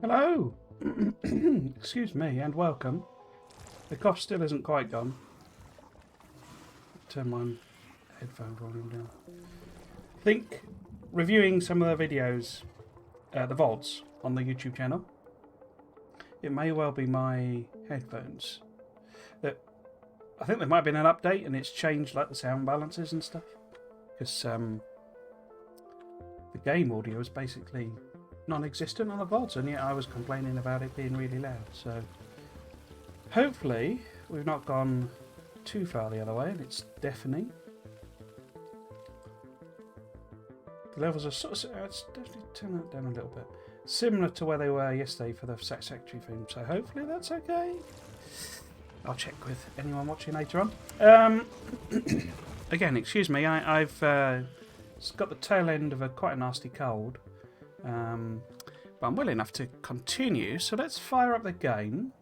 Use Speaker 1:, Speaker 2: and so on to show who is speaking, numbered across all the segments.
Speaker 1: Hello! Excuse me, and welcome. The cough still isn't quite gone. Turn my headphone volume down. I think reviewing some of the videos, the VODs on the YouTube channel, it may well be my headphones. I think there might have been an update and it's changed like the sound balances and stuff. Because the game audio is basically non-existent on the VODs, and yet I was complaining about it being really loud. So hopefully we've not gone too far the other way and it's deafening. The levels are sort of, let's definitely turn that down a little bit. Similar to where they were yesterday for the Factorio theme, so hopefully that's okay. I'll check with anyone watching later on. Again, excuse me, I've got the tail end of quite a nasty cold. But I'm well enough to continue, so let's fire up the game.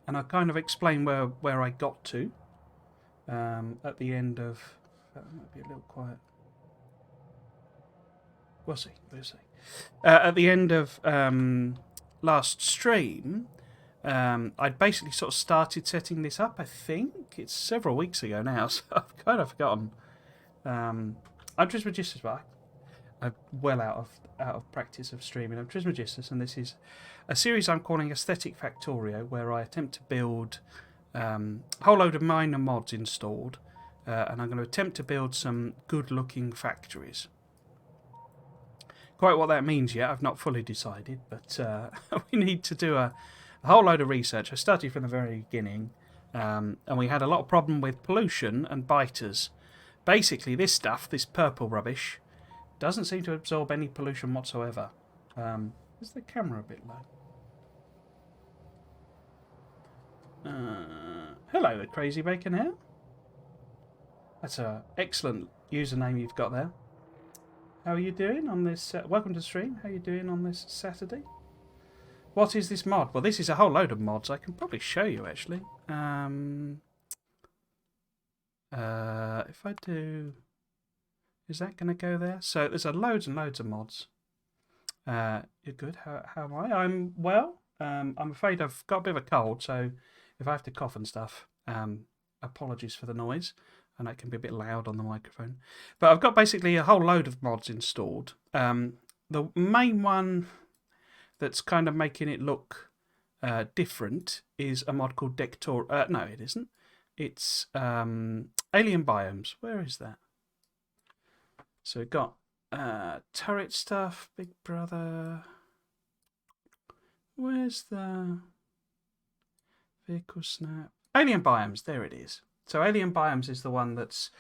Speaker 1: And I'll kind of explain where I got to at the end of... That might be a little quiet. We'll see. At the end of last stream, I'd basically sort of started setting this up. I think it's several weeks ago now, so I've kind of forgotten. I'm Trismegistus, but I'm well out of practice of streaming. I'm Trismegistus, and this is a series I'm calling Aesthetic Factorio, where I attempt to build a whole load of minor mods installed, and I'm going to attempt to build some good-looking factories. Quite what that means yet, I've not fully decided, but we need to do a whole load of research. I started from the very beginning, and we had a lot of problem with pollution and biters. Basically, this stuff, this purple rubbish, doesn't seem to absorb any pollution whatsoever. Is the camera a bit low? Hello, the Crazy Bacon here. That's an excellent username you've got there. How are you doing on this? Welcome to the stream. How are you doing on this Saturday? What is this mod? Well, this is a whole load of mods. I can probably show you, actually. If I do... Is that going to go there? So there's loads and loads of mods. You're good. How am I? I'm well. I'm afraid I've got a bit of a cold, so if I have to cough and stuff, apologies for the noise. And that can be a bit loud on the microphone. But I've got basically a whole load of mods installed. The main one that's kind of making it look different is a mod called Dector. No, it isn't. It's Alien Biomes. Where is that? So we've got turret stuff, Big Brother. Where's the vehicle snap? Alien Biomes, there it is. So Alien Biomes is the one that's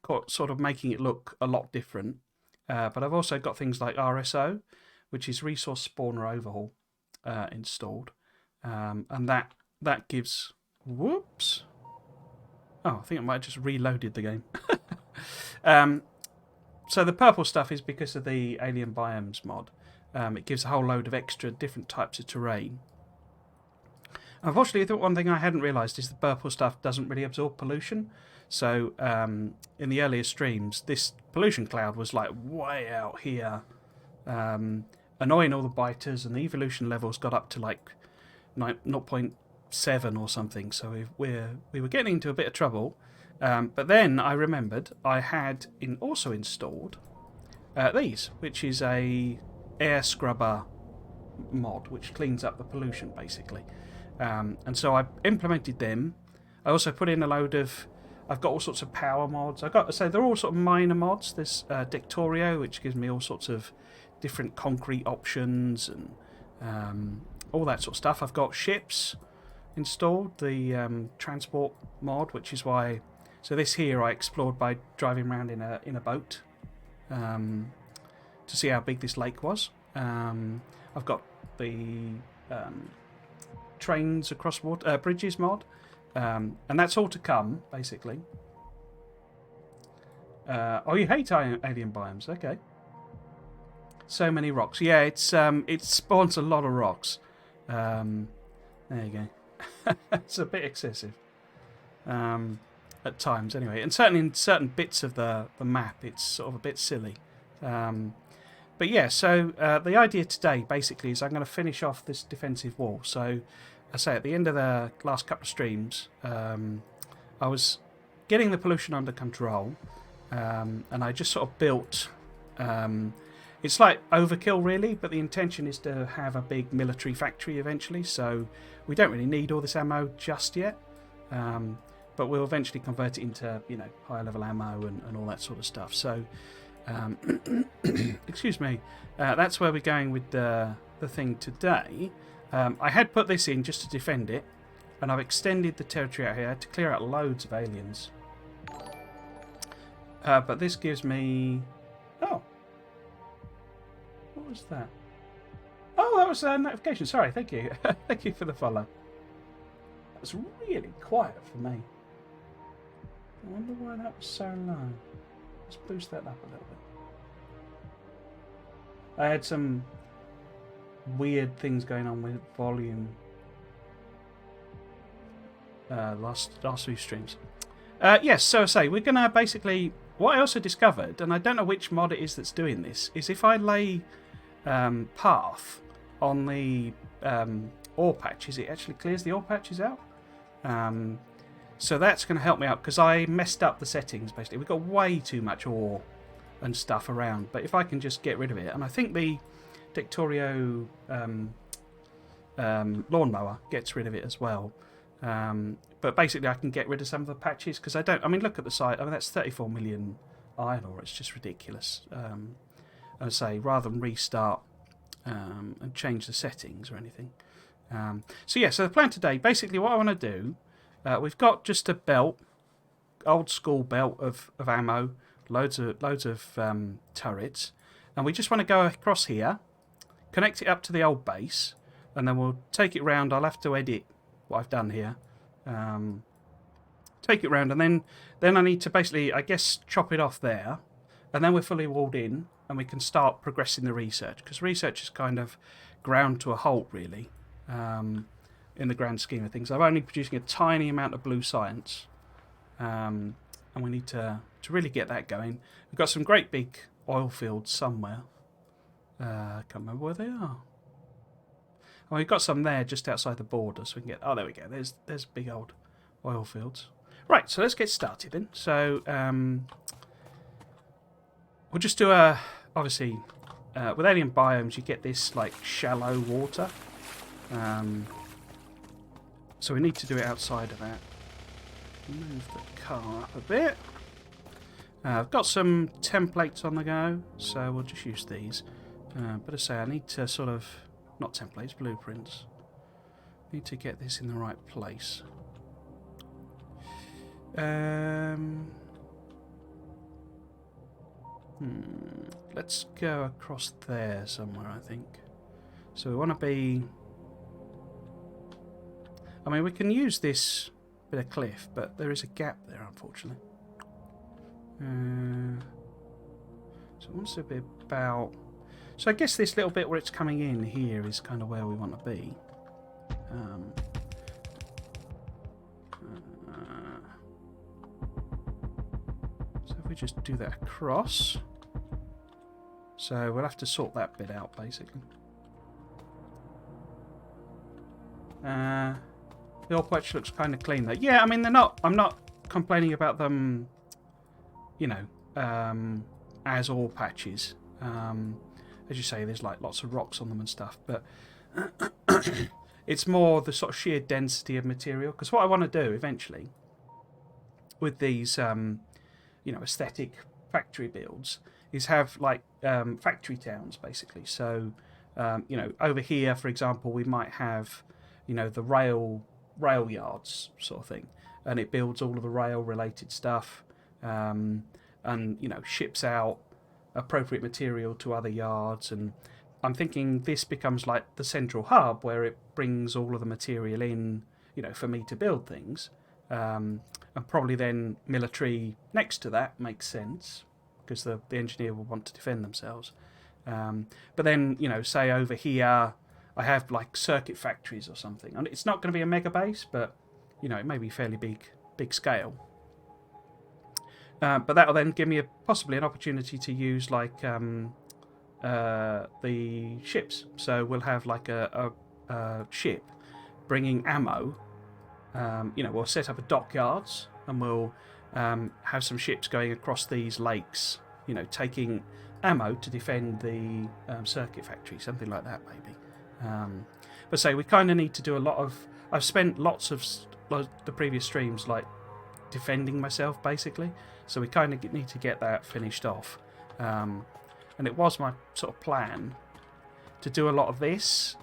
Speaker 1: got sort of making it look a lot different. But I've also got things like RSO, which is Resource Spawner Overhaul, installed. And that gives... Whoops. Oh, I think I might have just reloaded the game. So the purple stuff is because of the Alien Biomes mod. It gives a whole load of extra different types of terrain. Unfortunately, I thought one thing I hadn't realised is the purple stuff doesn't really absorb pollution. So in the earlier streams, this pollution cloud was like way out here, annoying all the biters, and the evolution levels got up to like 0.7 or something. So we were getting into a bit of trouble. But then I remembered I had also installed these, which is a air scrubber mod, which cleans up the pollution basically. And so I implemented them. I also put in a load of... I've got all sorts of power mods. So they're all sort of minor mods. There's Dectorio, which gives me all sorts of different concrete options and all that sort of stuff. I've got ships installed, the transport mod, which is why... So this here I explored by driving around in a boat to see how big this lake was. I've got the trains across water, bridges mod, and that's all to come basically. Oh, you hate Alien Biomes? Okay. So many rocks. Yeah, it spawns a lot of rocks. There you go. It's a bit excessive. At times, anyway. And certainly in certain bits of the map, it's sort of a bit silly. But yeah, so the idea today basically is I'm going to finish off this defensive wall. So I say at the end of the last couple of streams, I was getting the pollution under control, and I just sort of built. It's like overkill, really, but the intention is to have a big military factory eventually. So we don't really need all this ammo just yet, but we'll eventually convert it into higher level ammo and all that sort of stuff. So. Excuse me. That's where we're going with the thing today. I had put this in just to defend it, and I've extended the territory out here to clear out loads of aliens. But this gives me... Oh. What was that? Oh, that was a notification. Sorry, thank you. Thank you for the follow. That was really quiet for me. I wonder why that was so low. Let's boost that up a little bit. I had some weird things going on with volume last few streams. Yes, so I say, we're going to basically... What I also discovered, and I don't know which mod it is that's doing this, is if I lay path on the ore patches, it actually clears the ore patches out. So that's going to help me out, because I messed up the settings, basically. We've got way too much ore and stuff around, but if I can just get rid of it, and I think the Factorio lawnmower gets rid of it as well. But basically I can get rid of some of the patches, because I mean, look at the site. I mean, that's 34 million iron ore. It's just ridiculous. I say, rather than restart and change the settings or anything. So the plan today, basically what I want to do, we've got just a belt, old school belt of ammo, loads of turrets, and we just want to go across here, connect it up to the old base, and then we'll take it round. I'll have to edit what I've done here. Take it round, and then I need to basically, I guess, chop it off there, and then we're fully walled in, and we can start progressing the research, because research is kind of ground to a halt, really. In the grand scheme of things, I'm only producing a tiny amount of blue science, and we need to really get that going. We've got some great big oil fields somewhere. I can't remember where they are. Oh, we've got some there just outside the border, so we can get... Oh, there we go. There's big old oil fields. Right, so let's get started then. So we'll just do obviously, with alien biomes, you get this like shallow water. So we need to do it outside of that. Move the car up a bit. I've got some templates on the go, so we'll just use these. But I say I need to sort of... Not templates, blueprints. Need to get this in the right place. Let's go across there somewhere, I think. So we want to be... I mean, we can use this bit of cliff, but there is a gap there, unfortunately. So it wants to be about... So I guess this little bit where it's coming in here is kind of where we want to be. So if we just do that across... So we'll have to sort that bit out, basically. The oil patch looks kind of clean, though. Yeah, I mean, they're not... I'm not complaining about them, as oil patches. As you say, there's like lots of rocks on them and stuff, but it's more the sort of sheer density of material. Because what I want to do eventually with these, aesthetic factory builds is have like factory towns, basically. So, over here, for example, we might have, the rail yards sort of thing, and it builds all of the rail related stuff, and ships out appropriate material to other yards. And I'm thinking this becomes like the central hub where it brings all of the material in, for me to build things, and probably then military next to that makes sense, because the engineer will want to defend themselves. But then, say over here I have like circuit factories or something, and it's not going to be a mega base, but it may be fairly big scale. But that'll then give me possibly an opportunity to use like the ships. So we'll have like a ship bringing ammo. We'll set up a dockyards and we'll have some ships going across these lakes, taking ammo to defend the circuit factory, something like that maybe. But say we kind of need to do a lot of... I've spent lots of the previous streams like defending myself basically, so we kind of need to get that finished off. And it was my sort of plan to do a lot of this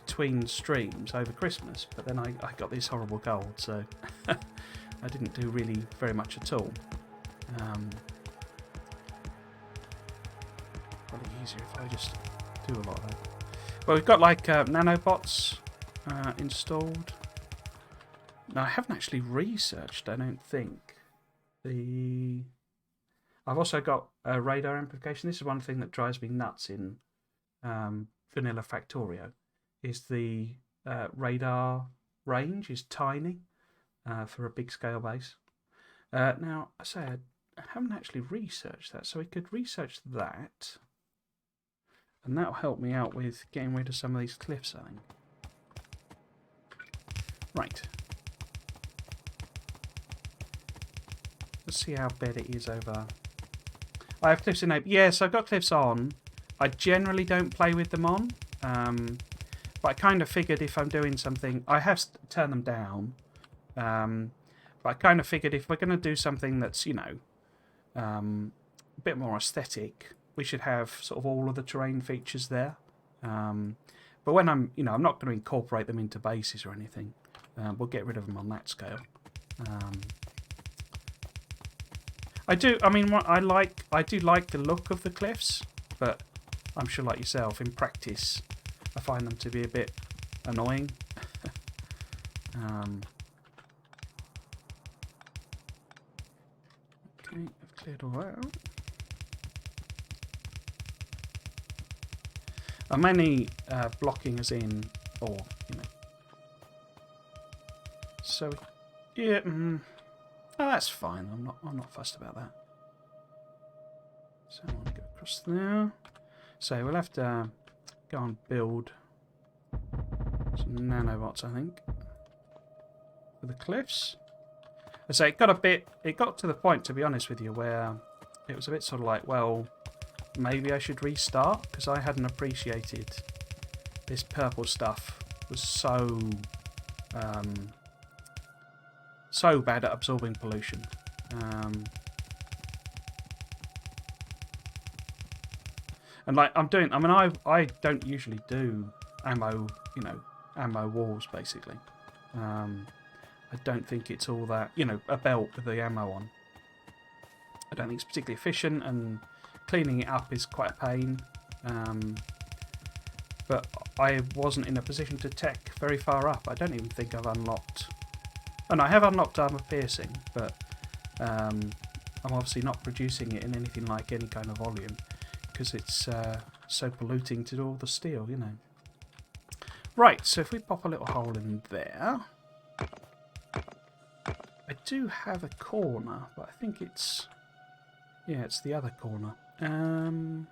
Speaker 1: between streams over Christmas, but then I got this horrible cold, so I didn't do really very much at all. Probably easier if I just do a lot of that. Well, we've got like nanobots installed. Now I haven't actually researched, I don't think. I've also got radar amplification. This is one thing that drives me nuts in vanilla Factorio, is the radar range is tiny for a big scale base. Now, I say I haven't actually researched that, so we could research that, and that'll help me out with getting rid of some of these cliffs, I think. Right. Let's see how bad it is over... I have cliffs enabled. Yes, I've got cliffs on. I generally don't play with them on. But I kind of figured if I'm doing something... I have turned them down. But I kind of figured if we're going to do something that's, a bit more aesthetic, we should have sort of all of the terrain features there. But when I'm not going to incorporate them into bases or anything. We'll get rid of them on that scale. I do like the look of the cliffs, but I'm sure like yourself, in practice, I find them to be a bit annoying. Okay, I've cleared all that out. I'm mainly blocking as in, So, yeah, oh, that's fine. I'm not fussed about that. So I want to go across there. So we'll have to go and build some nanobots, I think, for the cliffs. I say it got to the point, to be honest with you, where it was a bit sort of like, well, maybe I should restart, because I hadn't appreciated this purple stuff was so bad at absorbing pollution. And like I don't usually do ammo, ammo wars basically. I don't think it's all that, a belt with the ammo on. I don't think it's particularly efficient, and cleaning it up is quite a pain. But I wasn't in a position to tech very far up. I don't even think I've unlocked... And I have unlocked armor piercing, but I'm obviously not producing it in anything like any kind of volume, because it's so polluting to do all the steel, Right, so if we pop a little hole in there... I do have a corner, but I think it's... Yeah, it's the other corner. Have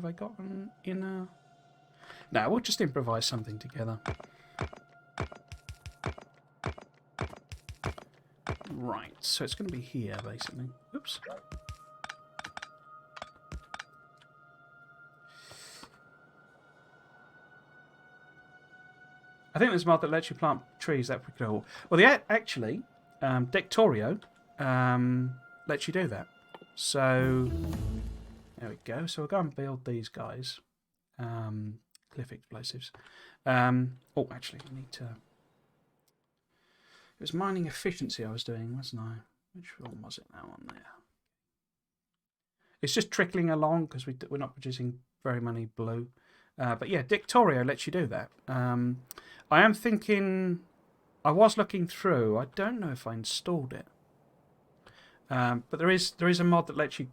Speaker 1: I got an inner... No, we'll just improvise something together. Right, so it's going to be here, basically. Oops. I think there's a mod that lets you plant trees. That pretty cool. Well, actually, Factorio lets you do that. So, there we go. So we'll go and build these guys. Cliff explosives. Oh, actually, I need to... It was mining efficiency I was doing, wasn't I? Which one was it now on there? It's just trickling along because we're not producing very many blue. But yeah, Factorio lets you do that. I am thinking... I was looking through. I don't know if I installed it. But there is a mod that lets you,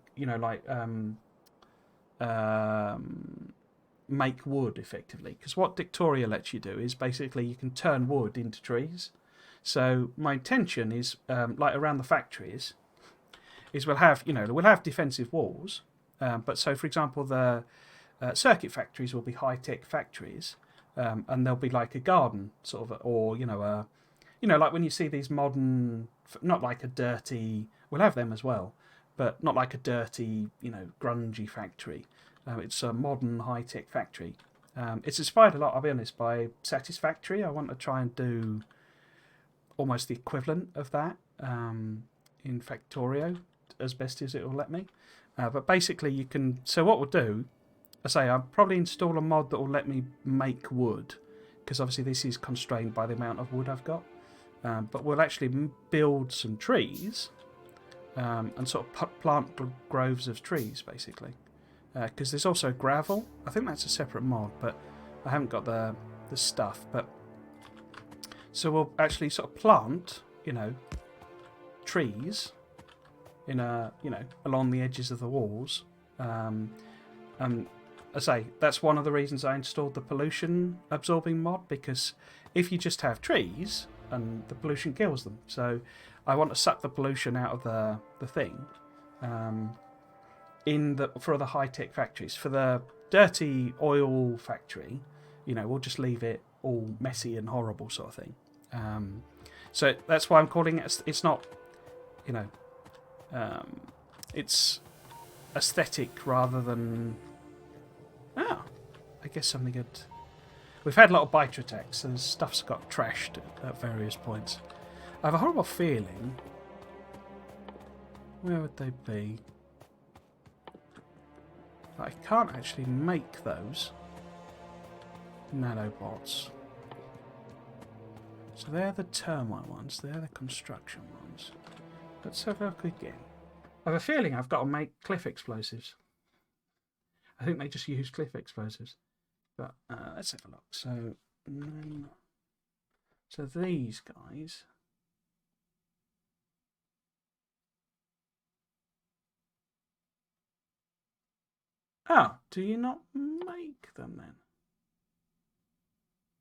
Speaker 1: make wood effectively. Because what Factorio lets you do is basically you can turn wood into trees. So my intention is, like around the factories, is we'll have defensive walls, but so for example the circuit factories will be high-tech factories, and there'll be like a garden sort of, or like when you see these modern, not like a dirty, we'll have them as well, but not like a dirty, grungy factory. It's a modern high-tech factory. It's inspired a lot, I'll be honest, by Satisfactory. I want to try and do almost the equivalent of that in Factorio, as best as it will let me. But basically you can, so what we'll do, I'll probably install a mod that will let me make wood, because obviously this is constrained by the amount of wood I've got. But we'll actually build some trees and sort of plant groves of trees, basically. Because there's also gravel. I think that's a separate mod, but I haven't got the stuff. But so we'll actually sort of plant, trees in along the edges of the walls. And that's one of the reasons I installed the pollution absorbing mod, because if you just have trees, and the pollution kills them. So I want to suck the pollution out of the thing for the high-tech factories. For the dirty oil factory, we'll just leave it all messy and horrible sort of thing. So that's why I'm calling it, it's not, it's aesthetic rather than, I guess something good. We've had a lot of biter attacks, and stuff's got trashed at various points. I have a horrible feeling. Where would they be? I can't actually make those nanobots. So they're the termite ones, they're the construction ones. Let's have a look again. I have a feeling I've got to make cliff explosives. I think they just use cliff explosives. But let's have a look. So these guys. Oh, do you not make them then?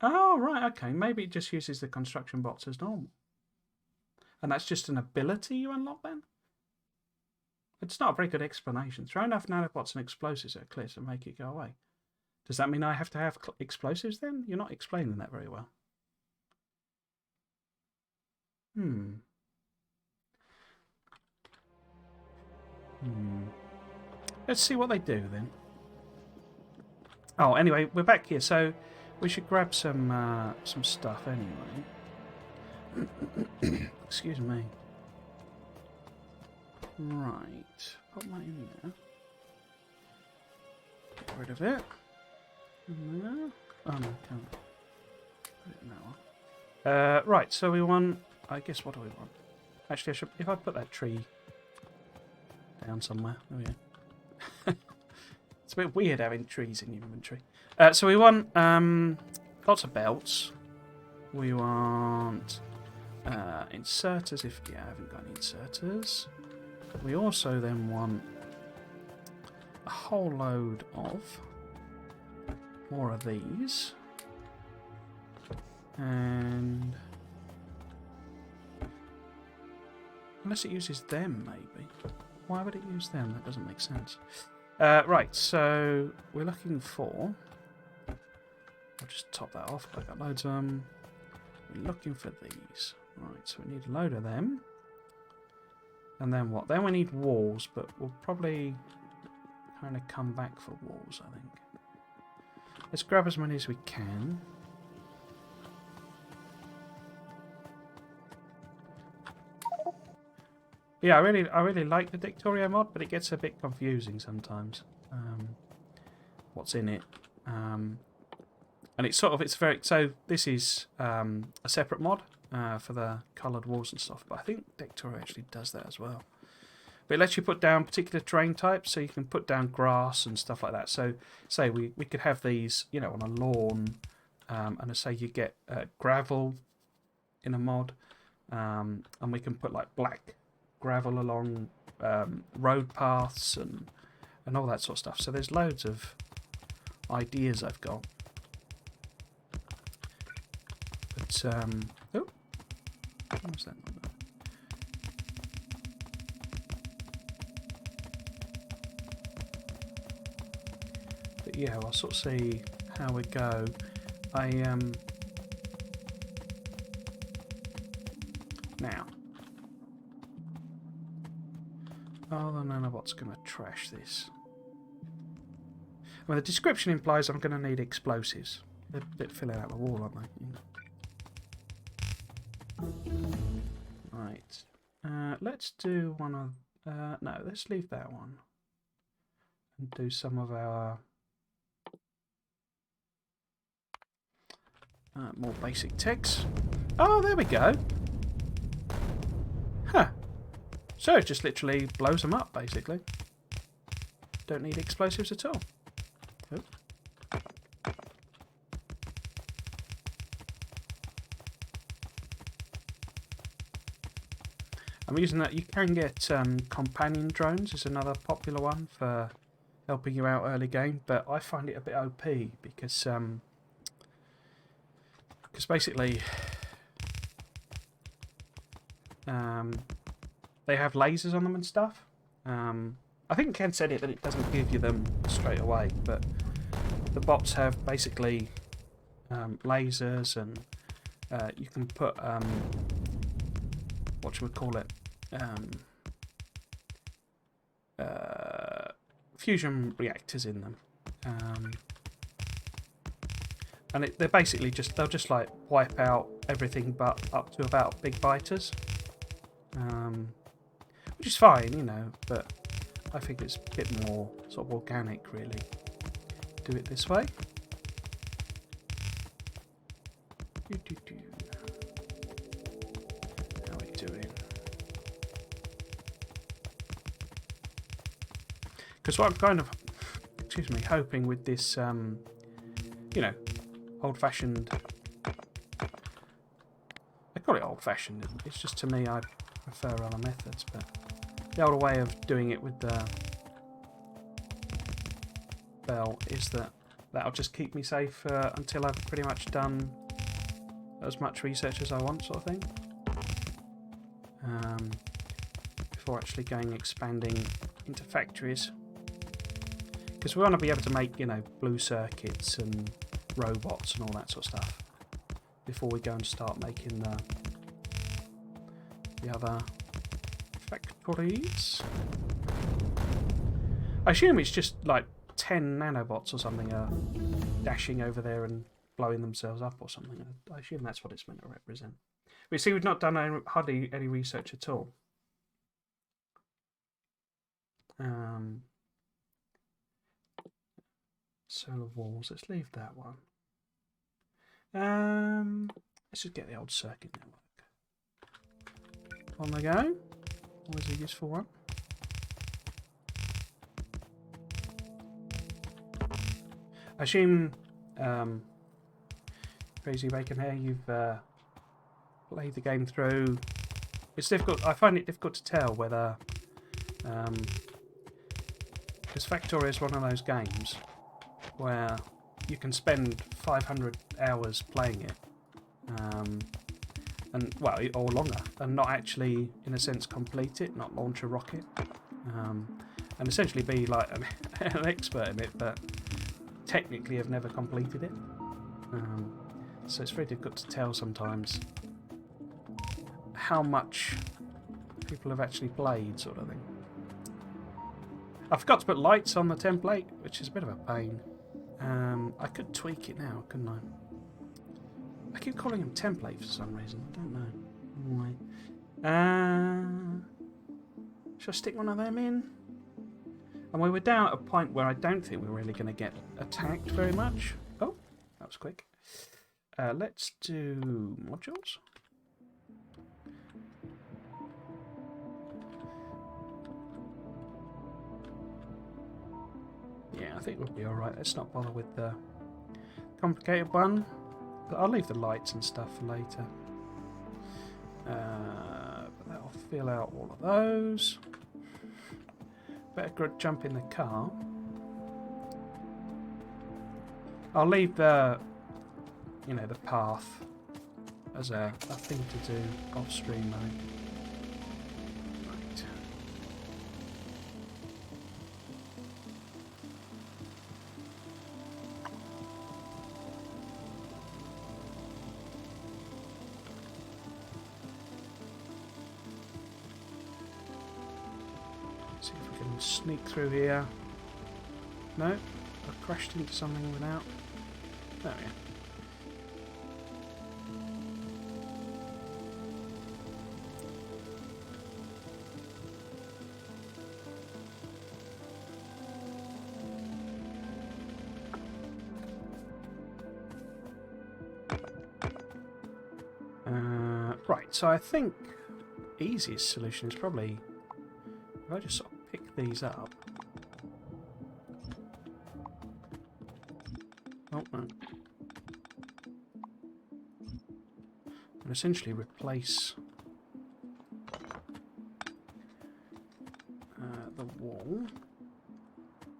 Speaker 1: Oh, right, okay. Maybe it just uses the construction bots as normal. And that's just an ability you unlock then? It's not a very good explanation. Throw enough nanobots and explosives at cliffs and make it go away. Does that mean I have to have explosives then? You're not explaining that very well. Let's see what they do then. Oh, anyway, we're back here, so we should grab some stuff anyway. Excuse me. Right, put that in there. Get rid of it. No. Oh no, can't. Put it in that one. Right, so we want, I guess, what do we want? Actually, if I put that tree down somewhere. There we go. It's a bit weird having trees in your inventory. So we want lots of belts. We want inserters, I haven't got any inserters. We also then want a whole load of more of these, and unless it uses them, maybe. Why would it use them? That doesn't make sense. Right, so we're looking for, I'll just top that off, I got loads of them. We're looking for these. Right, so we need a load of them. And then what? Then we need walls, but we'll probably kind of come back for walls, I think. Let's grab as many as we can. Yeah, I really like the Dictorio mod, but it gets a bit confusing sometimes. What's in it? And it's very. So this is a separate mod for the coloured walls and stuff, but I think Dictorio actually does that as well. But it lets you put down particular terrain types, so you can put down grass and stuff like that. So, say we could have these, on a lawn, and I say you get gravel in a mod, and we can put like black gravel along road paths and all that sort of stuff. So there's loads of ideas I've got. But what was that one? yeah, I'll sort of see how we go. Now. Oh, the nanobot's going to trash this. Well, the description implies I'm going to need explosives. They're a bit filling out the wall, aren't they? Right. Let's do one of... no, let's leave that one. And do some of our... more basic text. Oh, there we go. Huh. So it just literally blows them up, basically. Don't need explosives at all. Oh. I'm using that. You can get companion drones, is another popular one for helping you out early game, but I find it a bit OP because basically they have lasers on them and stuff. I think Ken said it that it doesn't give you them straight away, but the bots have basically lasers, and you can put what should we call it? Fusion reactors in them, and they're basically they'll just like wipe out everything but up to about big biters, which is fine, you know, but I think it's a bit more sort of organic, really. Do it this way. How are we doing? Because what I'm kind of, hoping with this, you know, old-fashioned. I call it old-fashioned. It's just, to me, I prefer other methods, but the older way of doing it with the bell is that'll just keep me safe until I've pretty much done as much research as I want, sort of thing. Before actually expanding into factories. Because we want to be able to make, you know, blue circuits and robots and all that sort of stuff before we go and start making the other factories. I assume it's just like 10 nanobots or something are dashing over there and blowing themselves up or something. I assume that's what it's meant to represent. We see we've not done hardly any research at all. Solar walls, let's leave that one. Let's just get the old circuit network. On the go. Always a useful one. I assume, Crazy Bacon here, you've played the game through. It's difficult. I find it difficult to tell whether, because Factorio is one of those games where you can spend 500 hours playing it, and well, or longer, and not actually, in a sense, complete it, not launch a rocket, and essentially be like an expert in it, but technically have never completed it. So it's very difficult to tell sometimes how much people have actually played, sort of thing. I forgot to put lights on the template, which is a bit of a pain. I could tweak it now, couldn't I? I keep calling them template for some reason. I don't know why. Should I stick one of them in? And we were down at a point where I don't think we're really going to get attacked very much. Oh, that was quick. Let's do modules. Yeah, I think we'll be alright. Let's not bother with the complicated one. But I'll leave the lights and stuff for later. But that'll fill out all of those. Better jump in the car. I'll leave the, you know, the path as a thing to do off stream, I think. Right. can sneak through here. No? I crashed into something without... There we go. Right, so I think the easiest solution is probably if I just sort of pick these up. Oh no. And essentially replace the wall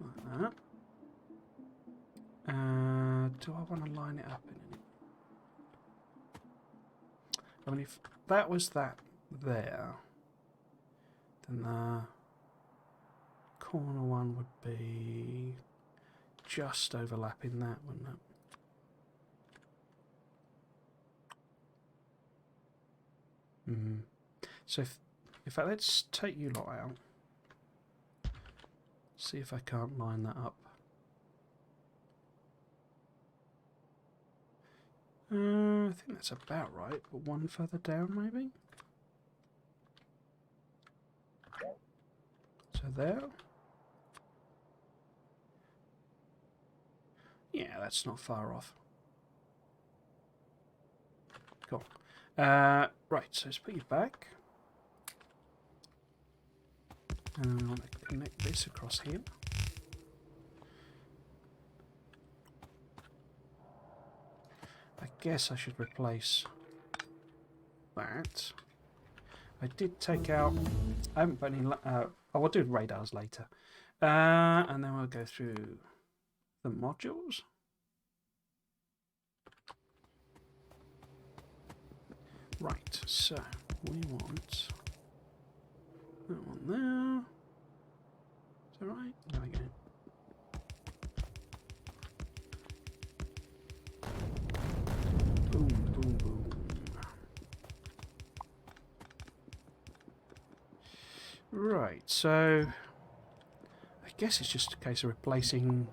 Speaker 1: like that. Do I want to line it up in any? I mean, if that was that there, then the corner one would be just overlapping that, wouldn't it? So in fact, let's take you lot out. See if I can't line that up. I think that's about right, but one further down maybe? So there. Yeah, that's not far off. Cool. Right, so let's put you back. And I want to connect this across here. I guess I should replace that. I did take out... I haven't put any... I'll do radars later. And then we'll go through the modules. Right, so we want that one there. Is that right? There we go. Boom, boom, boom. Right, so I guess it's just a case of replacing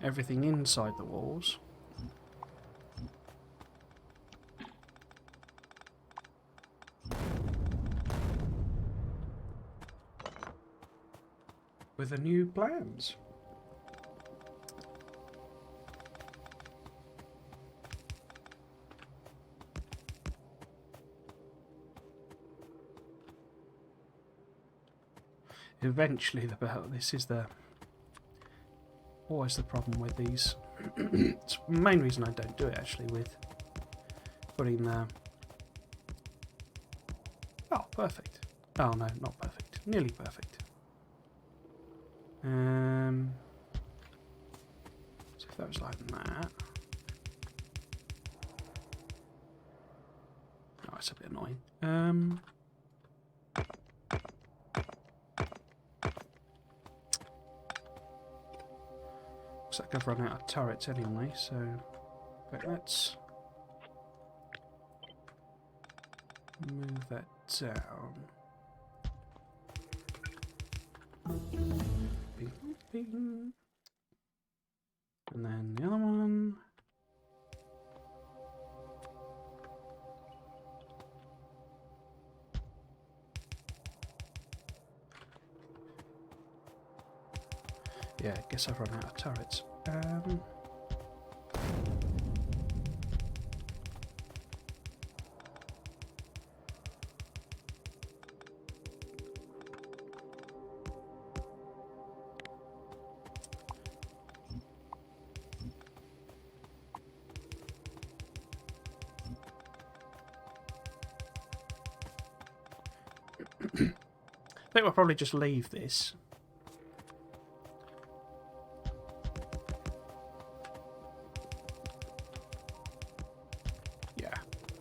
Speaker 1: everything inside the walls. With the new plans. Eventually, this is always the problem with these. It's the main reason I don't do it actually with putting the... Oh, perfect. Oh no, not perfect. Nearly perfect. So if that was like that. Oh, it's a bit annoying. Looks like I've run out of turrets anyway, so let's move that down. Bing, bing. And then the other one. Yeah, I guess I've run out of turrets. I think we'll probably just leave this. Yeah,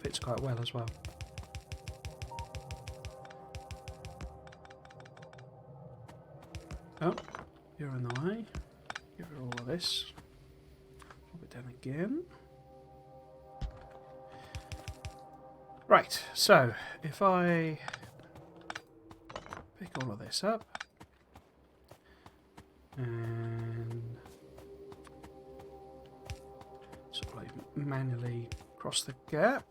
Speaker 1: fits quite well as well. Oh, you're in the way. Get rid of all of this. Drop it down again. Right, so if I pick all of this up, And sort of like manually cross the gap.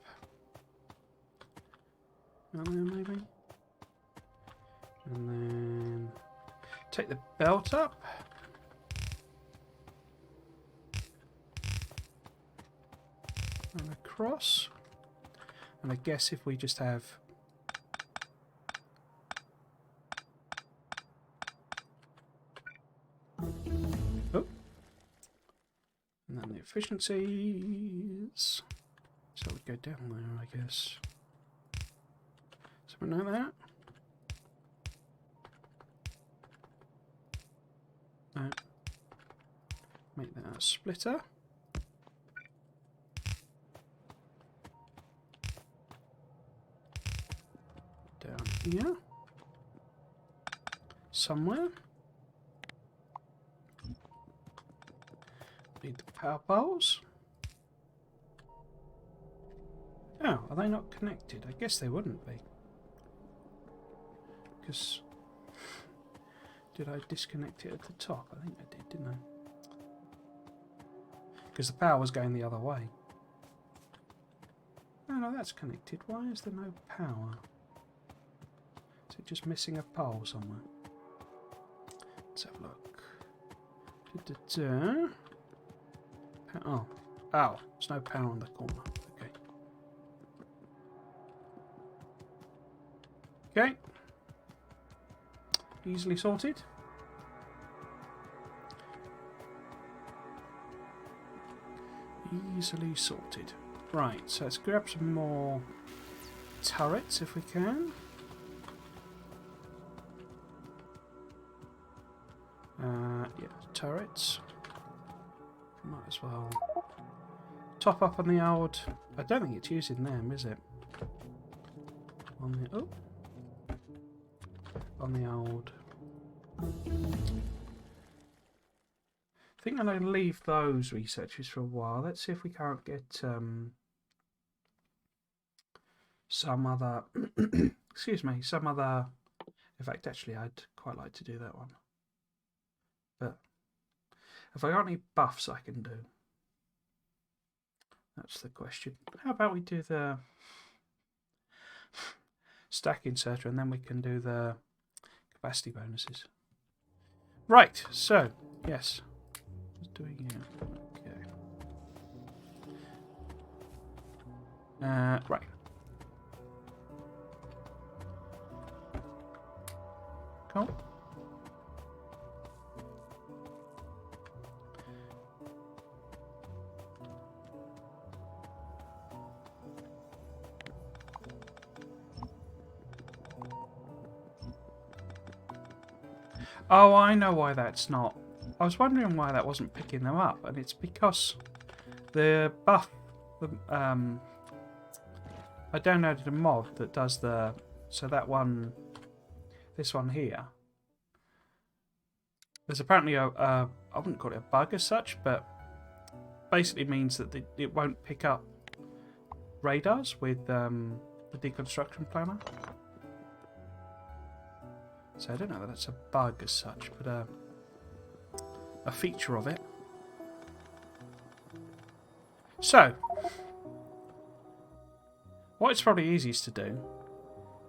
Speaker 1: And then maybe. And then take the belt up. And across. And I guess if we just have and then the efficiencies. So we go down there, I guess. Something like that. No. Make that a splitter. Down here. Somewhere. Need the power poles. Oh, are they not connected? I guess they wouldn't be. Because did I disconnect it at the top? I think I did, didn't I? Because the power was going the other way. Oh no, that's connected. Why is there no power? Is it just missing a pole somewhere? Let's have a look. Da-da-da. Oh, there's no power on the corner. Okay. Okay. Easily sorted. Easily sorted. Right, so let's grab some more turrets if we can. Yeah, turrets. Might as well top up on the old. I don't think it's using them, is it? On the on the old. I think I'm going to leave those researches for a while. Let's see if we can't get some other. Excuse me, some other. In fact, actually, I'd quite like to do that one. But have I got any buffs I can do? That's the question. How about we do the stack inserter and then we can do the capacity bonuses. Right, so, yes. What's doing here? Okay. Right. Cool. Oh, I know why that's not. I was wondering why that wasn't picking them up, and it's because the buff. I downloaded a mod that does the. So that one, this one here. There's apparently I wouldn't call it a bug as such, but basically means that it won't pick up radars with the deconstruction planner. So I don't know that that's a bug as such, but a feature of it. So, what it's probably easiest to do,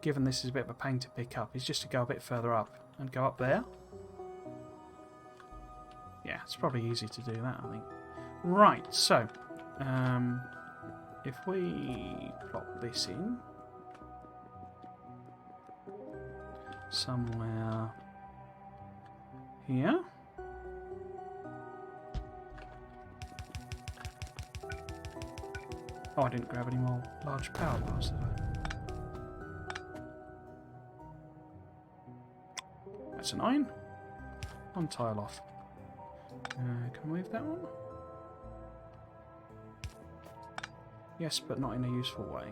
Speaker 1: given this is a bit of a pain to pick up, is just to go a bit further up and go up there. Yeah, it's probably easy to do that, I think. Right, so, if we plop this in somewhere here. Oh, I didn't grab any more large power bars, did I? That's an iron. One tile off. Can I move that one? Yes, but not in a useful way.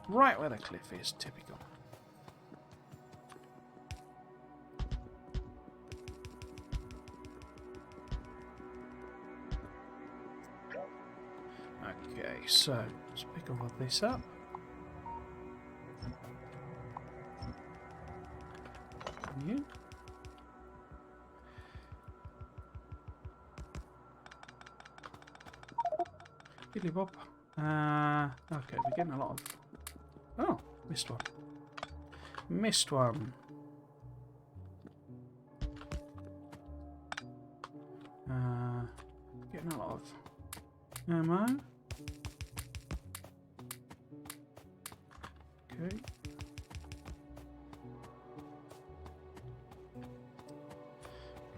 Speaker 1: Right where the cliff is, typical. Okay, so let's pick all of this up. You. Billy Bob. Okay, we're getting a lot of... Oh, missed one. Missed one. Getting a lot of ammo. Okay.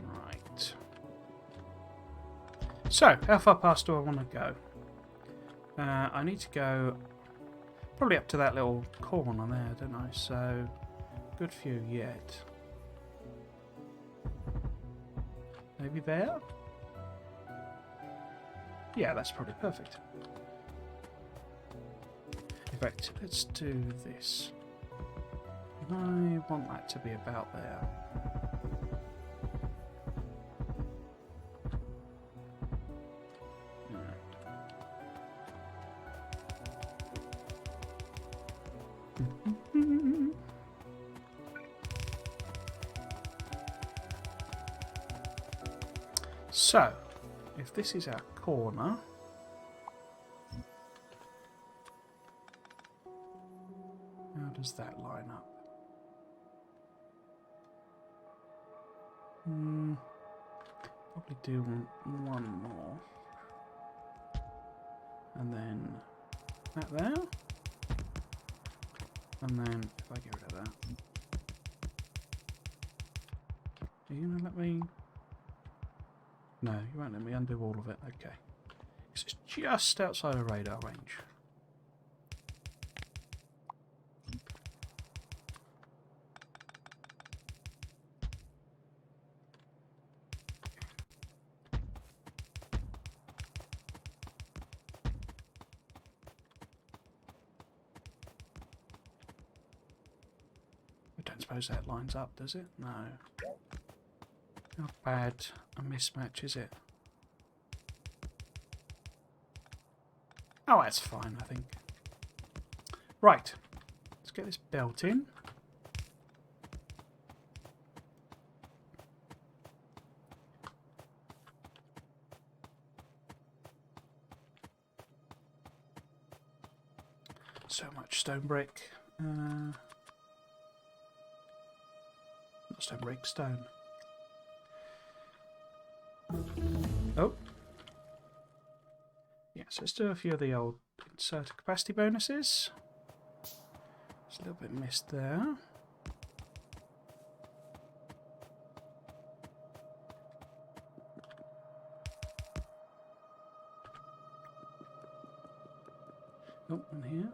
Speaker 1: Right. So, how far past do I want to go? I need to go probably up to that little corner there, don't I? So, good few yet. Maybe there? Yeah, that's probably perfect. In fact, let's do this. I want that to be about there. So, if this is our corner, how does that line up? Probably do one more. And then that there. And then if I get rid of that. Are you going to let me... No, you won't let me undo all of it. Okay. Because it's just outside of radar range. I don't suppose that lines up, does it? No. How bad a mismatch is it? Oh, that's fine, I think. Right. Let's get this belt in. So much stone brick. Not stone brick, stone. Oh. Yeah, so let's do a few of the old inserter capacity bonuses. There's a little bit missed there. Oh, and here.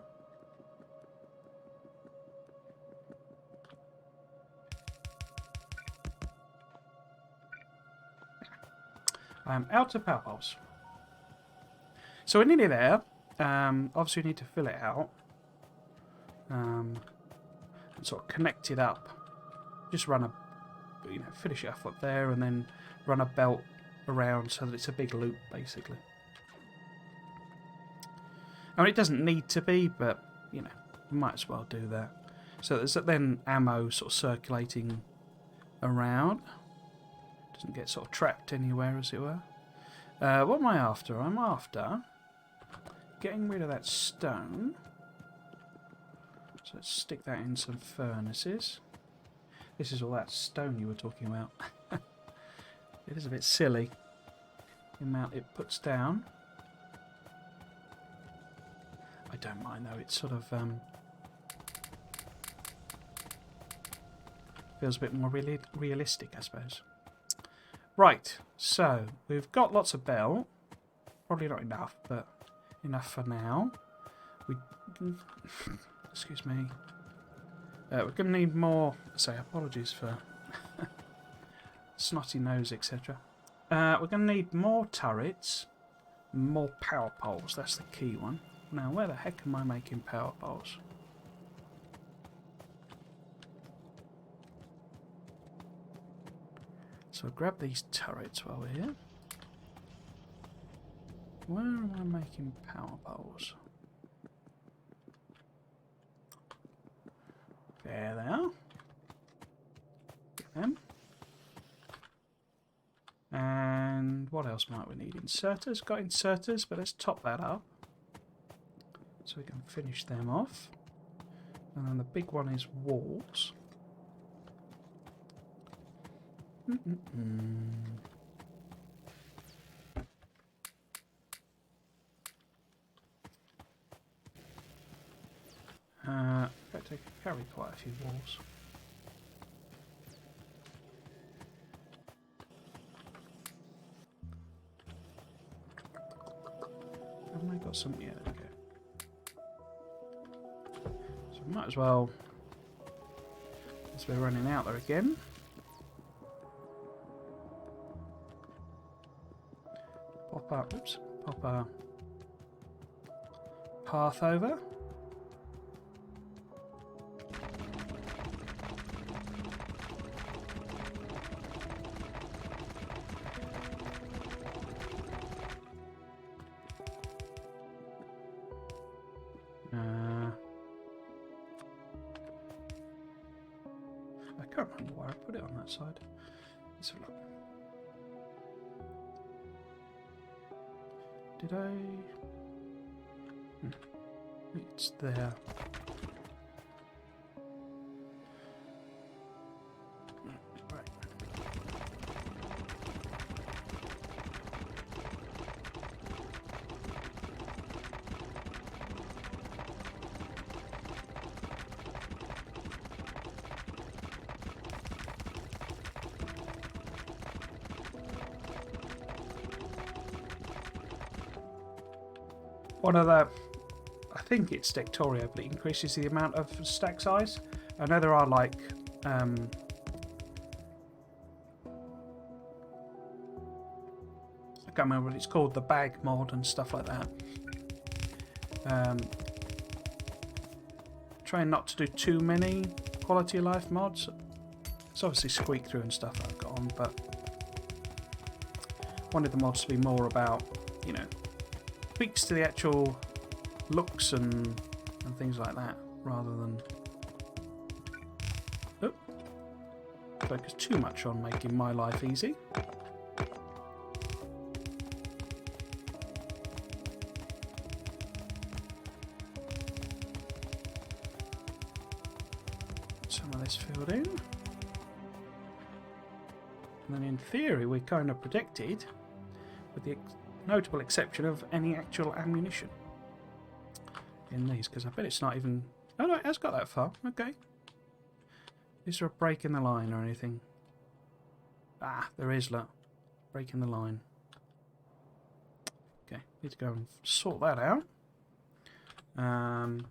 Speaker 1: I am out of power poles. So we're nearly there. Obviously we need to fill it out. And sort of connect it up. Just run a, finish it off up there and then run a belt around so that it's a big loop basically. I mean, it doesn't need to be, but, we might as well do that. So there's then ammo sort of circulating around. Doesn't get sort of trapped anywhere, as it were. What am I after? I'm after getting rid of that stone. So let's stick that in some furnaces. This is all that stone you were talking about. It is a bit silly, the amount it puts down. I don't mind though, it's sort of feels a bit more realistic, I suppose. Right, so we've got lots of belt. Probably not enough, but enough for now. Excuse me. We're going to need more. Apologies for snotty nose, etc. We're going to need more turrets, more power poles. That's the key one. Now, where the heck am I making power poles? So I'll grab these turrets while we're here. Where am I making power poles? There they are. Get them. And And what else might we need? Inserters. Got inserters, but let's top that up so we can finish them off. And then the big one is walls. I carry quite a few walls. Haven't I got some? Yeah, okay. So we might as well, as we're running out there again, pop up. Oops, pop a path over. I can't remember where I put it on that side. Let's have a look. Did I? It's there. Right. One of the, I think it's Factorio, but it increases the amount of stack size. I know there are like I can't remember what it's called, the bag mod and stuff like that. Trying not to do too many quality of life mods. It's obviously squeak through and stuff that I've got on, but wanted the mods to be more about, you know, tweaks to the actual looks and things like that, rather than focus too much on making my life easy. Some of this filled in, and then in theory we're kind of protected, with the notable exception of any actual ammunition in these, because I bet it's not even... Oh no, it has got that far. Okay. Is there a break in the line or anything? Ah, there is, look. Break in the line. Okay, need to go and sort that out. And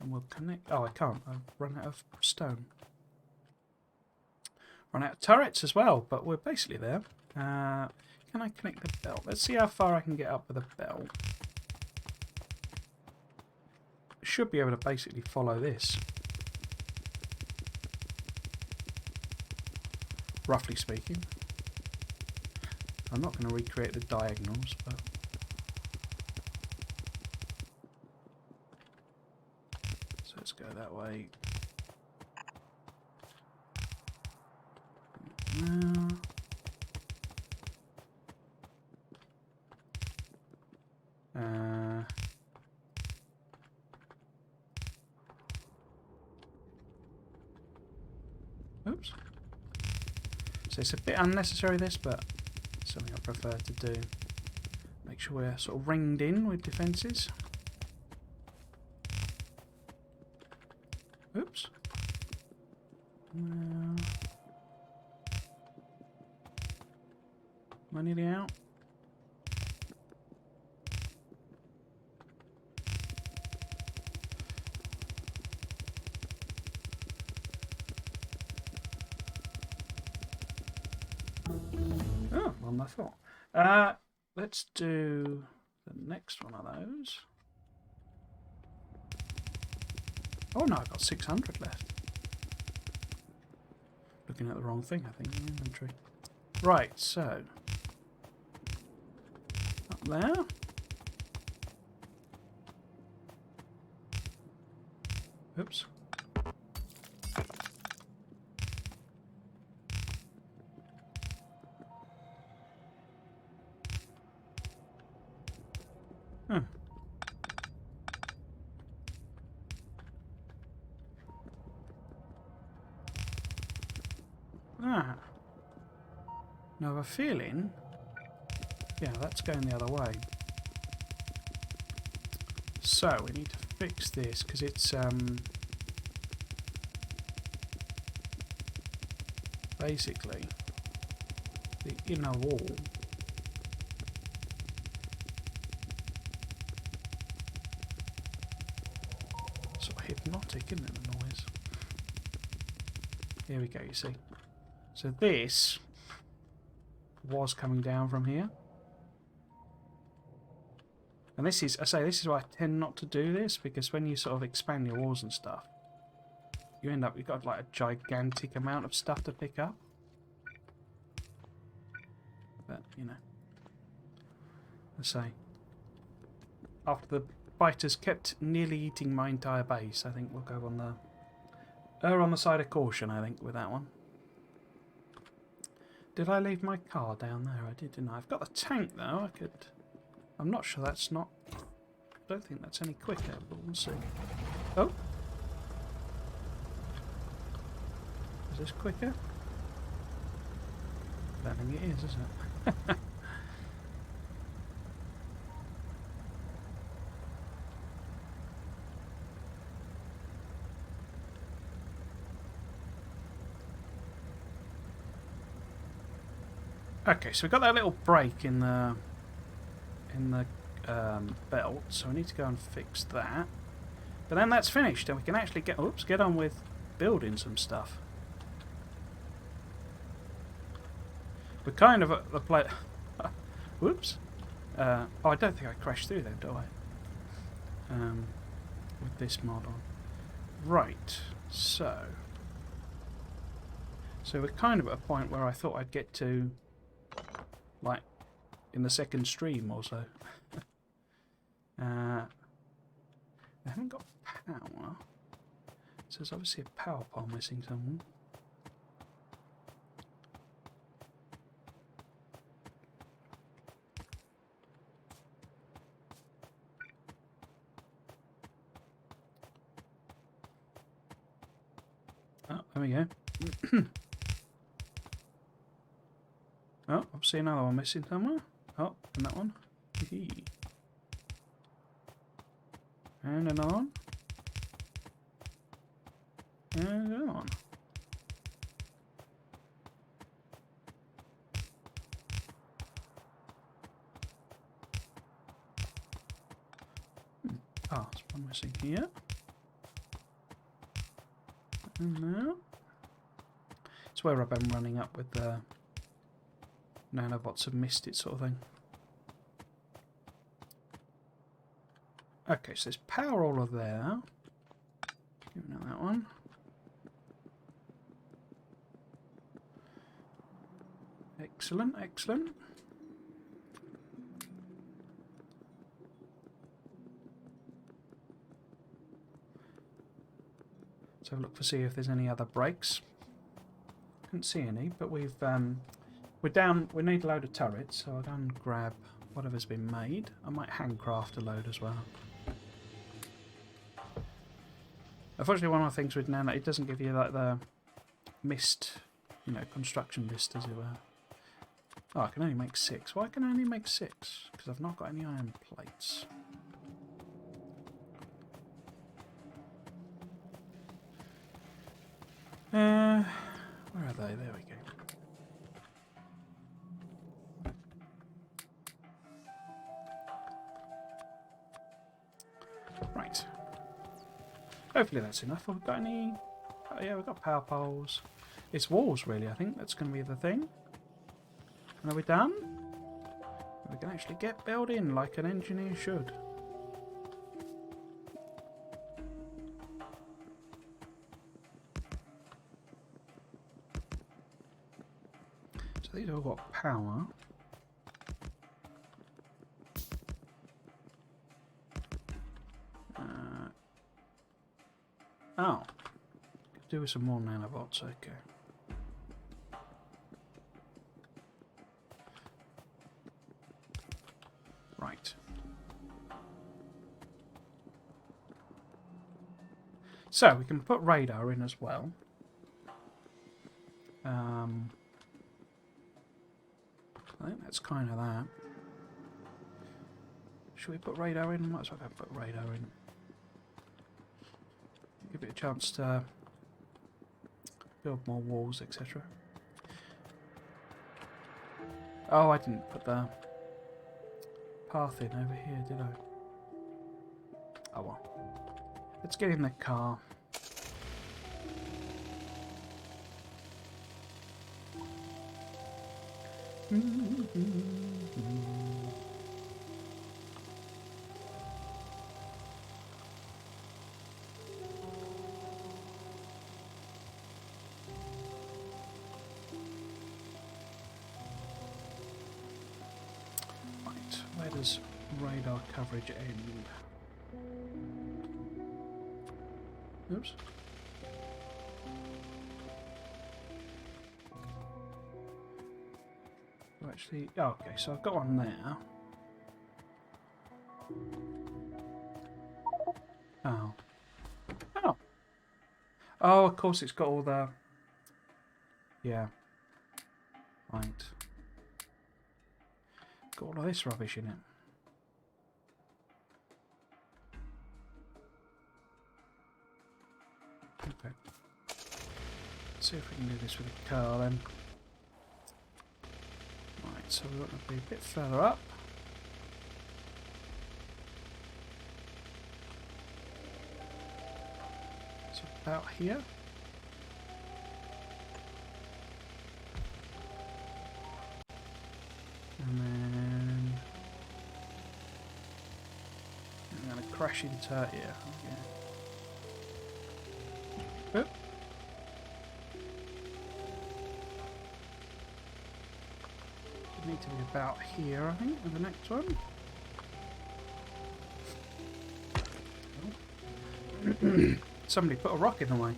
Speaker 1: we'll connect... Oh, I can't. I've run out of stone. Run out of turrets as well, but we're basically there. Can I connect the belt? Let's see how far I can get up with a belt. Should be able to basically follow this. Roughly speaking. I'm not going to recreate the diagonals, but... So let's go that way. Now... Oops. So it's a bit unnecessary this, but something I prefer to do. Make sure we're sort of ringed in with defences. Oops. Am I nearly out? Oh, well, I thought. Let's do the next one of those. Oh no, I've got 600 left. Looking at the wrong thing, I think, in the inventory. Right, so up there. Oops. Huh. Ah. Now I have a feeling... Yeah, that's going the other way. So, we need to fix this, because it's, basically, the inner wall. Sort of hypnotic, isn't it, the noise? Here we go, you see. So this was coming down from here. And this is, I say, this is why I tend not to do this, because when you sort of expand your walls and stuff, you end up, you've got like a gigantic amount of stuff to pick up. But, you know, I say, after the biters kept nearly eating my entire base, I think we'll go on the side of caution, I think, with that one. Did I leave my car down there? I did, didn't I? I've got the tank, though. I could... I'm not sure that's not... I don't think that's any quicker, but we'll see. Oh! Is this quicker? I don't think it is it? Okay, so we've got that little break in the belt, so we need to go and fix that. But then that's finished, and we can actually get on with building some stuff. We're kind of at the place. Whoops. Oh, I don't think I crashed through them, do I? With this mod on. Right. So we're kind of at a point where I thought I'd get to, like, in the second stream or so. They haven't got power. So there's obviously a power pole missing somewhere. Oh, there we go. Oh, I've seen another one missing somewhere. Oh, and that one. And another one. And another one. Ah, there's one missing here. And now. It's where I've been running up with the nanobots have missed it sort of thing. Okay, so there's power all of there. Give me that one. Excellent, excellent. Let's have a look to see if there's any other breaks. Couldn't see any, but we've we're down. We need a load of turrets, so I'll go and grab whatever's been made. I might handcraft a load as well. Unfortunately, one of the things with Nano, it doesn't give you like the mist, you know, construction list, as it were. Oh, I can only make 6. Why can I only make 6? Because I've not got any iron plates. Where are they? There we go. Right. Hopefully that's enough. Have we got any... Oh yeah, we've got power poles. It's walls, really, I think. That's going to be the thing. And are we done? We can actually get building like an engineer should. So these have all got power. Oh. Could do with some more nanobots, okay. Right. So we can put radar in as well. I think that's kind of that. Should we put radar in? Might as well go put radar in. Give it a chance to build more walls, etc. Oh, I didn't put the path in over here, did I? Oh well. Let's get in the car. Where does radar coverage end? Oops. Actually, oh, okay, so I've got one there. Oh. Oh. Oh, of course it's got all the... Yeah. Right. Got all of this rubbish in it. Okay. Let's see if we can do this with a car then. Right, so we want to be a bit further up. So about here. And then I'm going to crash into here. Okay. Oop. Need to be about here, I think, with the next one. Oh. Somebody put a rock in the way.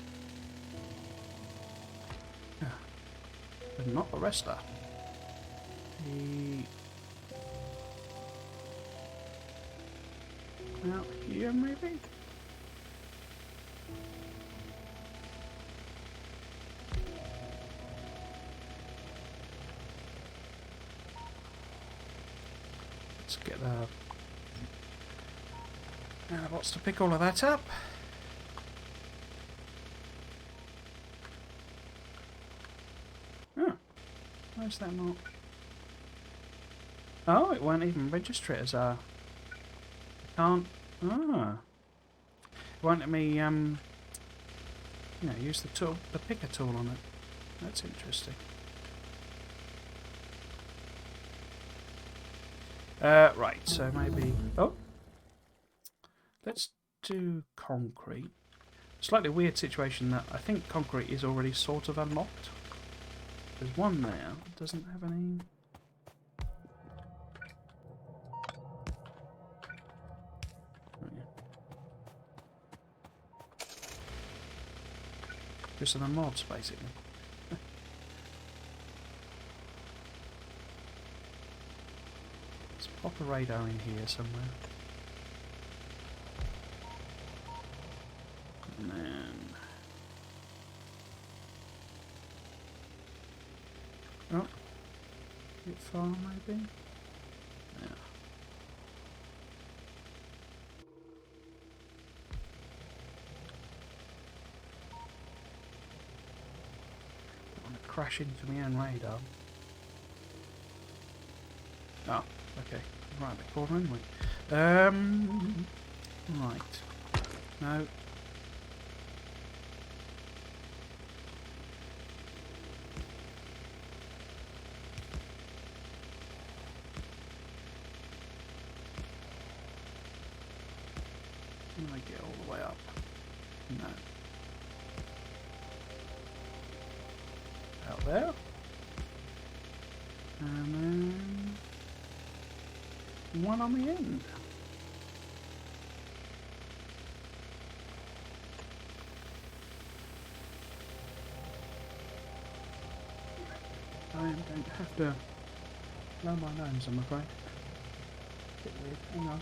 Speaker 1: Yeah. But not the rester. Out here, maybe? Let's get the nanobots to pick all of that up. Oh, where's that mark? Oh, it won't even register it as a... Can't... Ah. It won't let me, use the tool, the picker tool on it. That's interesting. Right, so maybe... Oh! Let's do concrete. Slightly weird situation that I think concrete is already sort of unlocked. There's one there that doesn't have any... Oh, yeah. Just in the mods, basically. Let's pop a radar in here somewhere. And then... Oh, a bit far maybe? Yeah. Don't want to crash into my own radar. Oh, okay. Right, the corner anyway. Right. No. Can I get all the way up? No. Out there. And then one on the end. I am going to have to blow my nose, I'm afraid. Bit weird. Hang on.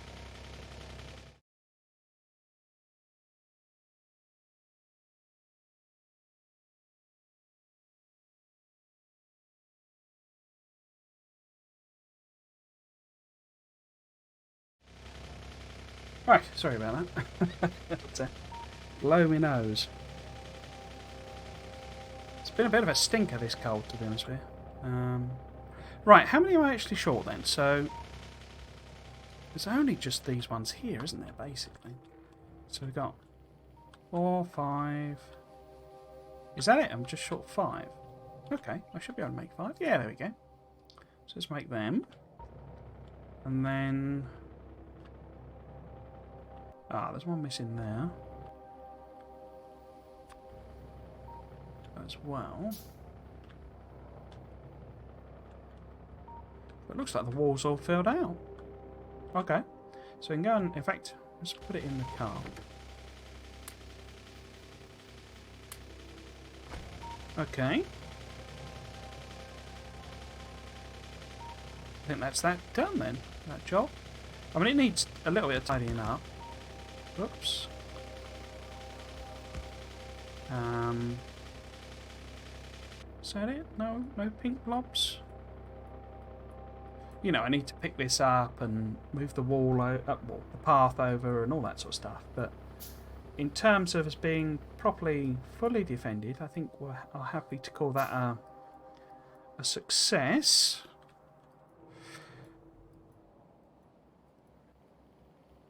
Speaker 1: Right, sorry about that. To blow my nose. It's been a bit of a stinker, this cold, to be honest with you. Right, how many am I actually short then? So, there's only just these ones here, isn't there, basically? So we've got 4, 5. Is that it? I'm just short 5. Okay, I should be able to make 5. Yeah, there we go. So let's make them. And then... there's one missing there. As well. But it looks like the wall's all filled out. Okay. So we can go and, in fact, let's put it in the car. Okay. I think that's that done then, that job. I mean, it needs a little bit of tidying up. Whoops. Is that it? No pink blobs? You know, I need to pick this up and move the wall up, well, the path over and all that sort of stuff. But in terms of us being properly, fully defended, I think we're happy to call that a success.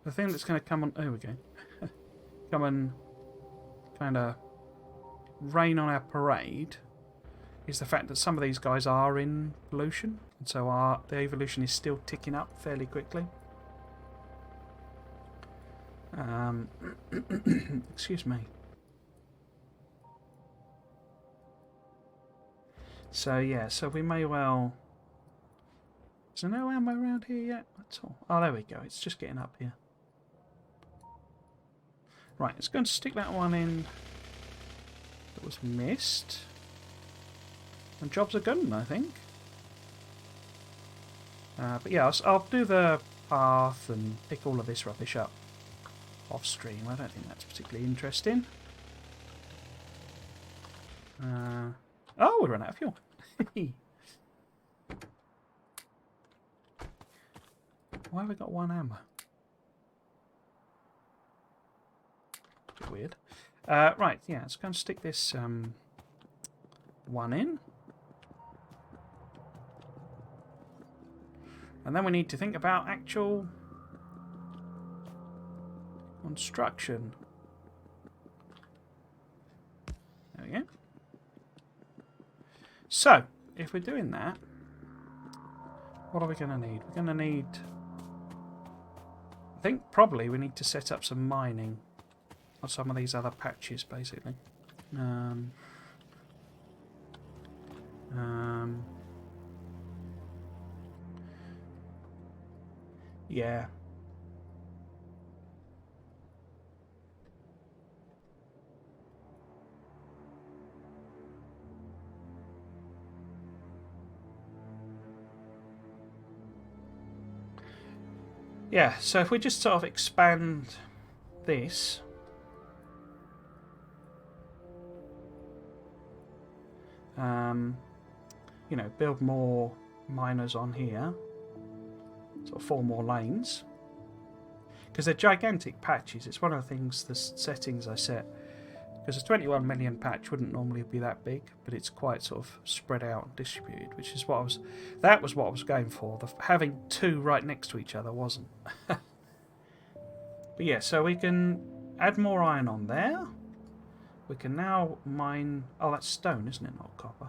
Speaker 1: The thing that's going to come on... There we go. Come and kind of rain on our parade is the fact that some of these guys are in pollution. And so the evolution is still ticking up fairly quickly. Excuse me. So yeah, so we may well... Is there no ammo around here yet? That's all. Oh, there we go. It's just getting up here. Right, let's go and stick that one in that was missed. And jobs are good, I think. But yeah, I'll do the path and pick all of this rubbish up off stream. I don't think that's particularly interesting. Oh, we ran out of fuel. Why have we got one ammo? Bit weird. Right, yeah, let's go and stick this one in. And then we need to think about actual construction. There we go. So, if we're doing that, what are we going to need? We're going to need... I think probably we need to set up some mining on some of these other patches, basically. Yeah. Yeah, so if we just sort of expand this, you know, build more miners on here, sort of 4 more lanes, because they're gigantic patches. It's one of the things, the settings I set, because a 21 million patch wouldn't normally be that big, but it's quite sort of spread out and distributed, which is what I was, that was what I was going for. Having 2 right next to each other wasn't. But yeah, so we can add more iron on there. We can now mine... Oh, that's stone, isn't it? Not copper.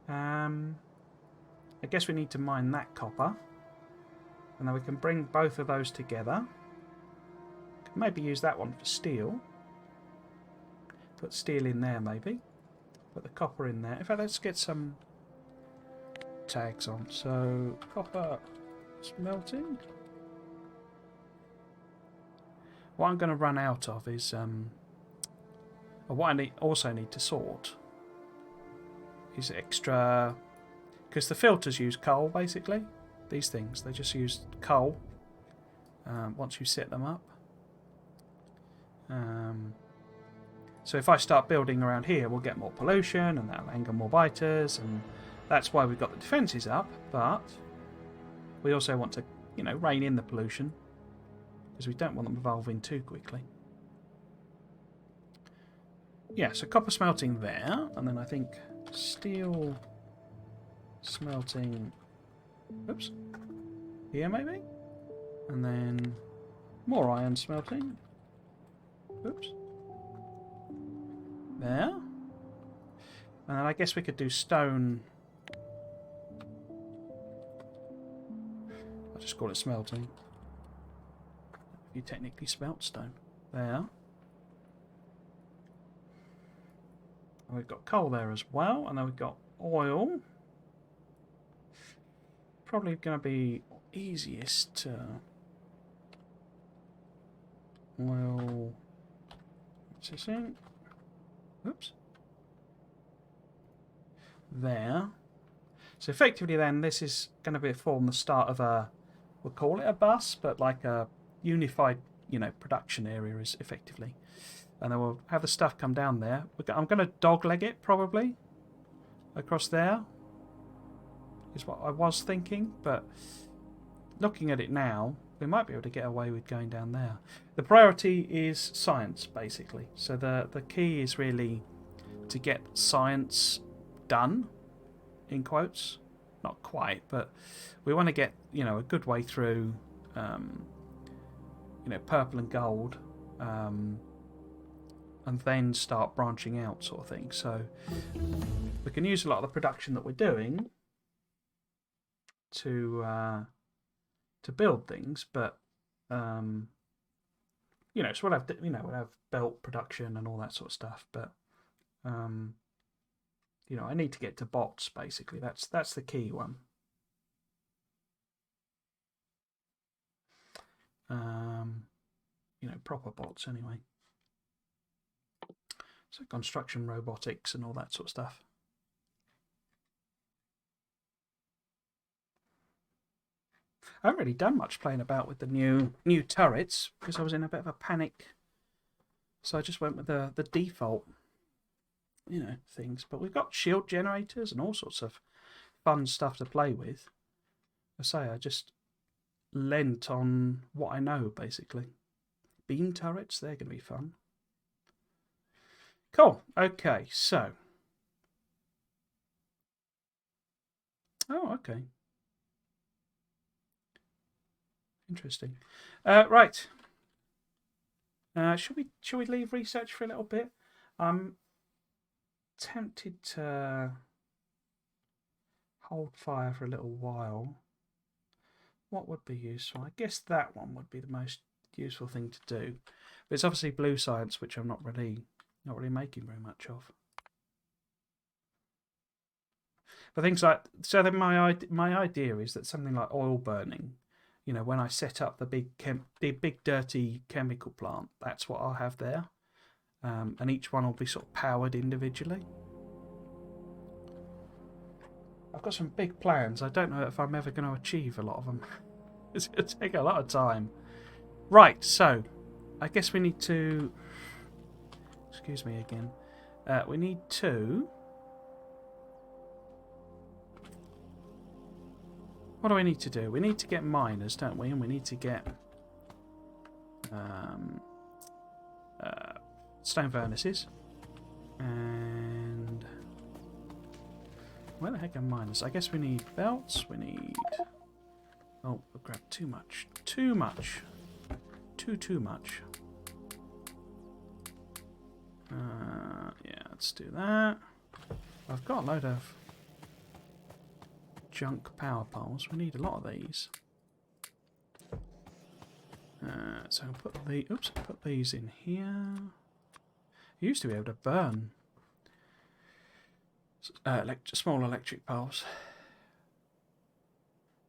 Speaker 1: I guess we need to mine that copper. And then we can bring both of those together. Could maybe use that one for steel. Put steel in there, maybe. Put the copper in there. In fact, let's get some tags on. So, copper smelting. What I'm going to run out of is... what I also need to sort is extra... Because the filters use coal, basically. These things, they just use coal once you set them up. So if I start building around here, we'll get more pollution, and that'll anger more biters, and that's why we've got the defences up. But we also want to, you know, rein in the pollution because we don't want them evolving too quickly. Yeah, so copper smelting there, and then I think steel smelting, oops, here maybe? And then more iron smelting, oops, there. And then I guess we could do stone, I'll just call it smelting. You technically smelt stone. There. And we've got coal there as well, and then we've got oil. Probably going to be easiest to oil. What's this in? Oops. There. So effectively, then this is going to form the start of a, we'll call it a bus, but like a unified, production area is effectively. And then we'll have the stuff come down there. I'm going to dogleg it probably across there. Is what I was thinking, but looking at it now, we might be able to get away with going down there. The priority is science, basically. So the key is really to get science done, in quotes. Not quite, but we want to get a good way through purple and gold, and then start branching out, sort of thing. So we can use a lot of the production that we're doing to build things, but so we'll have we'll have belt production and all that sort of stuff, but I need to get to bots, basically. That's the key one. Proper bots anyway. So construction robotics and all that sort of stuff. I haven't really done much playing about with the new turrets because I was in a bit of a panic. So I just went with the default, things. But we've got shield generators and all sorts of fun stuff to play with. I just lent on what I know, basically. Beam turrets, they're going to be fun. Cool. Okay, so. Oh, okay. Interesting. Right. Should we leave research for a little bit? I'm tempted to hold fire for a little while. What would be useful? I guess that one would be the most useful thing to do. But it's obviously blue science, which I'm not really making very much of. But things like, so then my idea is that something like oil burning, when I set up the big dirty chemical plant, that's what I'll have there, and each one will be sort of powered individually. I've got some big plans. I don't know if I'm ever going to achieve a lot of them. It's going to take a lot of time. Right, so I guess we need to. Excuse me again. We need to. What do we need to do? We need to get miners, don't we? And we need to get stone furnaces. And where the heck are miners? I guess we need belts. We need. Oh, we grabbed too much. Too much. Too much. Yeah, let's do that. I've got a load of junk power poles. We need a lot of these. So I'll put these in here. You used to be able to burn small electric poles.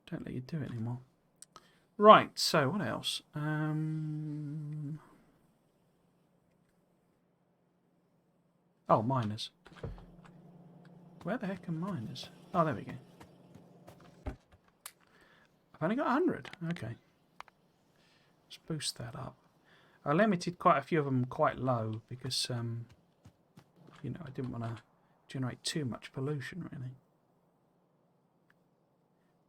Speaker 1: Don't let you do it anymore. Right, so what else? Oh, miners. Where the heck are miners? Oh, there we go. I've only got 100. Okay. Let's boost that up. I limited quite a few of them quite low because, I didn't want to generate too much pollution, really.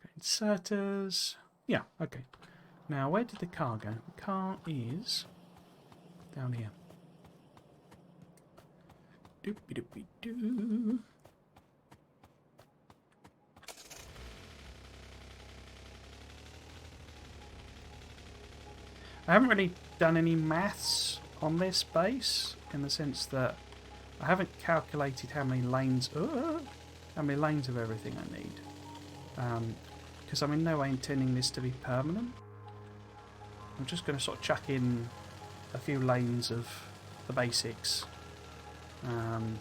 Speaker 1: Okay, inserters. Yeah, okay. Now, where did the car go? The car is down here. Doopy-doopy-doo. I haven't really done any maths on this base, in the sense that I haven't calculated how many lanes of everything I need. Because I'm in no way intending this to be permanent. I'm just going to sort of chuck in a few lanes of the basics. And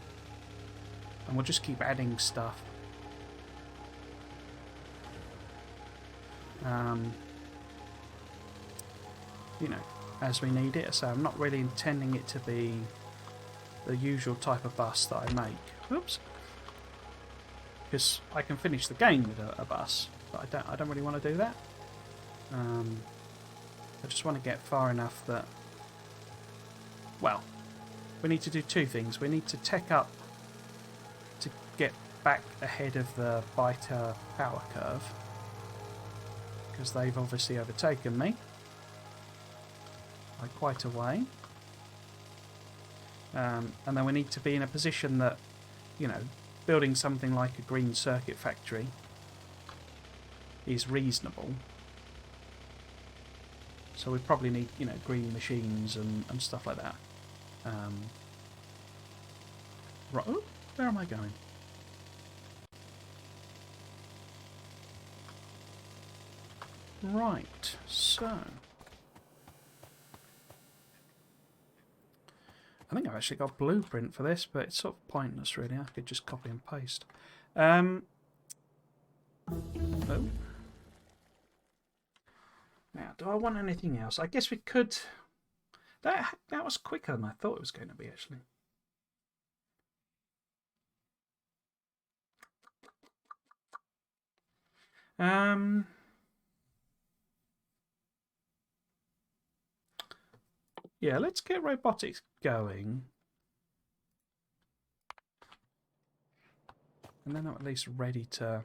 Speaker 1: we'll just keep adding stuff. You know, as we need it. So I'm not really intending it to be the usual type of bus that I make. Whoops. Because I can finish the game with a bus, but I don't really want to do that. I just want to get far enough that, well, we need to do two things. We need to tech up to get back ahead of the biter power curve, because they've obviously overtaken me by quite a way. And then we need to be in a position that, you know, building something like a green circuit factory is reasonable. So we probably need, you know, green machines and stuff like that. Right, oh, where am I going? Right, so I think I've actually got a blueprint for this, but it's sort of pointless really. I could just copy and paste. Oh. Now, do I want anything else? I guess we could. That was quicker than I thought it was going to be, actually. Yeah, let's get robotics going. And then I'm at least ready to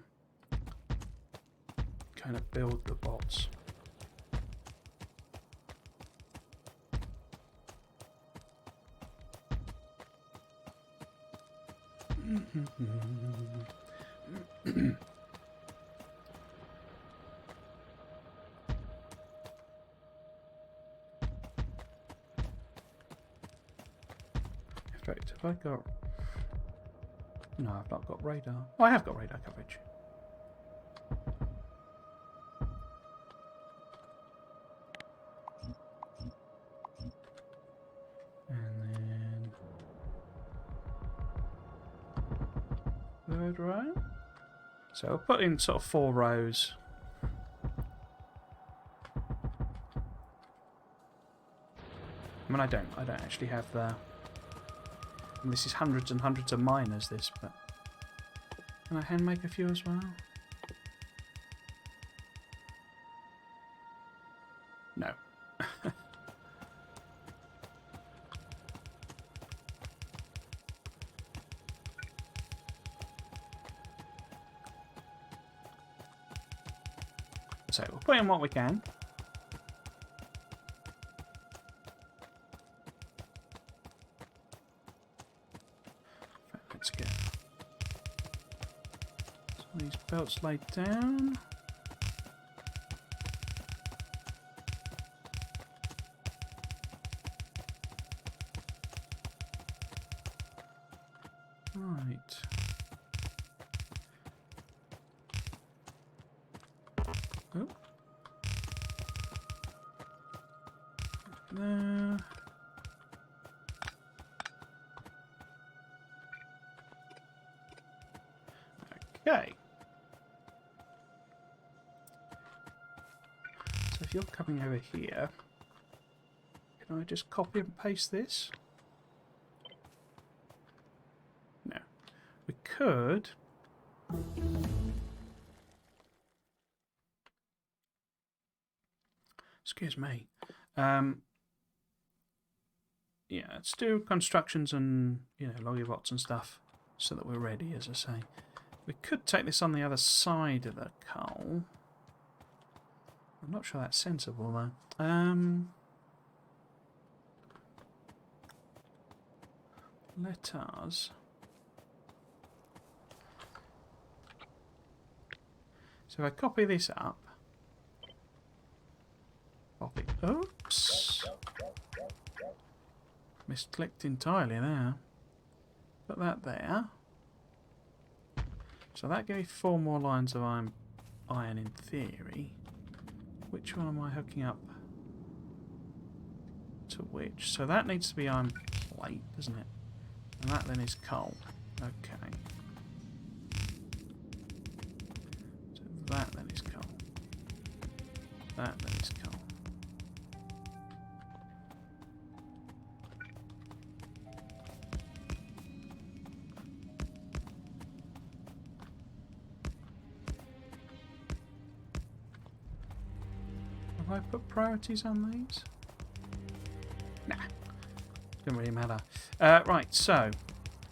Speaker 1: kind of build the bots. In fact, have I got... No, I've not got radar. Oh, I have got radar coverage. And then... third row. So I'll put in sort of 4 rows. I mean, I don't actually have the... And this is hundreds and hundreds of miners, this, but... Can I hand make a few as well? No. So, we'll put in what we can. Let's get some of these belts laid down. Right. Oh. There. Okay. So if you're coming over here, can I just copy and paste this? No. We could... Excuse me. Yeah, let's do constructions and, you know, logibots and stuff so that we're ready, as I say. We could take this on the other side of the coal. I'm not sure that's sensible though. Let us. So if I copy this up, pop it. Oops. Misclicked entirely there. Put that there. So that gave me 4 more lines of iron in theory. Which one am I hooking up to which? So that needs to be iron plate, doesn't it? And that then is coal. Okay. So that then is coal. That then is coal. Have I put priorities on these? Nah. Doesn't really matter. Right, so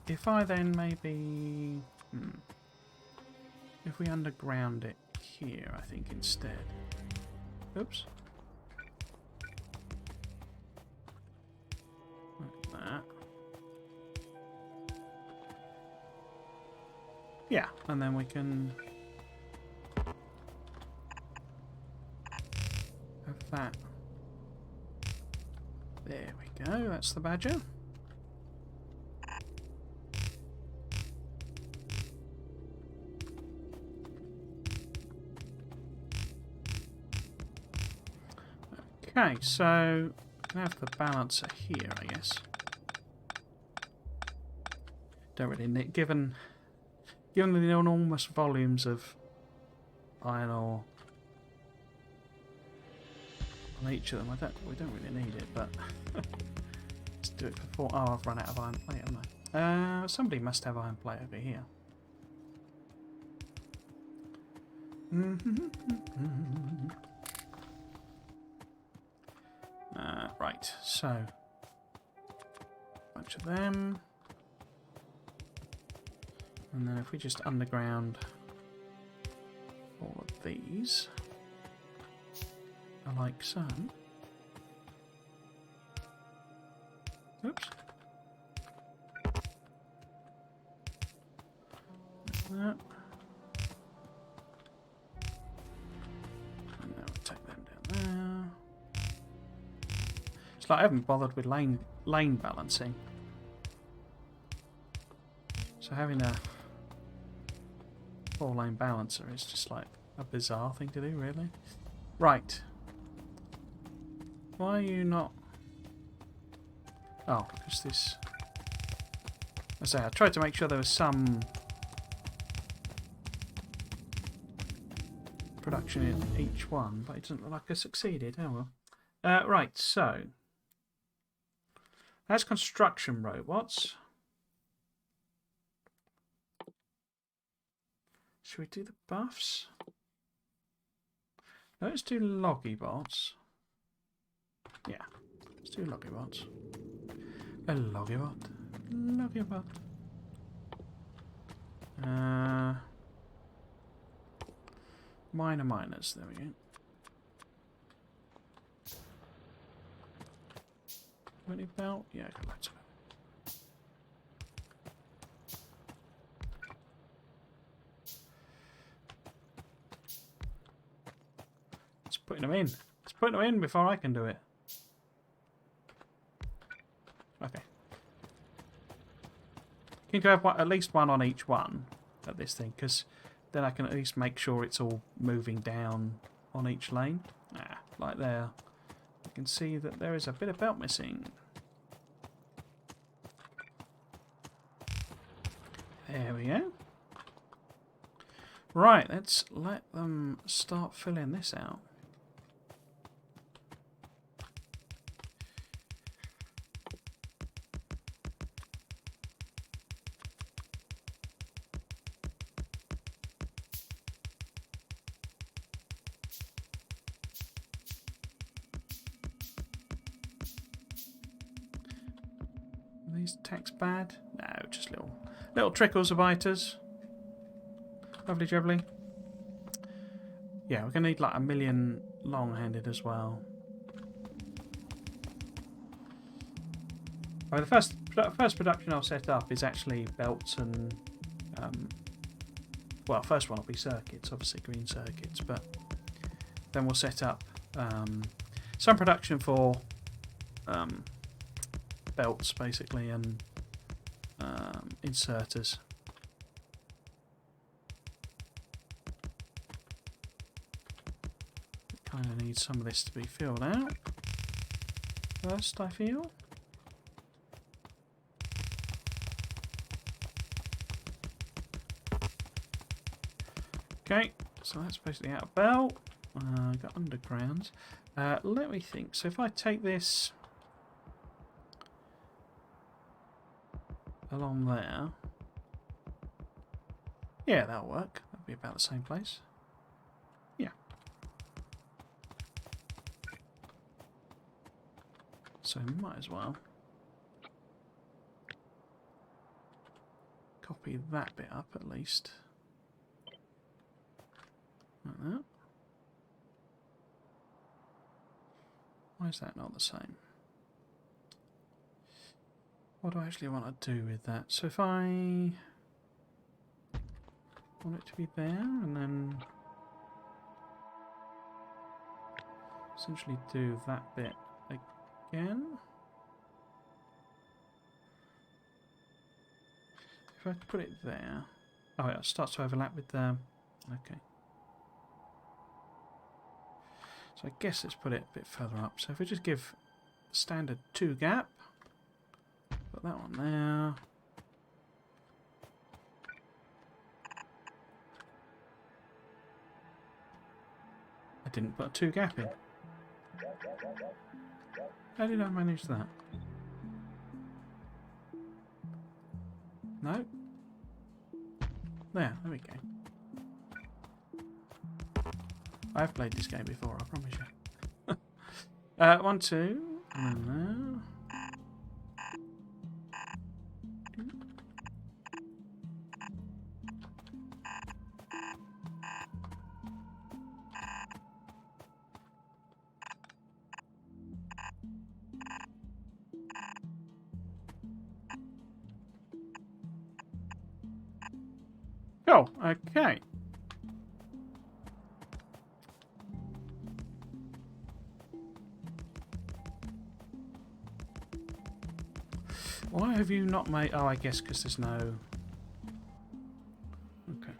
Speaker 1: if I then maybe if we underground it here, I think instead. Oops. Like that. Yeah, and then we can have that. There we go, that's the badger. Okay, so we can have the balancer here, I guess. Don't really need, given the enormous volumes of iron ore on each of them, we don't really need it, but let's do it before. Oh, I've run out of iron plate, haven't I? Somebody must have iron plate over here. Right, so a bunch of them, and then if we just underground all of these, like so. Oops. Like that. And now we'll take them down there. It's like I haven't bothered with lane balancing. So having a 4-lane balancer is just like a bizarre thing to do, really. Right. Why are you not... Oh, because this... I say, I tried to make sure there was some production in each one, but it doesn't look like I succeeded. Oh well. Right, so... That's construction robots. Should we do the buffs? No, let's do loggy bots. Yeah, let's do loggy bots. A loggy bot. Loggy bot. Miners, there we go. Any belt? Yeah, I got loads of it. It's putting them in. It's putting them in before I can do it. Okay. You can have at least one on each one at this thing, because then I can at least make sure it's all moving down on each lane. Like there. You can see that there is a bit of belt missing. There we go. Right, let's let them start filling this out. Are these attacks bad? No, just little trickles of biters. Lovely jubbly. Yeah, we're going to need like 1 million long-handed as well. I mean, the first production I'll set up is actually belts and well, first one will be circuits, obviously green circuits, but then we'll set up some production for belts basically and inserters. Kind of need some of this to be filled out first, I feel. Okay, so that's basically out of belt. Got undergrounds. Let me think. So if I take this along there, yeah, that'll work. That'll be about the same place. Yeah. So might as well copy that bit up at least. Like that. Why is that not the same? What do I actually want to do with that? So if I want it to be there and then essentially do that bit again. If I put it there, oh, it starts to overlap with the. Okay. So I guess let's put it a bit further up. So if we just give standard 2 gap, put that one there. I didn't put a 2 gap in. How did I manage that? No? There we go. I've played this game before, I promise you. 1, 2, and then oh, okay. Why have you not made... Oh, I guess because there's no... Okay.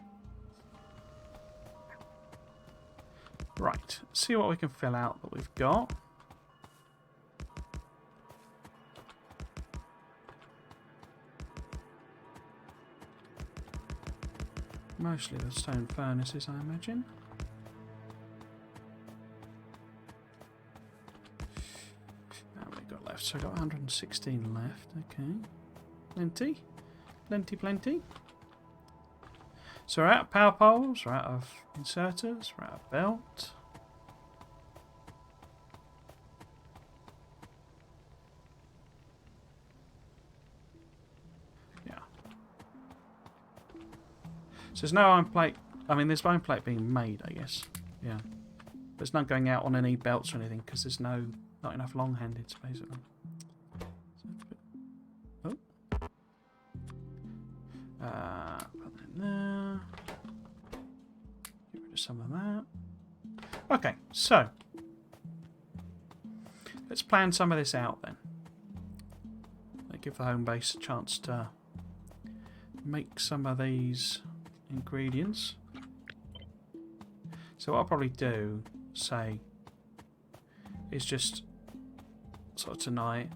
Speaker 1: Right. See what we can fill out that we've got. Mostly the stone furnaces, I imagine. So I've got 116 left, okay. Plenty. Plenty, plenty. So we're out of power poles, we're out of inserters, we're out of belt. Yeah. So there's no iron plate. I mean, there's iron plate being made, I guess. Yeah. There's none going out on any belts or anything because there's not enough long-handeds, basically. Oh. Put that in there. Get rid of some of that. Okay, so let's plan some of this out then. Give the home base a chance to make some of these ingredients. So what I'll probably do, say, is just sort of tonight,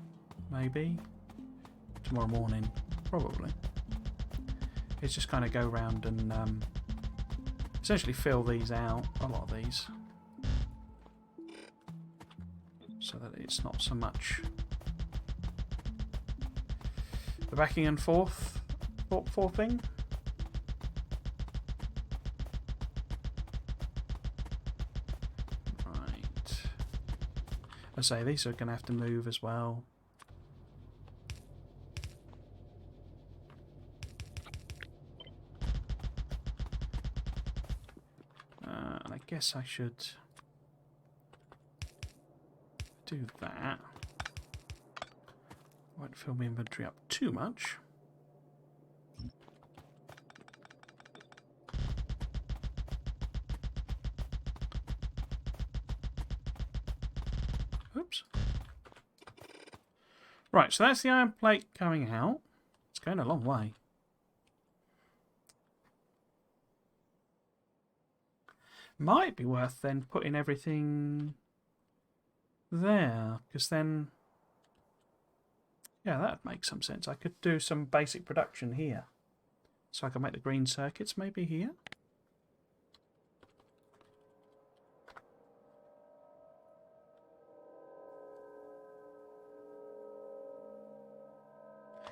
Speaker 1: maybe tomorrow morning, probably. Is just kind of go around and essentially fill these out, a lot of these, so that it's not so much the backing and forth thing. Right. I say these are going to have to move as well. And I guess I should do that. Won't fill my inventory up too much. Oops. Right, so that's the iron plate coming out. It's going a long way. Might be worth then putting everything there, because then, yeah, that would make some sense. I could do some basic production here. So I can make the green circuits maybe here.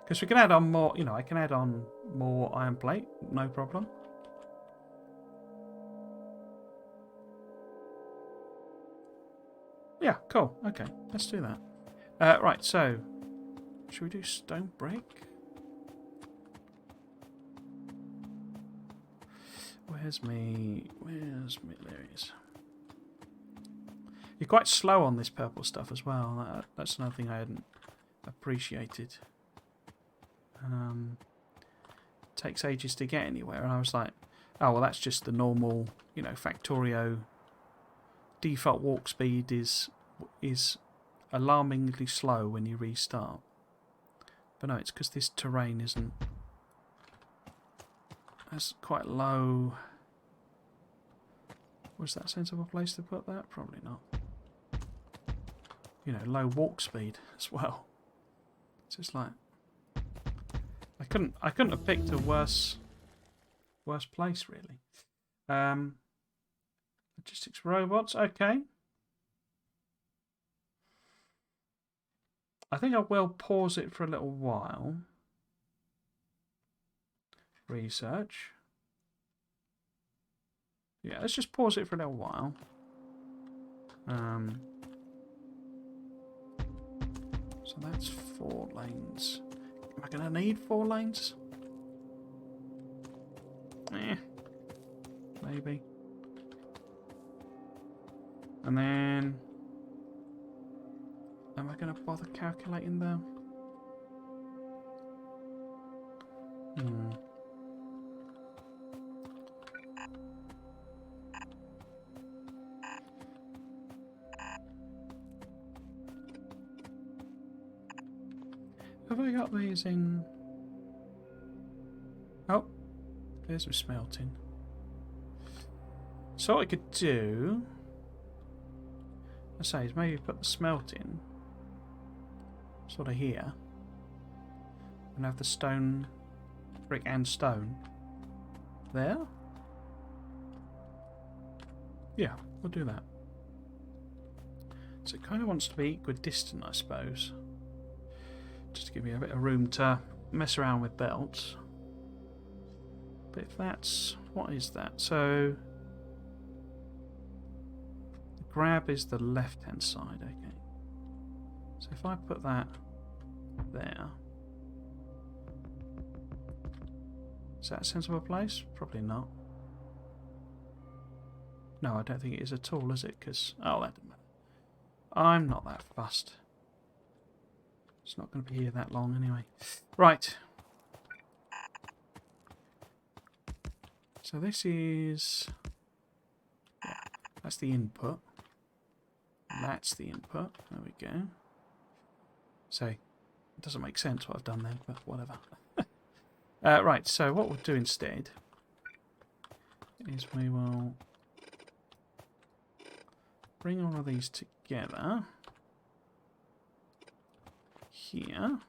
Speaker 1: Because we can add on more, you know, I can add on more iron plate, no problem. Yeah, cool. Okay, let's do that. Right, so, should we do stone brick? Where's me? There he is. You're quite slow on this purple stuff as well. That's another thing I hadn't appreciated. Takes ages to get anywhere, and I was like, oh well, that's just the normal, you know, Factorio default walk speed is alarmingly slow when you restart. But no, it's because this terrain isn't. That's quite low. Was that a sensible place to put that? Probably not. You know, low walk speed as well. It's just like I couldn't have picked a worse place really. Logistics robots, okay. I think I will pause it for a little while. Research. Yeah, let's just pause it for a little while. So that's 4 lanes. Am I going to need 4 lanes? Maybe. And then, am I going to bother calculating them? Have I got these in? Oh, there's some smelting. So what I could do, I say, is maybe put the smelting sort of here, and have the stone, brick and stone there. Yeah, we'll do that. So it kind of wants to be equidistant, I suppose. Just to give me a bit of room to mess around with belts. But if that's... what is that? So... the grab is the left-hand side, okay. So if I put that there... is that a sensible place? Probably not. No, I don't think it is at all, is it? Because... oh, that doesn't matter. I'm not that fussed. It's not going to be here that long anyway. Right. So this is... yeah, that's the input. That's the input. There we go. So, it doesn't make sense what I've done there, but whatever. Right, so what we'll do instead is we will bring all of these together. Here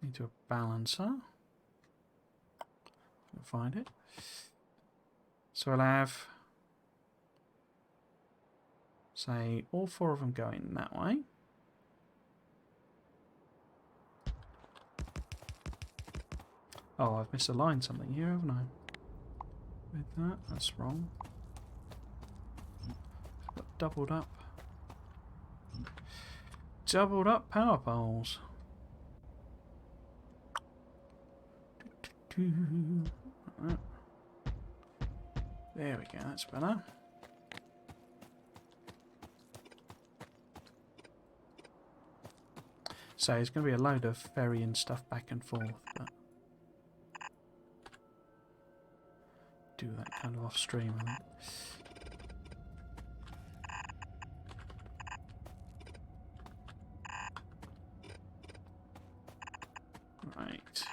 Speaker 1: into a balancer. I'll find it. So I'll have, say, all 4 of them going that way. Oh, I've misaligned something here, haven't I? With that, that's wrong. Got doubled up power poles. There we go, that's better. So there's going to be a load of ferrying stuff back and forth, but do that kind of off stream, I think. Right.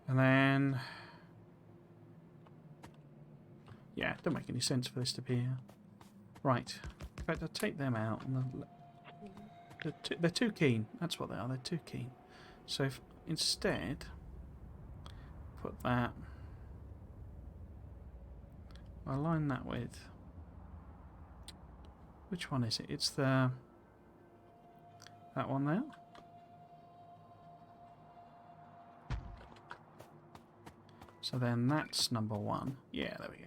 Speaker 1: And then, yeah, it doesn't make any sense for this to be here. Right. In fact, I'll take them out. And they're too keen. That's what they are. They're too keen. So if instead, put that. I'll align that with. Which one is it? It's the that one there. So then that's number 1. Yeah, there we go.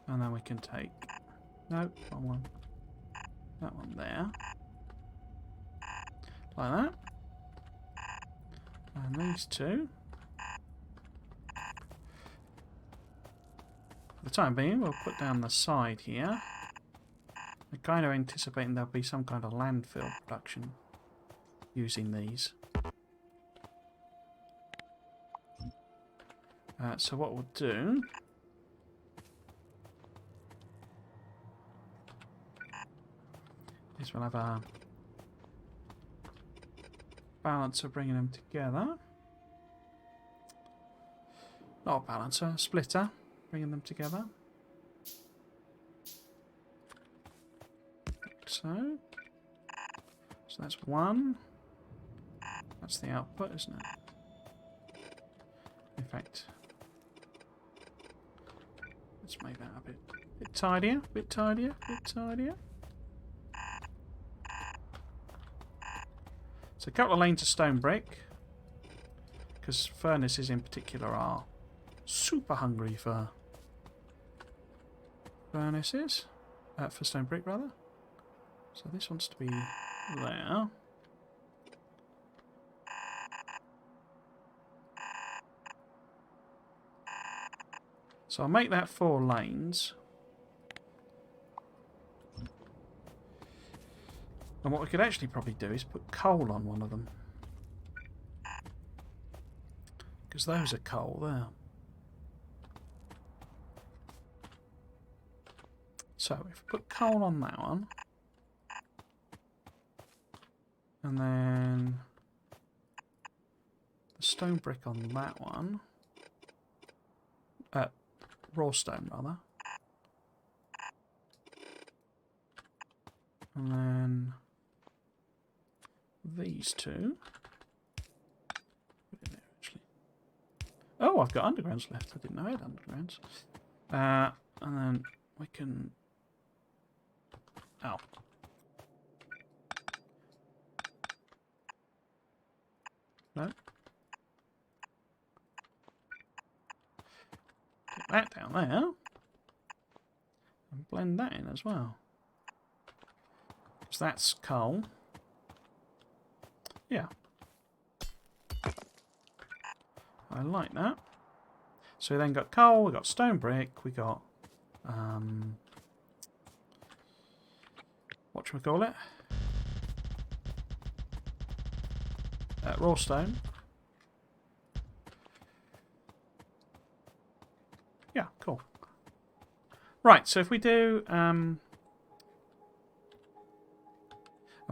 Speaker 1: And then we can take... No, wrong one. That one there. Like that. And these two. For the time being, we'll put down the side here. I'm kind of anticipating there'll be some kind of landfill production using these. So what we'll do is we'll have a balancer bringing them together. Not a balancer, a splitter bringing them together. So that's 1. That's the output, isn't it? In fact, let's make that a bit tidier, bit tidier, bit tidier. So a couple of lanes of stone brick, because furnaces in particular are super hungry for furnaces, for stone brick rather. So this wants to be there. So I'll make that 4 lanes. And what we could actually probably do is put coal on one of them. Because those are coal there. So if we put coal on that one. And then the stone brick on that one. Raw stone rather. And then these two. Put in there actually. Oh, I've got undergrounds left. I didn't know I had undergrounds. And then we can. Oh. No. Get that down there. And blend that in as well. Because that's coal. Yeah. I like that. So we then got coal, we got stone brick, we got whatchamacallit? Raw stone. Yeah, cool. Right, so if we do I'm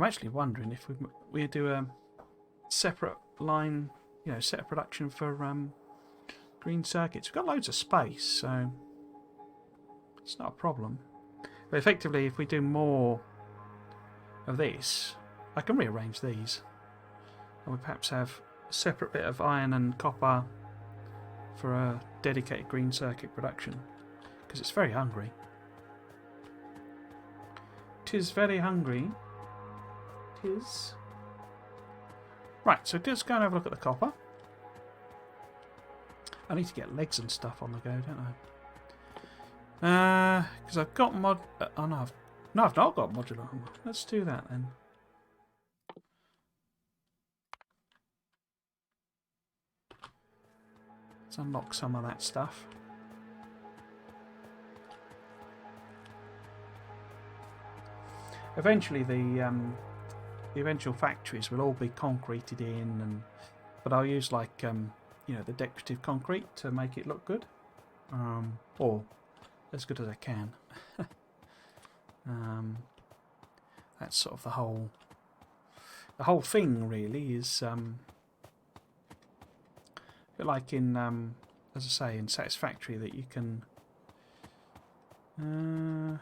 Speaker 1: actually wondering if we do a separate line, you know, set of production for green circuits. We've got loads of space, so it's not a problem. But effectively, if we do more of this, I can rearrange these. And we perhaps have a separate bit of iron and copper for a dedicated green circuit production. Because it's very hungry. 'Tis very hungry. 'Tis. Right, so just go and have a look at the copper. I need to get legs and stuff on the go, don't I? Because I've got oh no, I've not got modular armor. Let's do that then. Let's unlock some of that stuff. Eventually, the eventual factories will all be concreted in, but I'll use like you know, the decorative concrete to make it look good, or as good as I can. That's sort of the whole thing, really, is like in as I say, in Satisfactory, that you can you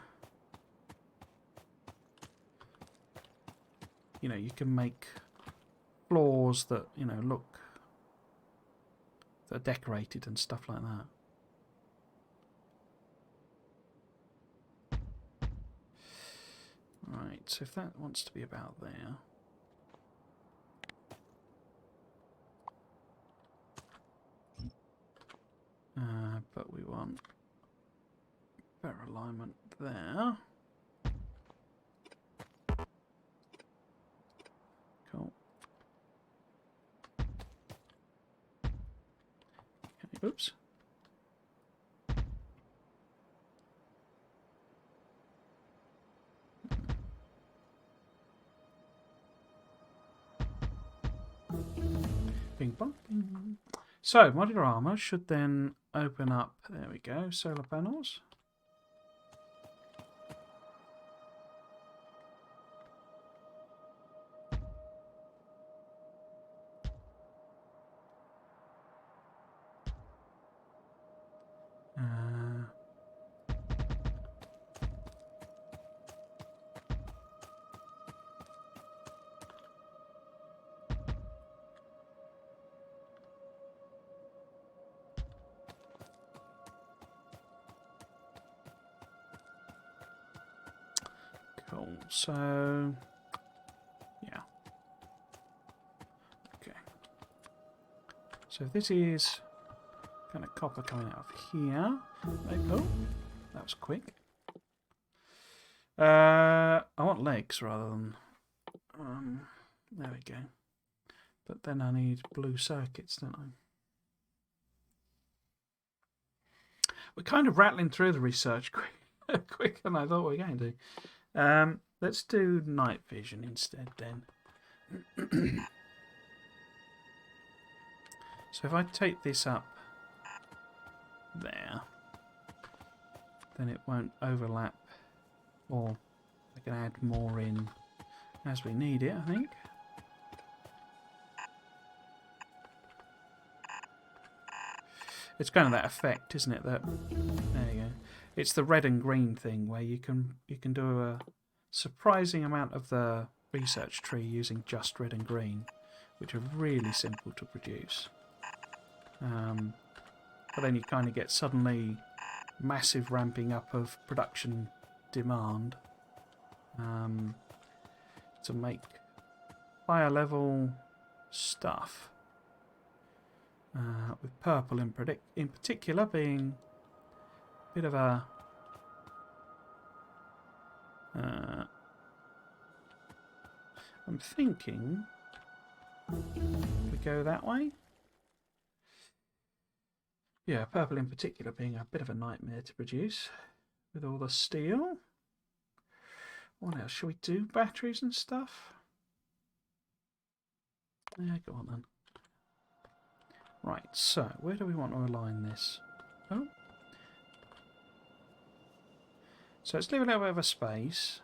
Speaker 1: know, you can make floors that, you know, look, that are decorated and stuff like that. Right, so if that wants to be about there, but we want better alignment there. Cool. Okay, oops. Bing bong, bing. So, modular armour should then open up, there we go, solar panels. Cool, so yeah. Okay. So this is kind of copper coming out of here. Oh, that was quick. I want legs rather than there we go. But then I need blue circuits, don't I? We're kind of rattling through the research quicker than I thought we were going to. Let's do night vision instead then. So if I take this up there, then it won't overlap, or I can add more in as we need it, I think. It's kind of that effect, isn't it? That there you go. It's the red and green thing where you can do a surprising amount of the research tree using just red and green, which are really simple to produce. But then you kind of get suddenly massive ramping up of production demand to make higher level stuff. With purple in particular being a bit of a I'm thinking we go that way. Yeah, purple in particular being a bit of a nightmare to produce with all the steel. What else? Shall we do batteries and stuff? Yeah, go on then. Right, so where do we want to align this? Oh. So let's leave a little bit of a space.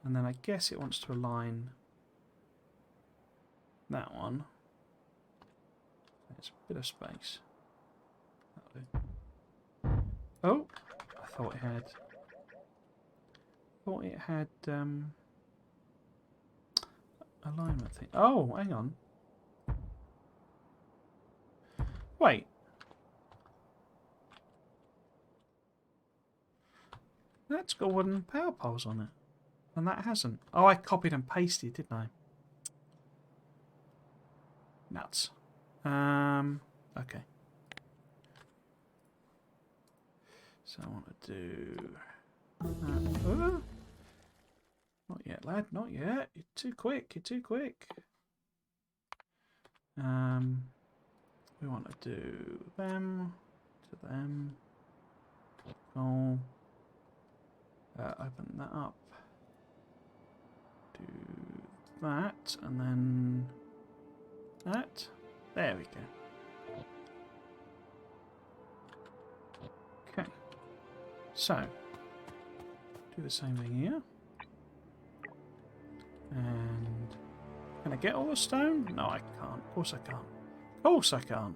Speaker 1: And then I guess it wants to align that one. There's a bit of space. Oh, I thought it had alignment thing. Oh, hang on. Wait. That's got wooden power poles on it. And that hasn't. Oh, I copied and pasted, didn't I? Nuts. Okay. So I want to do... not yet, lad. Not yet. You're too quick. You're too quick. we want to do them to them. Oh, open that up. Do that, and then that. There we go. Okay. So, do the same thing here. And can I get all the stone? No, I can't. Of course I can't. Of course I can't.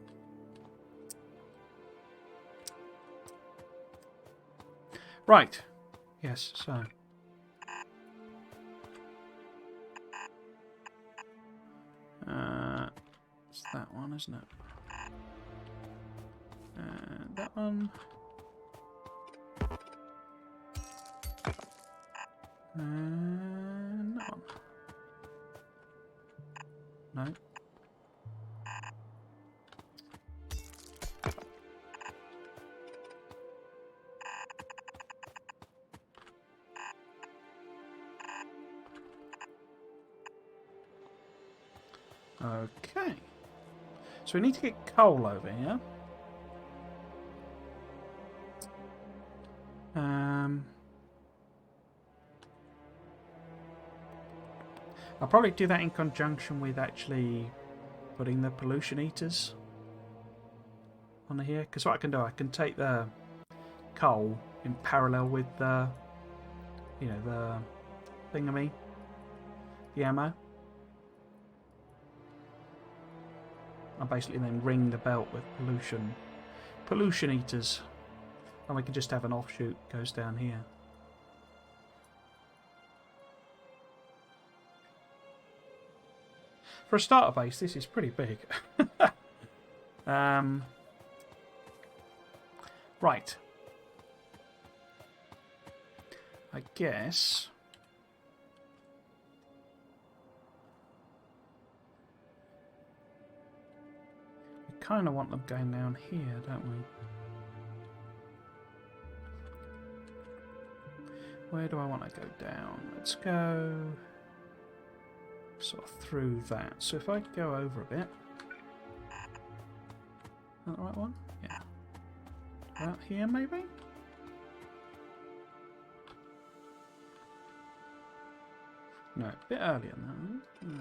Speaker 1: Right. Yes, so. It's that one, isn't it? And that one. And that one. No. Okay. So we need to get coal over here. I'll probably do that in conjunction with actually putting the pollution eaters on here. Because what I can do, I can take the coal in parallel with the, you know, the thingamy, the ammo. I'll basically then ring the belt with pollution eaters, and we can just have an offshoot goes down here. For a starter base, this is pretty big. Right. I guess we kind of want them going down here, don't we? Where do I want to go down? Let's go sort of through that. So if I go over a bit. Is that the right one? Yeah. About here, maybe? No, a bit earlier than that. No.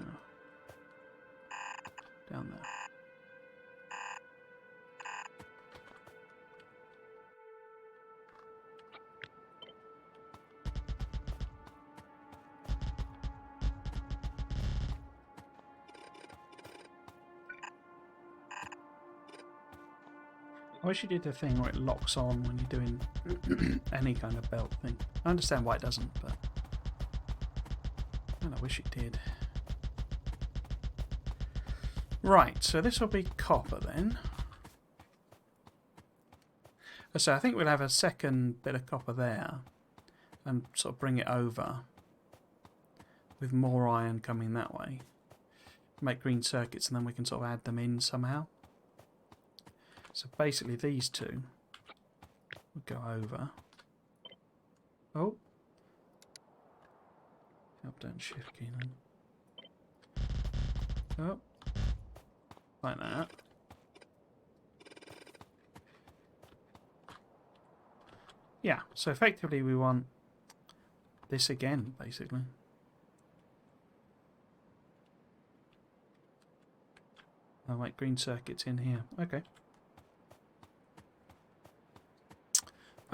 Speaker 1: Down there. I wish you did the thing where it locks on when you're doing any kind of belt thing. I understand why it doesn't, but I wish it did. Right, so this will be copper then. So I think we'll have a second bit of copper there and sort of bring it over with more iron coming that way. Make green circuits and then we can sort of add them in somehow. So basically these two will go over. Oh. Up, down, shift key then. Oh. Like that. Yeah, so effectively we want this again, basically. I'll make green circuits in here. Okay.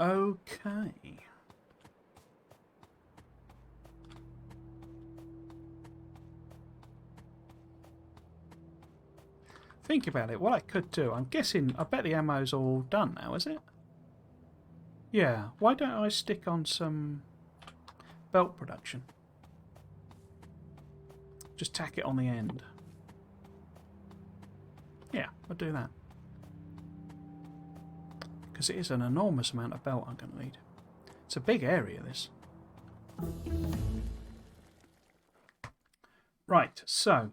Speaker 1: Okay. Think about it. What I could do, I'm guessing, I bet the ammo's all done now, is it? Yeah. Why don't I stick on some belt production? Just tack it on the end. Yeah, I'll do that. Because it is an enormous amount of belt I'm going to need. It's a big area, this. Right, so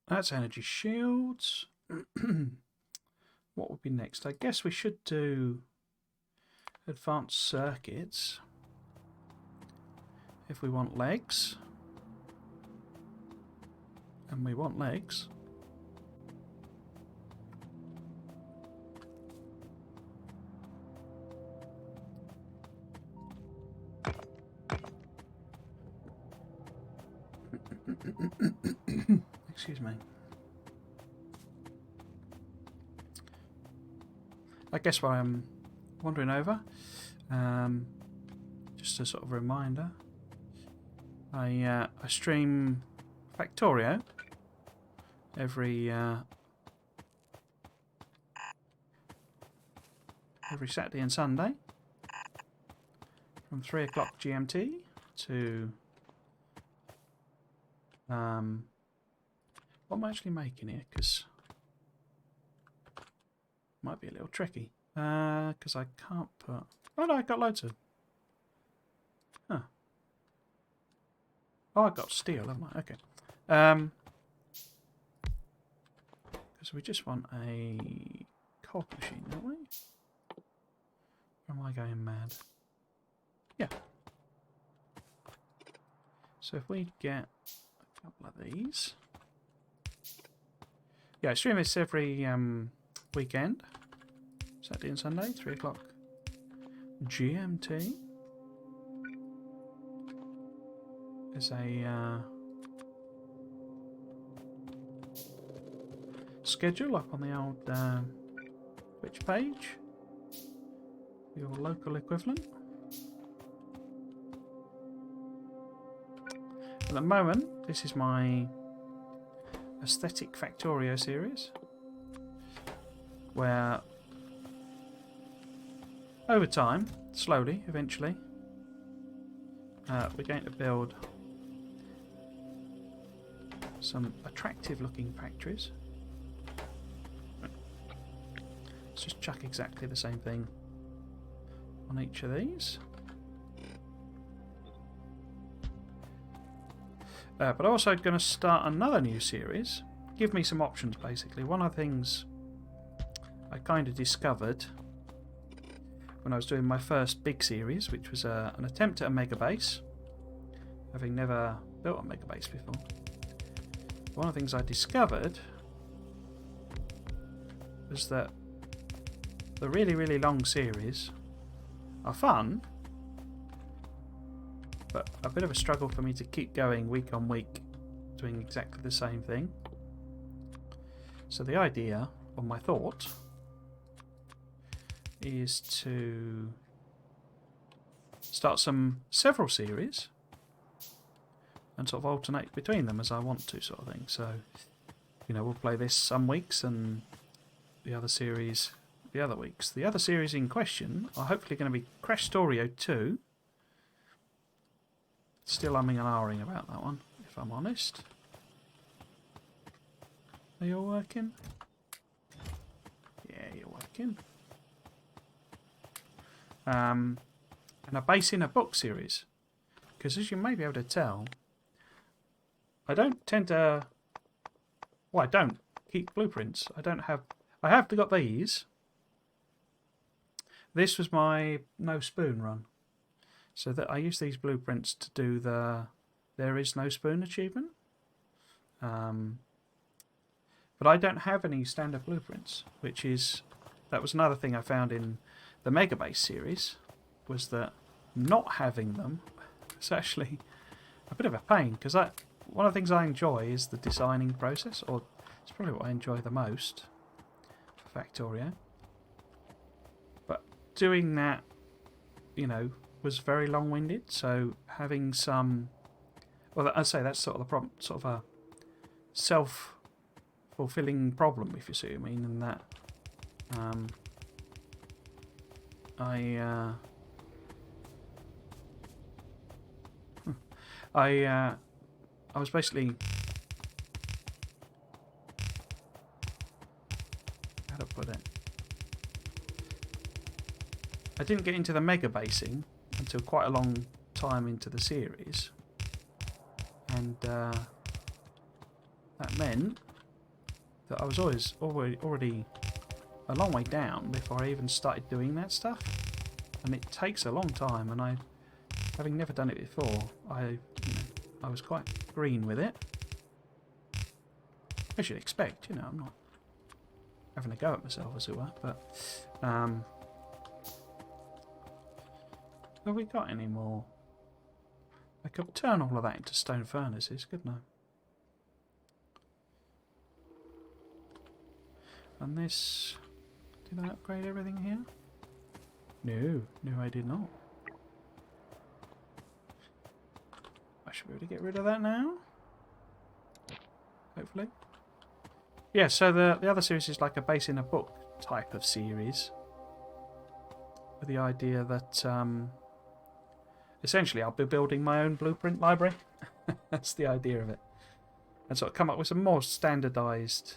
Speaker 1: that's energy shields. What would be next? I guess we should do advanced circuits if we want legs. And we want legs. Excuse me. I guess while I'm wandering over, just a sort of reminder, I stream Factorio every Saturday and Sunday from 3 o'clock GMT to what am I actually making here? Because might be a little tricky. Because I can't put. Oh no, I got loads of. Huh. Oh, I got steel, haven't I? Okay. Because we just want a cog machine, don't we? Or am I going mad? Yeah. So if we get a couple of these. Yeah, I stream this every weekend. Saturday and Sunday, 3 o'clock GMT. There's a schedule up on the old Twitch page. Your local equivalent. At the moment, this is my aesthetic Factorio series, where over time, slowly, eventually, we're going to build some attractive looking factories. Let's just chuck exactly the same thing on each of these. But I'm also going to start another new series. Give me some options, basically. One of the things I kind of discovered when I was doing my first big series, which was an attempt at a mega base, having never built a mega base before. One of the things I discovered was that the really, really long series are fun, but a bit of a struggle for me to keep going week on week doing exactly the same thing. So the idea, or my thought, is to start several series and sort of alternate between them as I want to, sort of thing. So, you know, we'll play this some weeks and the other series the other weeks. The other series in question are hopefully going to be Crash Storio 2. Still umming and ahhing about that one, if I'm honest. Are you all working? Yeah, you're working. And a base in a book series. Because as you may be able to tell, I don't tend to... Well, I don't keep blueprints. I have got these. This was my no spoon run. So that I use these blueprints to do the There Is No Spoon achievement. But I don't have any standard blueprints, that was another thing I found in the Mega Base series, was that not having them is actually a bit of a pain, because one of the things I enjoy is the designing process, or it's probably what I enjoy the most for Factorio. But doing that, you know, was very long-winded, so having some... Well, I'd say that's sort of the problem, sort of a self-fulfilling problem, if you see what I mean, and that I was basically... How to put it? I didn't get into the mega basing until quite a long time into the series, and that meant that I was already a long way down before I even started doing that stuff, and it takes a long time, and having never done it before, I was quite green with it. I should expect, you know, I'm not having a go at myself, as it were, but have we got any more? I could turn all of that into stone furnaces, couldn't I? And this... Did I upgrade everything here? No. No, I did not. I should be able to get rid of that now. Hopefully. Yeah, so the other series is like a base in a book type of series. With the idea that essentially I'll be building my own blueprint library. That's the idea of it. And sort of come up with some more standardised,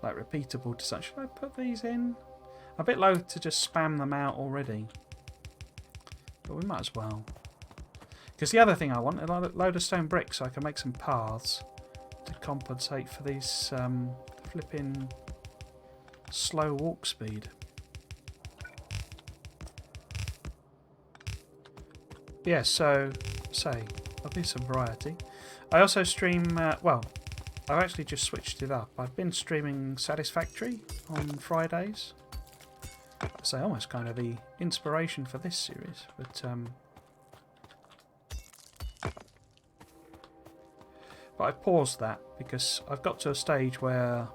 Speaker 1: like repeatable design. Should I put these in? I'm a bit loath to just spam them out already. But we might as well. Because the other thing I want is a load of stone bricks so I can make some paths to compensate for these flipping slow walk speed. Yeah, so, I'll do some variety. I also stream, well, I've actually just switched it up. I've been streaming Satisfactory on Fridays. I'd say almost kind of the inspiration for this series, but I paused that because I've got to a stage where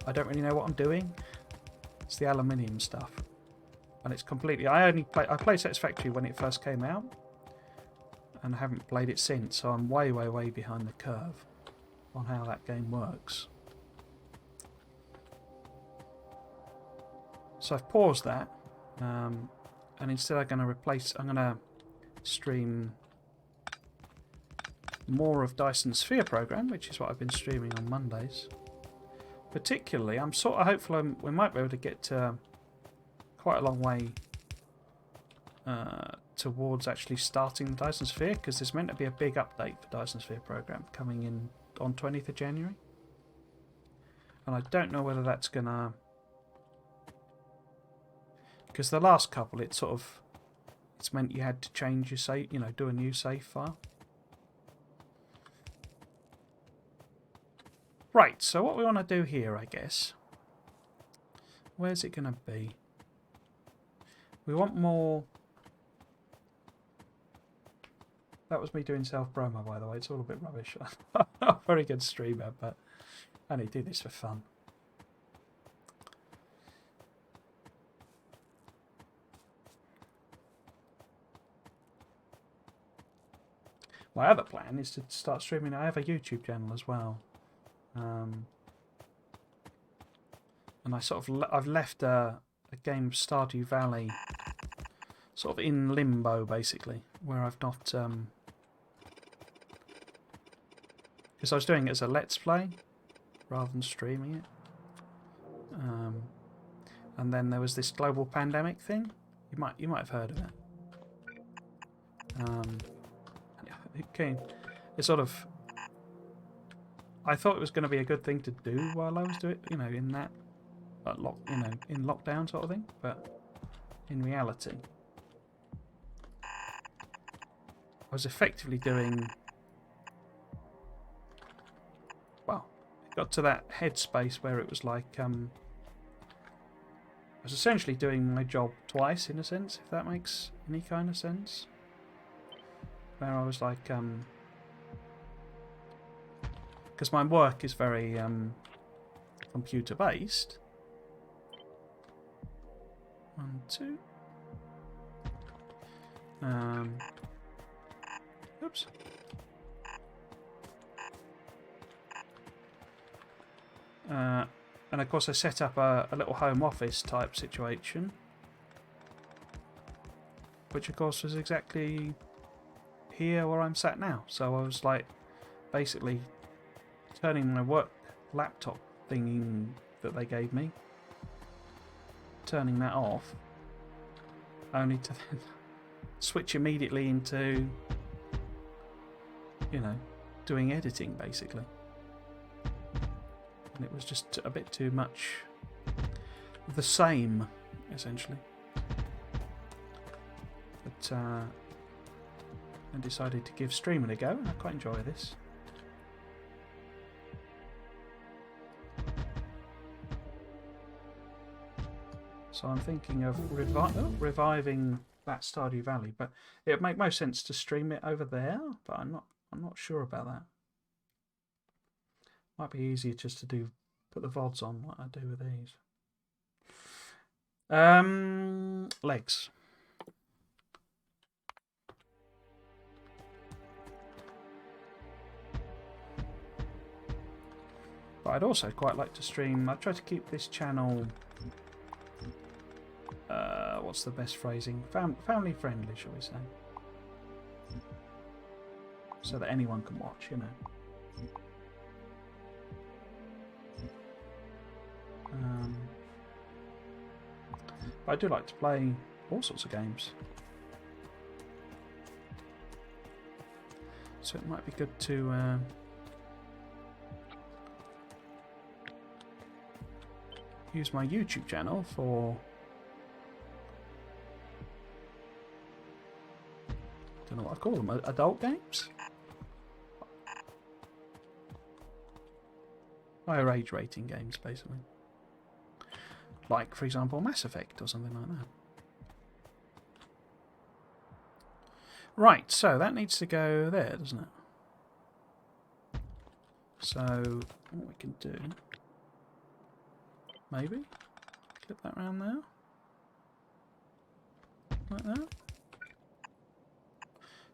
Speaker 1: I don't really know what I'm doing. It's the aluminium stuff. And it's completely... I played Satisfactory when it first came out. And I haven't played it since. So I'm way, way, way behind the curve on how that game works. So I've paused that. And instead I'm going to stream more of Dyson's Sphere program, which is what I've been streaming on Mondays. Particularly, I'm sort of hopeful we might be able to get quite a long way towards actually starting the Dyson Sphere, because there's meant to be a big update for Dyson Sphere program coming in on 20th of January. And I don't know whether that's gonna... Because the last couple, it's meant you had to change your save, do a new save file. Right, so what we want to do here, I guess... Where's it going to be? We want more... That was me doing self-promo, by the way. It's all a bit rubbish. I'm not a very good streamer, but I only do this for fun. My other plan is to start streaming. I have a YouTube channel as well. And I've left a game of Stardew Valley sort of in limbo, basically, where I've not... Because I was doing it as a Let's Play rather than streaming it. And then there was this global pandemic thing. You might have heard of it. It sort of... I thought it was going to be a good thing to do while I was doing it, in that, in lockdown sort of thing. But in reality, I was effectively doing... Well, it got to that headspace where it was like, I was essentially doing my job twice, in a sense, if that makes any kind of sense. Where I was like, because my work is very computer based. 1, 2. Oops. And of course I set up a little home office type situation, which of course was exactly here where I'm sat now. So I was like basically turning my work laptop thingy that they gave me, turning that off, only to then switch immediately into, doing editing basically. And it was just a bit too much the same, essentially. But I decided to give streaming a go, and I quite enjoy this. So I'm thinking of reviving that Stardew Valley, but it would make most sense to stream it over there. But I'm not sure about that. Might be easier just to do put the VODs on like I do with these. Legs. But I'd also quite like to stream. I try to keep this channel. What's the best phrasing? Family friendly, shall we say? So that anyone can watch, you know. But I do like to play all sorts of games. So it might be good to use my YouTube channel for, I don't know what I call them, adult games? Higher age rating games, basically. Like, for example, Mass Effect or something like that. Right, so that needs to go there, doesn't it? So, what we can do, maybe, clip that around there, like that.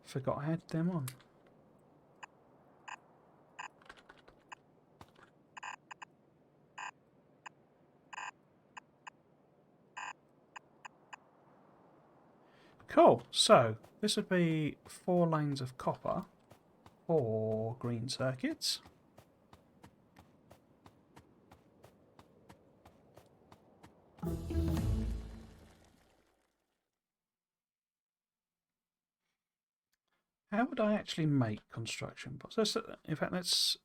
Speaker 1: Forgot I had them on. Cool, so this would be 4 lanes of copper, 4 green circuits. How would I actually make construction bots? In fact, let's...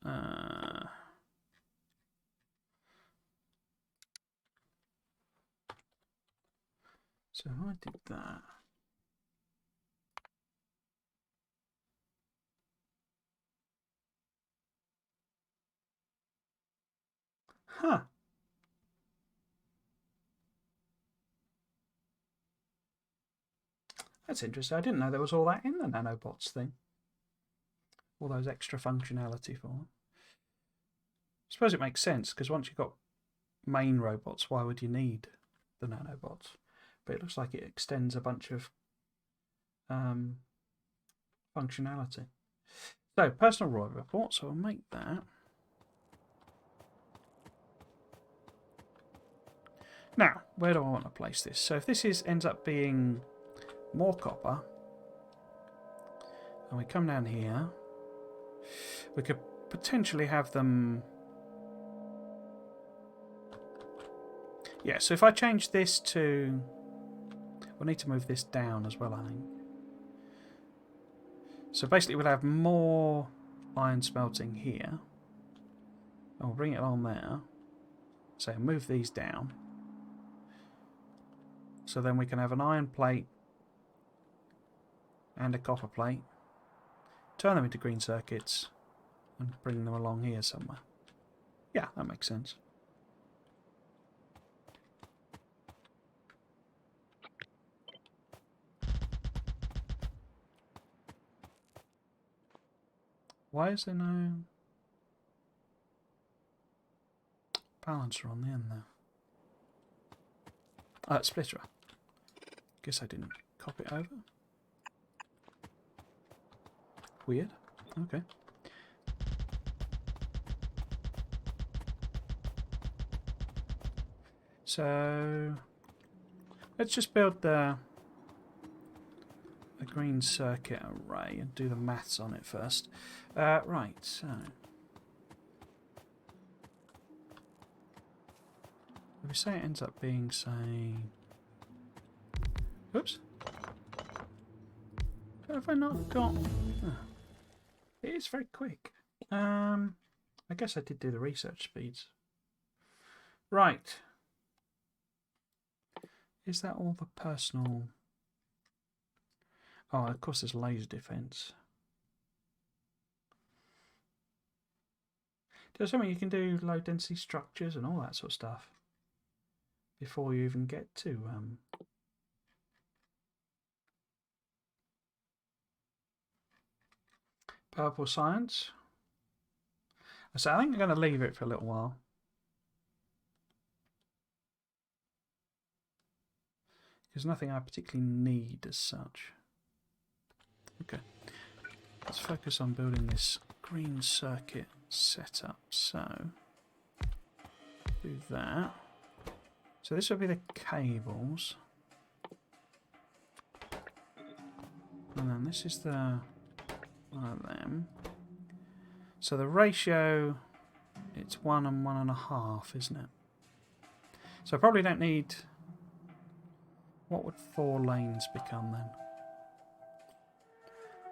Speaker 1: So if I did that... Huh. That's interesting. I didn't know there was all that in the nanobots thing. All those extra functionality for them. I suppose it makes sense, because once you've got main robots, why would you need the nanobots? But it looks like it extends a bunch of functionality. So, personal robot, so I'll make that. Now, where do I want to place this? So if this ends up being more copper, and we come down here, we could potentially have them... Yeah, so if I change this to... We'll need to move this down as well, I think. So basically we'll have more iron smelting here. I'll bring it on there. So move these down. So then we can have an iron plate and a copper plate. Turn them into green circuits and bring them along here somewhere. Yeah, that makes sense. Why is there no balancer on the end there? Oh, it's splitter. Guess I didn't copy it over. Weird. Okay. So let's just build the green circuit array and do the maths on it first. Right, so if we say it ends up being, say, oops, have I not got? Oh, it is very quick. I guess I did do the research speeds. Right. Is that all the personal? Oh, of course there's laser defense. There's something you can do low density structures and all that sort of stuff before you even get to purple science. So I think I'm going to leave it for a little while. Because nothing I particularly need as such. Okay. Let's focus on building this green circuit setup. So, do that. So this will be the cables. And then this is the one of them. So the ratio, it's 1 and 1.5, isn't it? So I probably don't need... What would 4 lanes become then?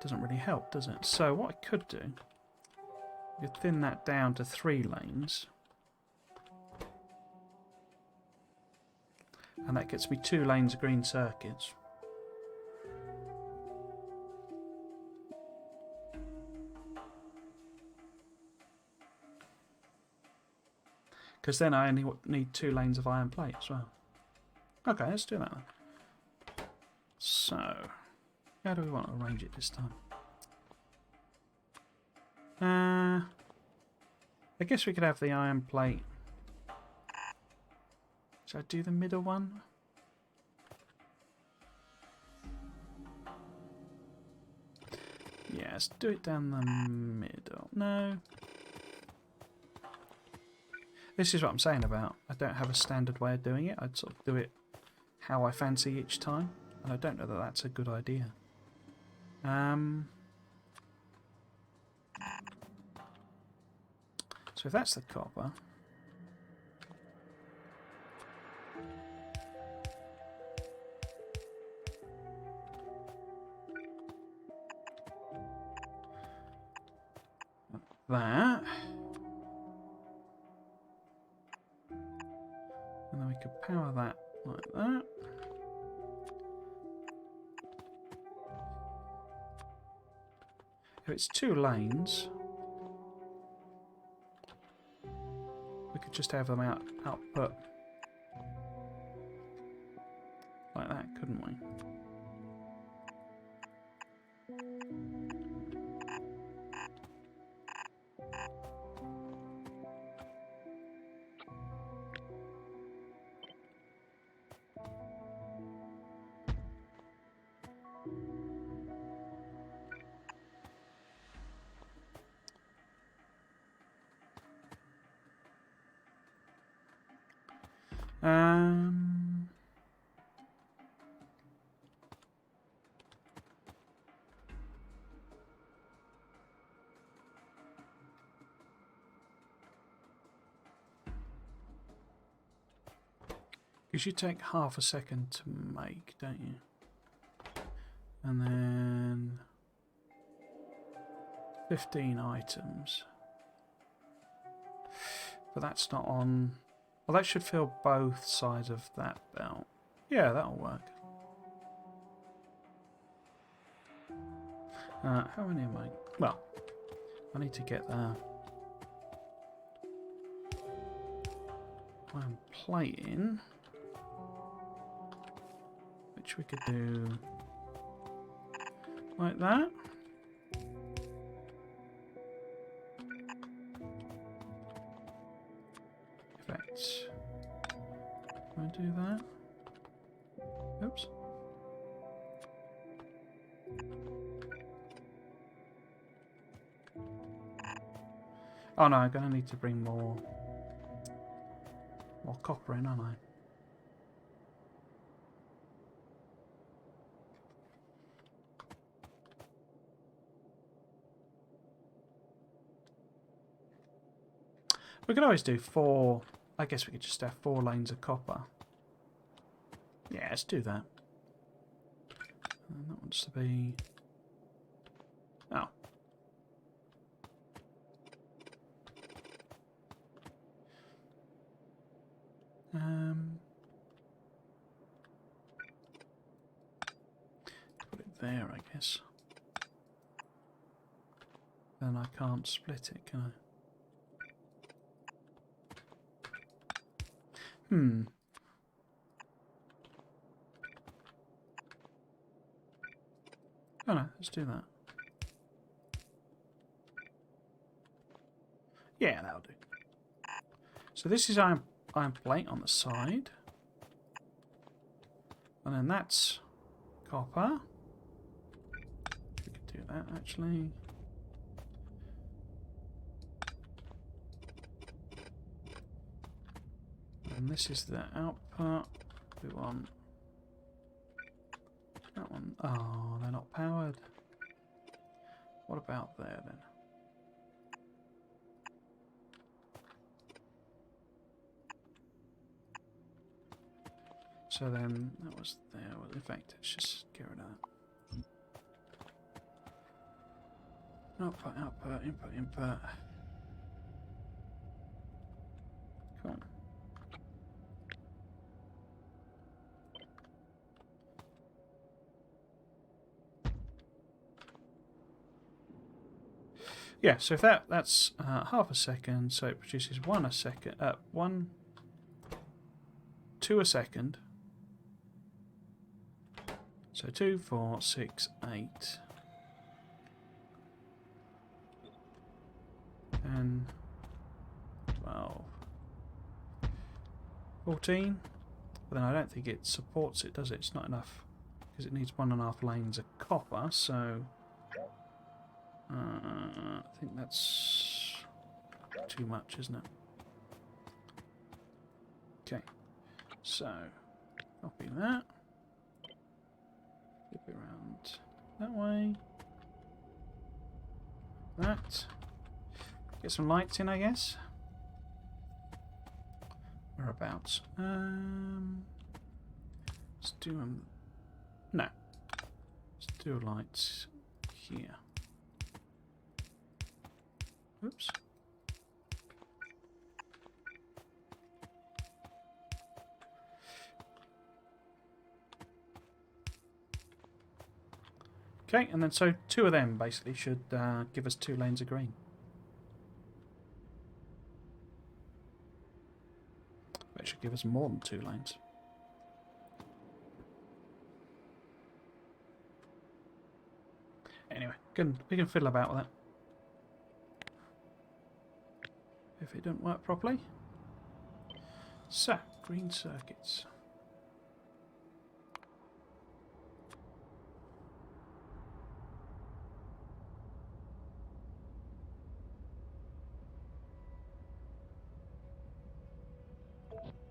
Speaker 1: Doesn't really help, does it? So what I could do, you could thin that down to 3 lanes. And that gets me 2 lanes of green circuits. Because then I only need 2 lanes of iron plate as well. Okay, let's do that then. So, how do we want to arrange it this time? I guess we could have the iron plate. Should I do the middle one? Yeah, let's do it down the middle. No. This is what I'm saying about I don't have a standard way of doing it. I'd sort of do it how I fancy each time. And I don't know that that's a good idea. So if that's the copper... that. And then we could power that like that. If it's 2 lanes, we could just have them output like that, couldn't we? Because you take half a second to make, don't you? And then 15 items. But that's not on... Well, that should fill both sides of that belt. Yeah, that'll work. How many am I... Well, I need to get the iron plate in, which we could do like that. Effects. Can I do that? Oops. Oh no, I'm going to need to bring more copper in, aren't I? We could always do 4... I guess we could just have 4 lanes of copper. Yeah, let's do that. And that wants to be... Oh. Put it there, I guess. Then I can't split it, can I? Oh no, let's do that. Yeah, that'll do. So this is iron plate on the side. And And then that's copper. We could do that actually. And this is the output. We want that one. Oh, they're not powered. What about there then? So then that was there. Well, in fact, let's just get rid of that. Output, output, input, input. Cool. Yeah, so if that's half a second, so it produces 1 a second, 2 a second. So 2, 4, 6, 8, 10, 12, 14. But then I don't think it supports it, does it? It's not enough because it needs 1.5 lanes of copper. So I think that's too much, isn't it? Okay, so copy that. Flip it around that way. That. Get some lights in, I guess. Whereabouts? Let's do them. No. Let's do lights here. Oops. Okay, and then so 2 of them basically should give us 2 lanes of green. It should give us more than 2 lanes. Anyway, we can fiddle about with that. If it doesn't work properly. So, green circuits.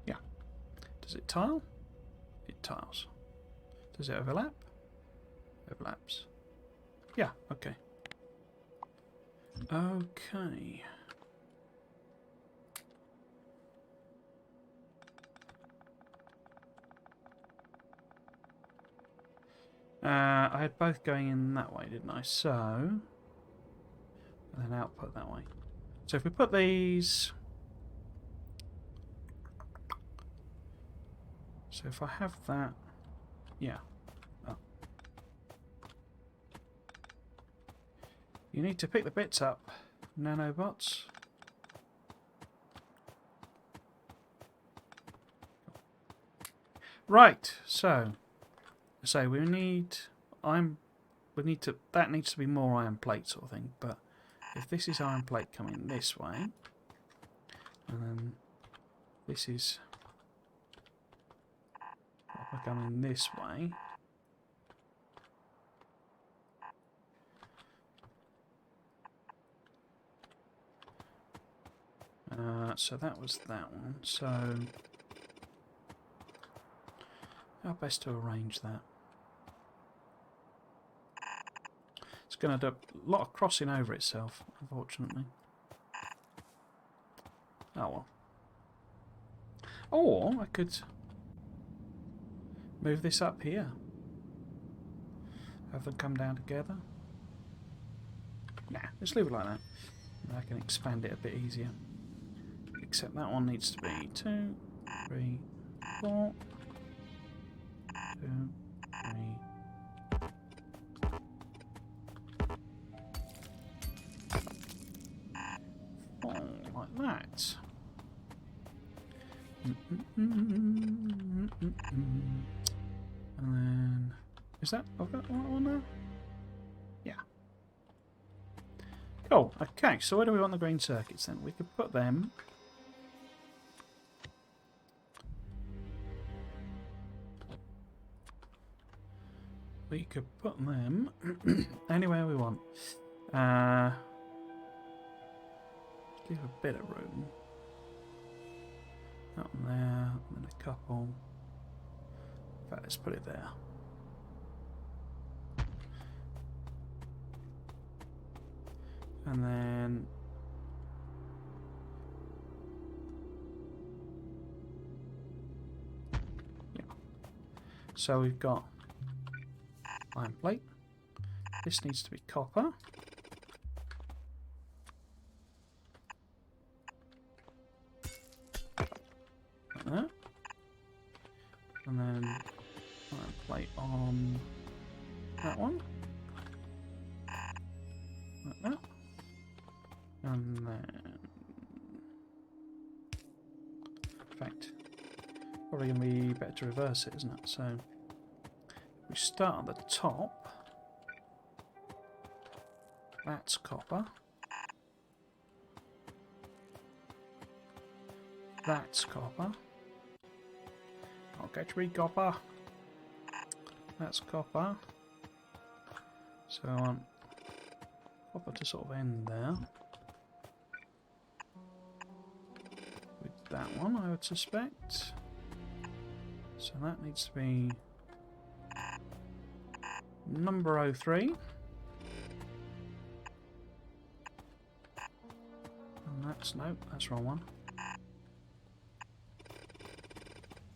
Speaker 1: Yeah. Does it tile? It tiles. Does it overlap? Overlaps. Yeah, okay. Okay. I had both going in that way, didn't I? So, and then output that way. So if we put these... So if I have that... Yeah. Oh. You need to pick the bits up, nanobots. Right, so we need that needs to be more iron plate sort of thing, but if this is iron plate coming this way, and then this is coming this way, so that was that one. So how best to arrange that? It's going to do a lot of crossing over itself, unfortunately. Oh well. Or I could move this up here. Have them come down together. Nah, let's leave it like that. And I can expand it a bit easier. Except that one needs to be 2, 3, 4. 2, 3. Like that. And then... Is that... I've got one there? Yeah. Cool. Okay, so where do we want the green circuits then? We could put them... we could put them anywhere we want. Give a bit of room. That one there, and then a couple. In fact, let's put it there. And then yeah. So we've got iron plate. This needs to be copper. Like that. And then iron plate on that one. Like that. And then, in fact, probably going to be better to reverse it, isn't it? So we start at the top. That's copper. That's copper. I'll catch me copper. That's copper. So I want copper to sort of end there. With that one, I would suspect. So that needs to be number 03. And that's, no, that's the wrong one.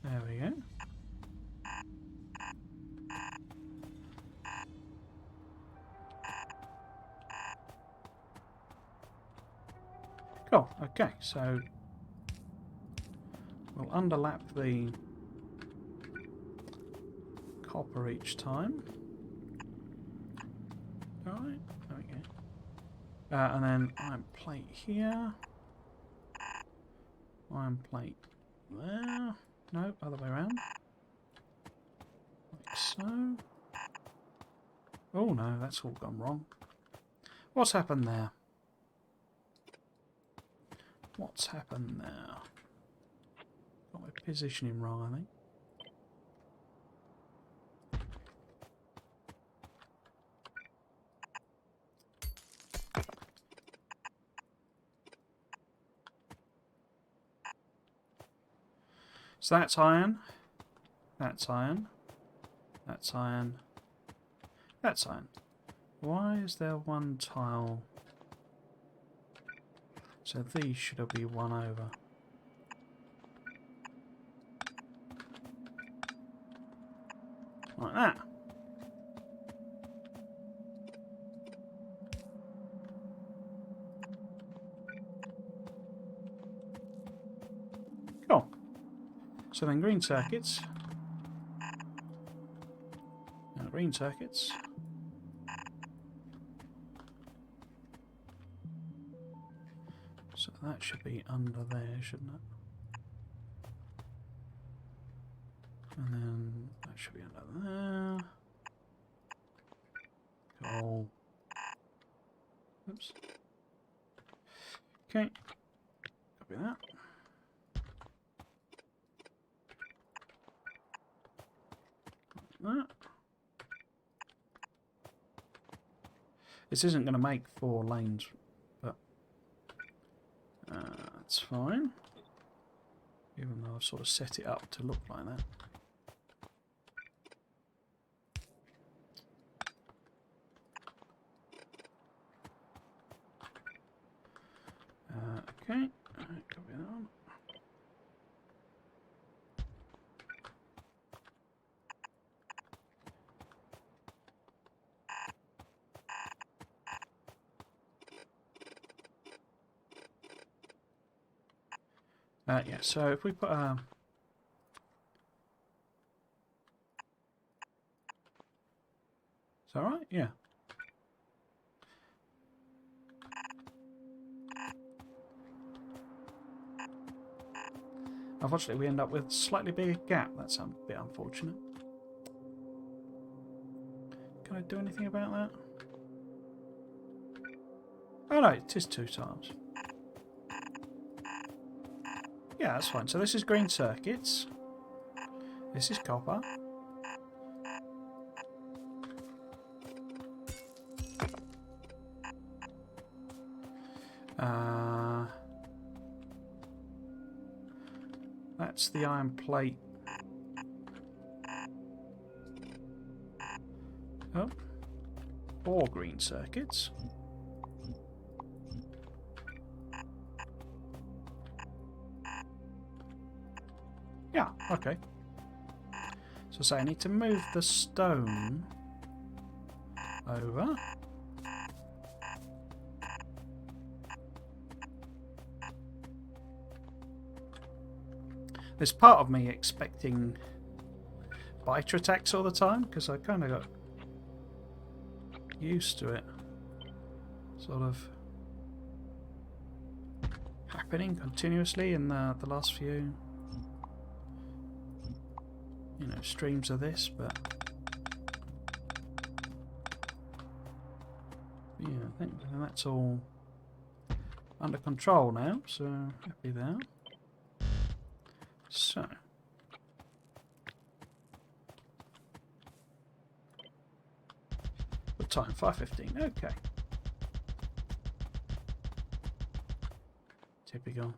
Speaker 1: There we go. Cool, okay, so we'll underlap the copper each time. Alright, there we go. And then iron plate here. Iron plate there. No, other way around. Like so. Oh no, that's all gone wrong. What's happened there? What's happened there? Got my positioning wrong, I think. So that's iron. That's iron. That's iron. That's iron. Why is there one tile? So these should be one over. Like that. Cool. So then green circuits. Now green circuits. So that should be under there, shouldn't it? And then that should be under there. Cool. Oops. Okay. Copy that. That. This isn't going to make 4 lanes, but that's fine. Even though I've sort of set it up to look like that. Okay, copy that one. Yeah, so if we put is that right? Yeah. Unfortunately, we end up with a slightly bigger gap. That's a bit unfortunate. Can I do anything about that? Oh no, it is 2 tiles. Yeah, that's fine. So this is green circuits. This is copper. That's the iron plate. Oh. 4 green circuits. Yeah, okay. So I need to move the stone over. There's part of me expecting biter attacks all the time because I kind of got used to it sort of happening continuously in the last few streams of this, but yeah, I think that's all under control now, so happy there. So what time? 5:15. Okay. Typical.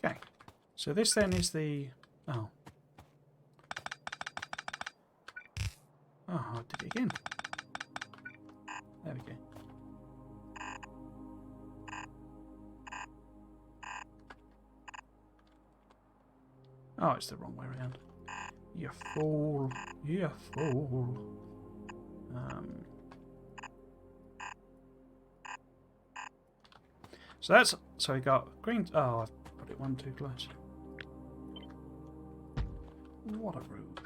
Speaker 1: Okay. So this then is the oh. Oh, I did it again. There we go. Oh, it's the wrong way around. You fool. You fool. So we got green. Oh, I've put it one too close. What a rube.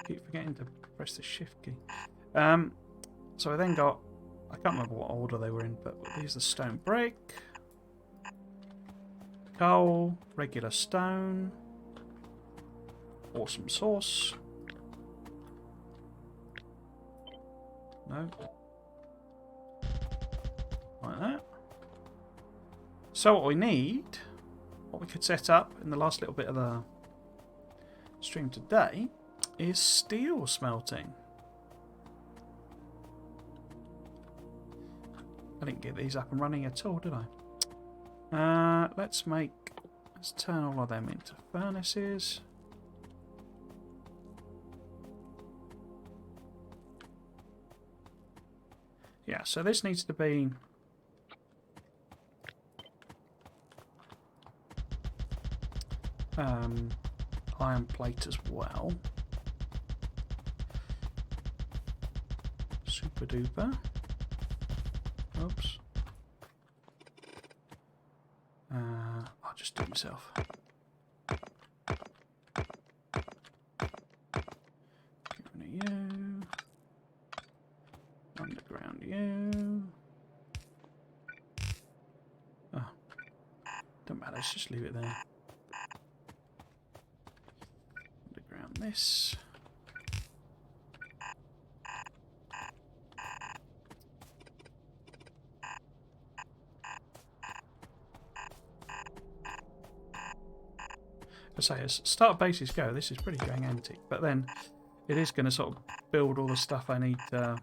Speaker 1: Keep forgetting to press the shift key. So I then got, I can't remember what order they were in, but these are stone brick, coal, regular stone, awesome sauce. No. Like that. So what we need, what we could set up in the last little bit of the stream today, is steel smelting. I didn't get these up and running at all, did I? Let's turn all of them into furnaces. Yeah, so this needs to be iron plate as well. Super duper. Oops. I'll just do it myself. Get rid of you. Underground you. Oh. Don't matter, let's just leave it there. Underground this. I say, as start bases go, this is pretty gigantic, but then it is going to sort of build all the stuff I need to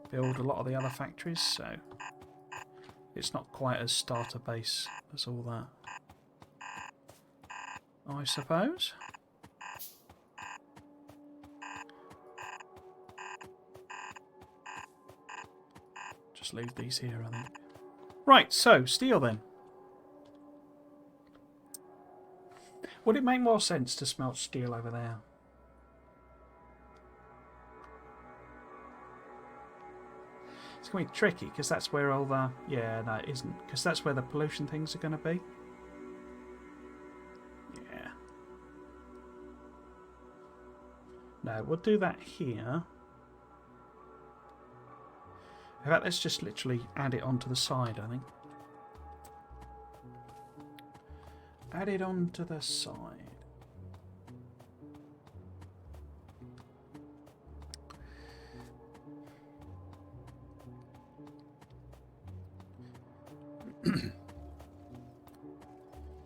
Speaker 1: build a lot of the other factories, so it's not quite as starter base as all that, I suppose. Just leave these here, I think. Right, so steel then. Would it make more sense to smelt steel over there? It's going to be tricky because that's where all the... Yeah, no, it isn't. Because that's where the pollution things are going to be. Yeah. No, we'll do that here. In fact, let's just literally add it onto the side, I think. Add it onto the side.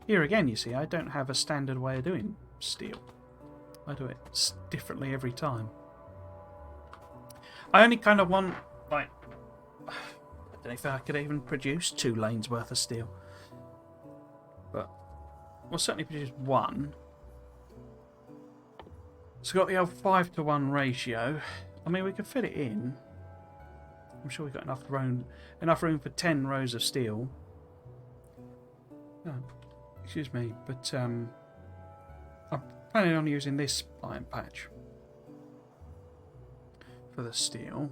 Speaker 1: Here again, you see, I don't have a standard way of doing steel. I do it differently every time. I only kind of want, like, I don't know if I could even produce 2 lanes worth of steel. But we'll certainly produce 1. So we've got the old 5-to-1 ratio. I mean, we could fit it in. I'm sure we've got enough room for 10 rows of steel. Oh, excuse me, but I'm planning on using this iron patch for the steel.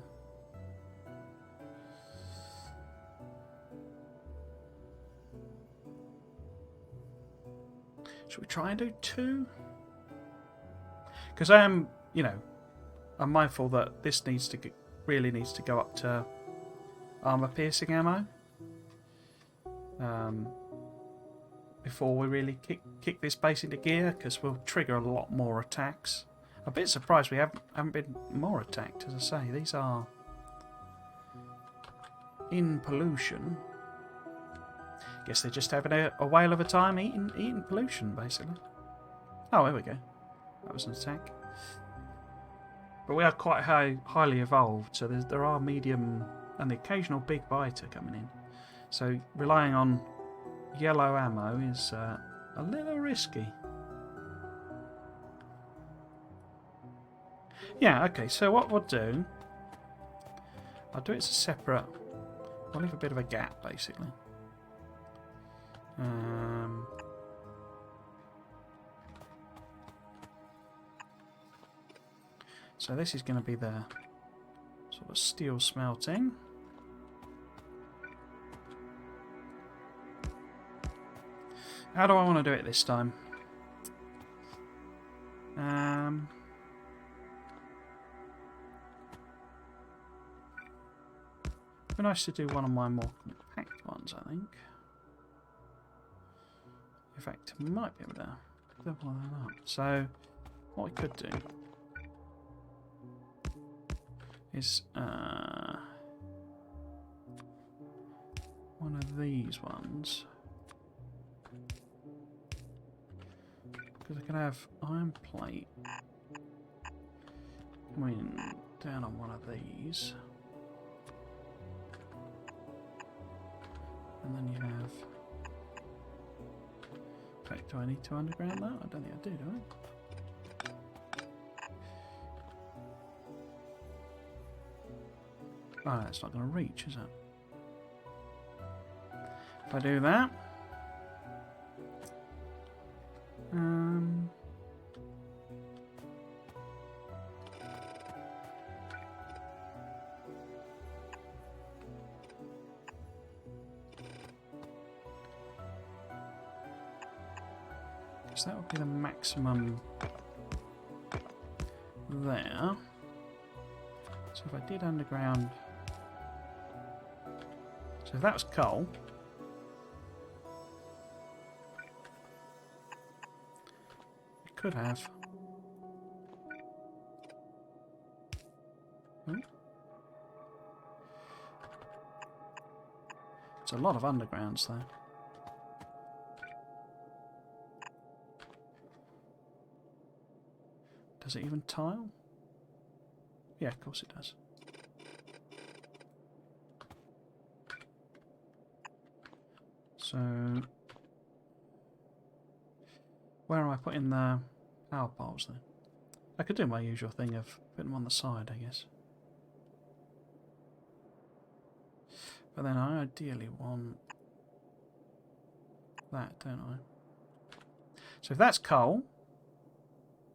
Speaker 1: Should we try and do 2? Because I am, you know, I'm mindful that this really needs to go up to armor piercing ammo before we really kick this base into gear, because we'll trigger a lot more attacks. I'm a bit surprised we haven't been more attacked. As I say, these are in pollution. Guess they're just having a whale of a time eating pollution, basically. Oh, there we go. That was an attack. But we are quite highly evolved, so there are medium and the occasional big biter coming in. So relying on yellow ammo is a little risky. Yeah, okay, so what we'll do, I'll do it as a separate, I'll leave a bit of a gap, basically. So this is going to be the sort of steel smelting. How do I want to do it this time? It'd be nice to do one of my more compact ones, I think. In fact, we might be able to double that up. So, what we could do is one of these ones, because I can have iron plate coming down on one of these, and then you have. In fact, do I need to underground that? I don't think I do I? Oh, it's not going to reach, is it? If I do that, so that would be the maximum there. So if I did underground, so if that was coal, I could have. It's a lot of undergrounds though. Does it even tile? Yeah, of course it does. So, where am I putting the power poles then? I could do my usual thing of putting them on the side, I guess. But then I ideally want that, don't I? So if that's coal,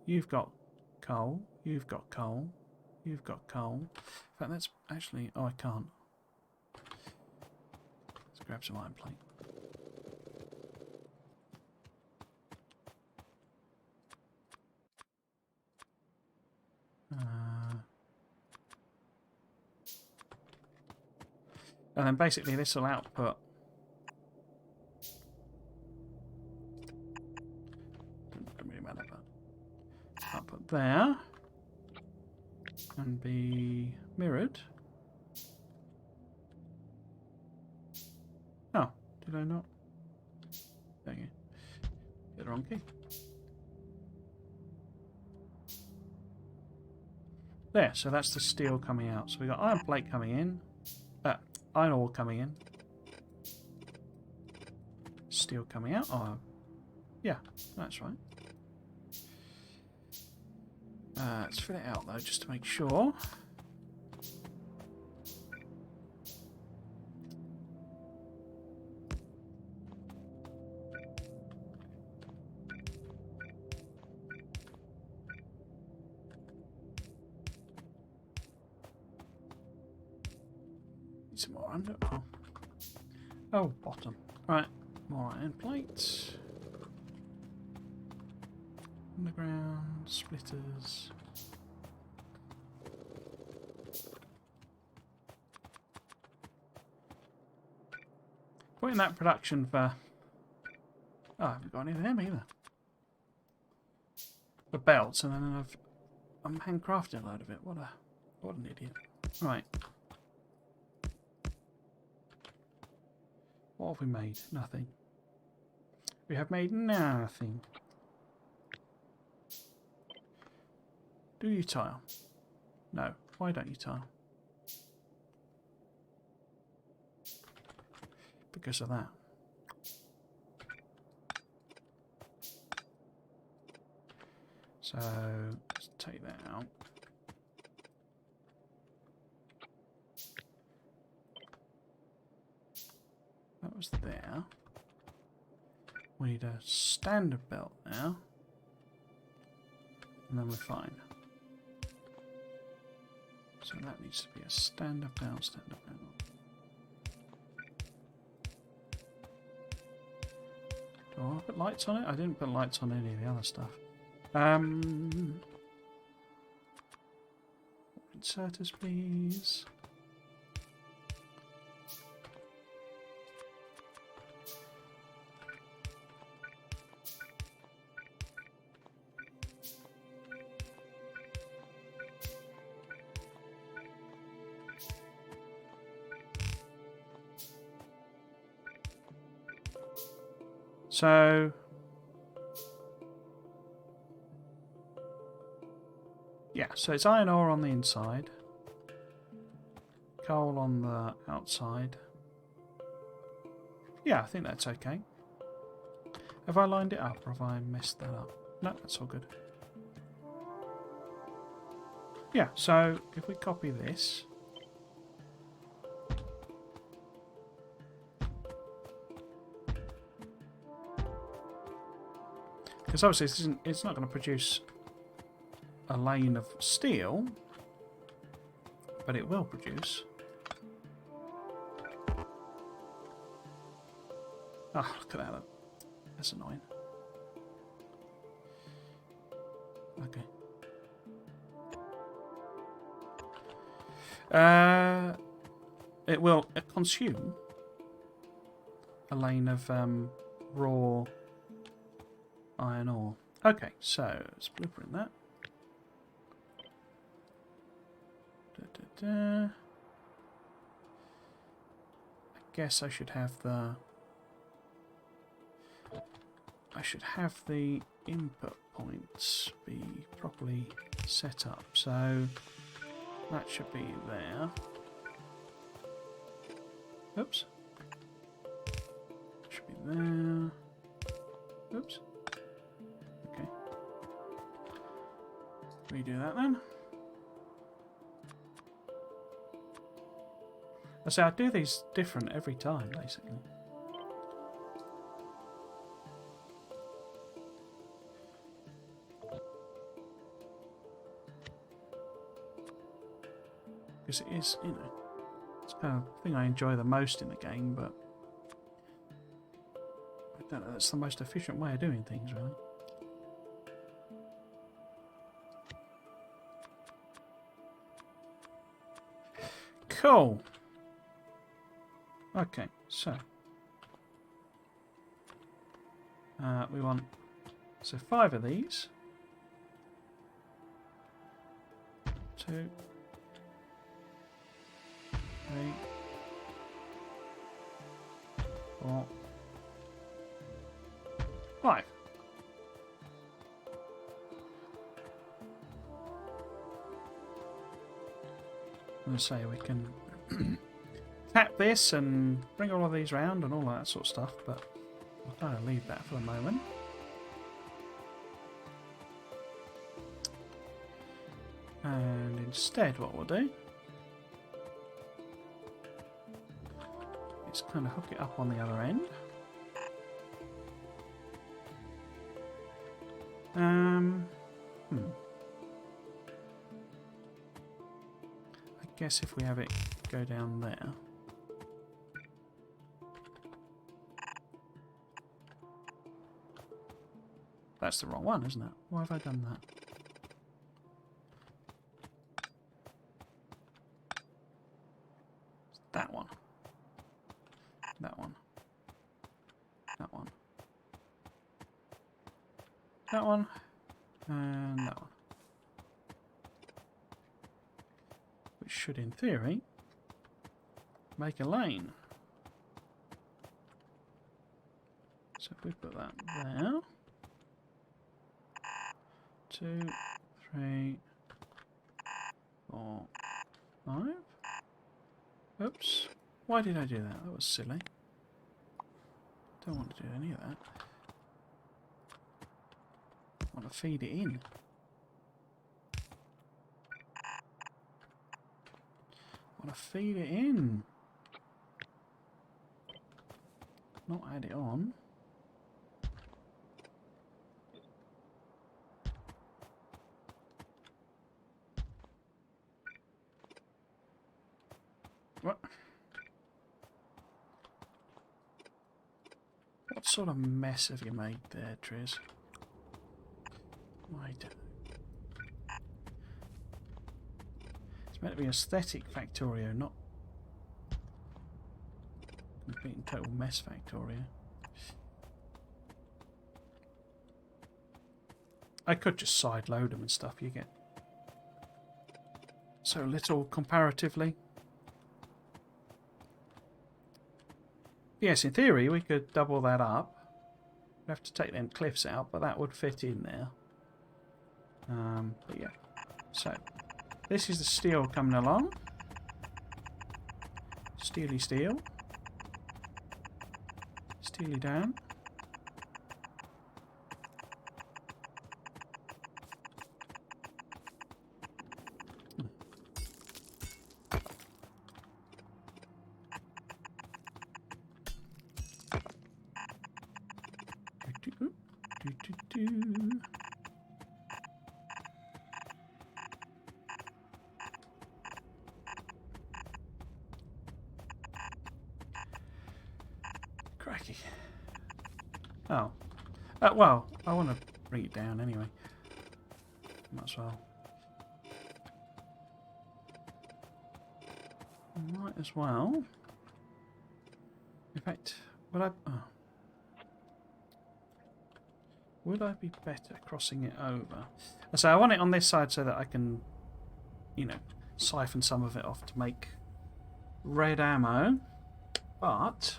Speaker 1: you've got coal, you've got coal, you've got coal. In fact, that's actually... Oh, I can't. Let's grab some iron plate. And then basically this will output... Doesn't really matter, but... Output there. And be mirrored. Oh, Did I not? There you go. Get the wrong key. There, so that's the steel coming out. So we've got iron plate coming in. Iron ore coming in. Steel coming out. Oh, yeah, that's right. Let's fill it out though, just to make sure. Need some more under. Oh, bottom. Right, more iron plates. Underground splitters. Putting that production for. Oh, I haven't got any of them either. The belts, and then I'm handcrafting a load of it. What an idiot. Right. What have we made? Nothing. We have made nothing. Do you tile? No. Why don't you tile? Because of that. So let's take that out. That was there. We need a standard belt now. And then we're fine. So that needs to be a standard belt, standard belt. Do I put lights on it? I didn't put lights on any of the other stuff. Inserters, please. So yeah, so it's iron ore on the inside, coal on the outside. Yeah, I think that's okay. Have I lined it up or have I messed that up? No, that's all good. Yeah, so if we copy this. Because obviously it's not going to produce a lane of steel, but it will produce. Oh, look at that. That's annoying. Okay. It will consume a lane of raw iron ore. Okay, so let's blueprint that. I guess I should have the input points be properly set up. So that should be there. Oops. Should be there. Oops. Okay. Redo that then. So I do these different every time, basically. Because it is, you know, it's kind of the thing I enjoy the most in the game, but I don't know, that's the most efficient way of doing things, really. Cool. Okay, so we want 5 of these. 2, 3, 4, 4, 5. I'm going to say we can tap this and bring all of these round and all that sort of stuff, but I'll kind of leave that for the moment. And instead what we'll do is kind of hook it up on the other end. I guess if we have it go down there. That's the wrong one, isn't it? Why have I done that? That one. That one. That one. That one. And that one. Which should, in theory, make a lane. So if we put that there. 2, 3, 4, 5. Oops. Why did I do that? That was silly. Don't want to do any of that. I want to feed it in. I want to feed it in. Not add it on. What? What sort of mess have you made there, Triz? I don't know. It's meant to be aesthetic Factorio, not complete and total mess Factorio. I could just side load them and stuff. You get so little comparatively. Yes, in theory we could double that up. We have to take them cliffs out, but that would fit in there. But yeah, so this is the steel coming along. Steely steel. Steely down. Cracky. Oh. Well, I want to bring it down anyway. Might as well. Might as well. In fact, would I... Oh. Would I be better crossing it over? So I want it on this side so that I can, you know, siphon some of it off to make red ammo. But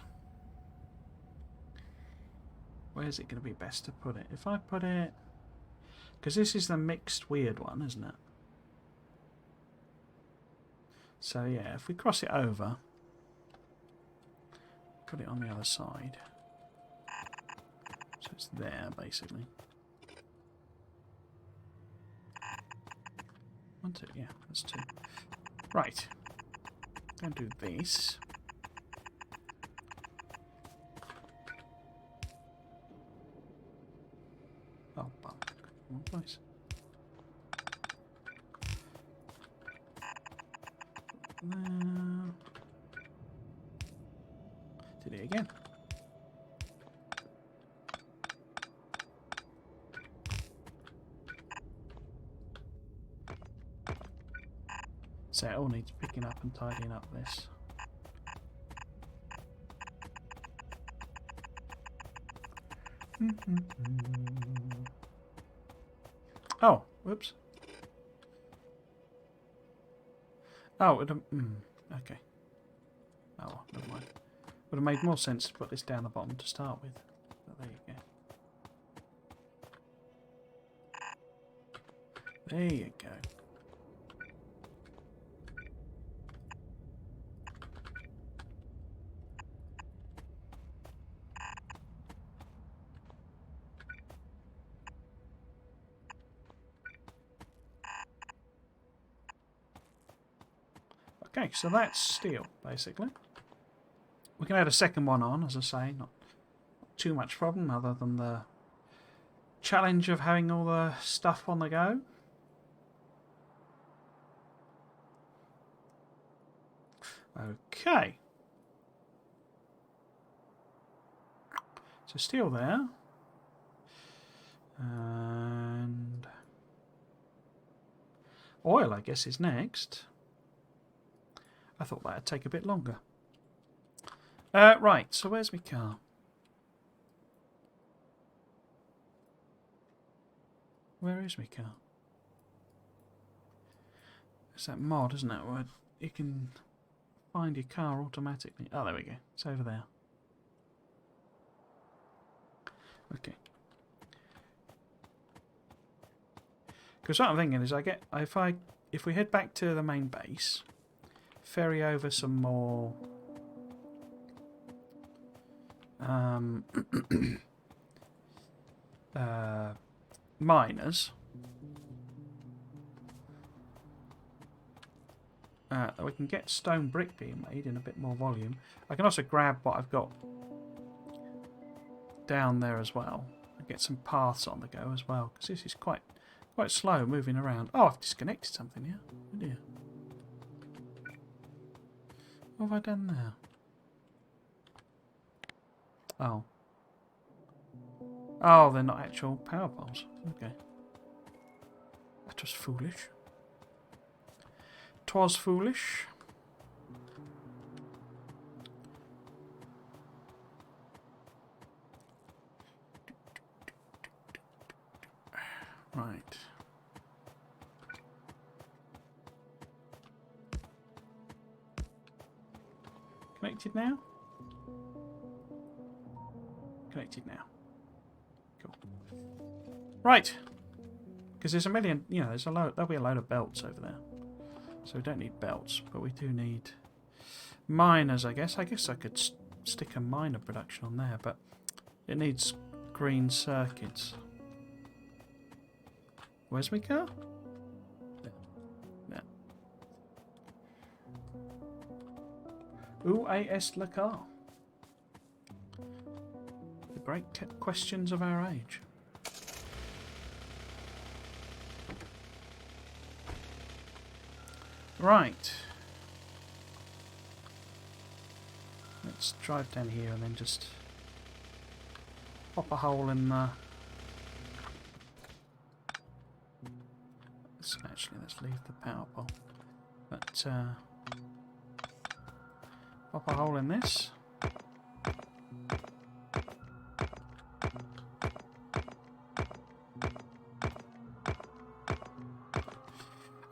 Speaker 1: where's it going to be best to put it? If I put it... Because this is the mixed weird one, isn't it? So yeah, if we cross it over, put it on the other side. So it's there, basically. 1, 2, yeah, that's 2. Right. Go and do this. Oh, bunk. Wrong place. There. Did it again. So it all needs picking up and tidying up this. Oh, whoops. Oh, okay. Oh, never mind. Would have made more sense to put this down the bottom to start with. But there you go. There you go. Okay, so that's steel, basically. We can add a second one on, as I say, not too much problem other than the challenge of having all the stuff on the go. Okay. So steel there. And oil, I guess, is next. I thought that would take a bit longer. Right, so where's my car? Where is my car? It's that mod, isn't it, where you can find your car automatically. Oh, there we go. It's over there. Okay. Because what I'm thinking is, if we head back to the main base, ferry over some more miners, we can get stone brick being made in a bit more volume. I can also grab what I've got down there as well and get some paths on the go as well, because this is quite slow moving around. Oh, I've disconnected something here. Oh dear. What have I done there? Oh. Oh, they're not actual power poles. Okay. That was foolish. 'Twas foolish. Right. Connected now? Connected now. Cool. Right. Because there's a million, there's a load, there'll be a load of belts over there. So we don't need belts, but we do need miners, I guess. I guess I could stick a miner production on there, but it needs green circuits. Where's my car? There. There. Où est le car? The great questions of our age. Right. Let's drive down here and then just pop a hole in the... Let's leave the power pole. But pop a hole in this.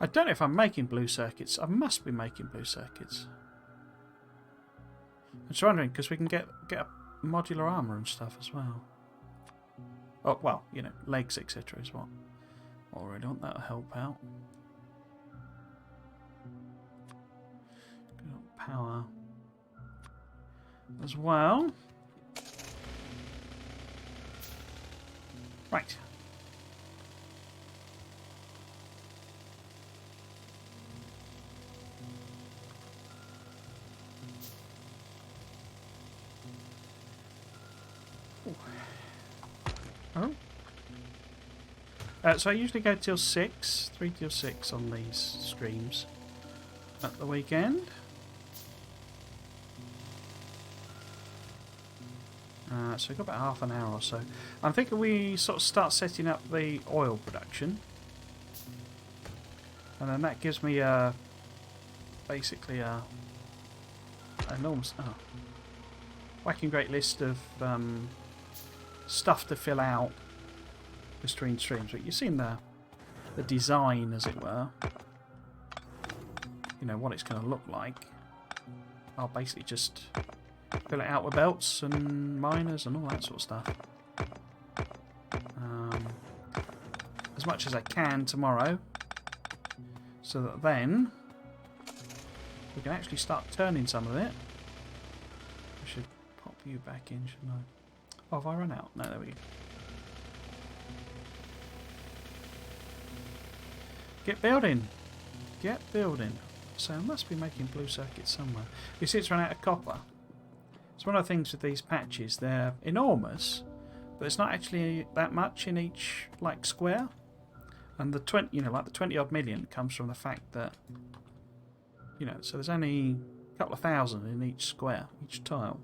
Speaker 1: I don't know if I'm making blue circuits. I must be making blue circuits. I'm just wondering, because we can get a modular armour and stuff as well. Oh, well, legs, etc. is what I already want. That'll help out. Power as well. Right. Oh. So I usually go till 6, 3 till 6 on these streams at the weekend. So we've got about half an hour or so. I'm thinking we sort of start setting up the oil production. And then that gives me basically a enormous, whacking great list of stuff to fill out between streams. But you've seen the design, as it were. What it's going to look like. I'll basically just Fill it out with belts and miners and all that sort of stuff. As much as I can tomorrow, so that then we can actually start turning some of it. I should pop you back in, shouldn't I? Oh, have I run out? No, there we go. Get building! Get building! So I must be making blue circuits somewhere. You see it's run out of copper. It's one of the things with these patches, they're enormous, but it's not actually that much in each like square. And the 20, like the 20 odd million comes from the fact that, so there's only a couple of thousand in each square, each tile.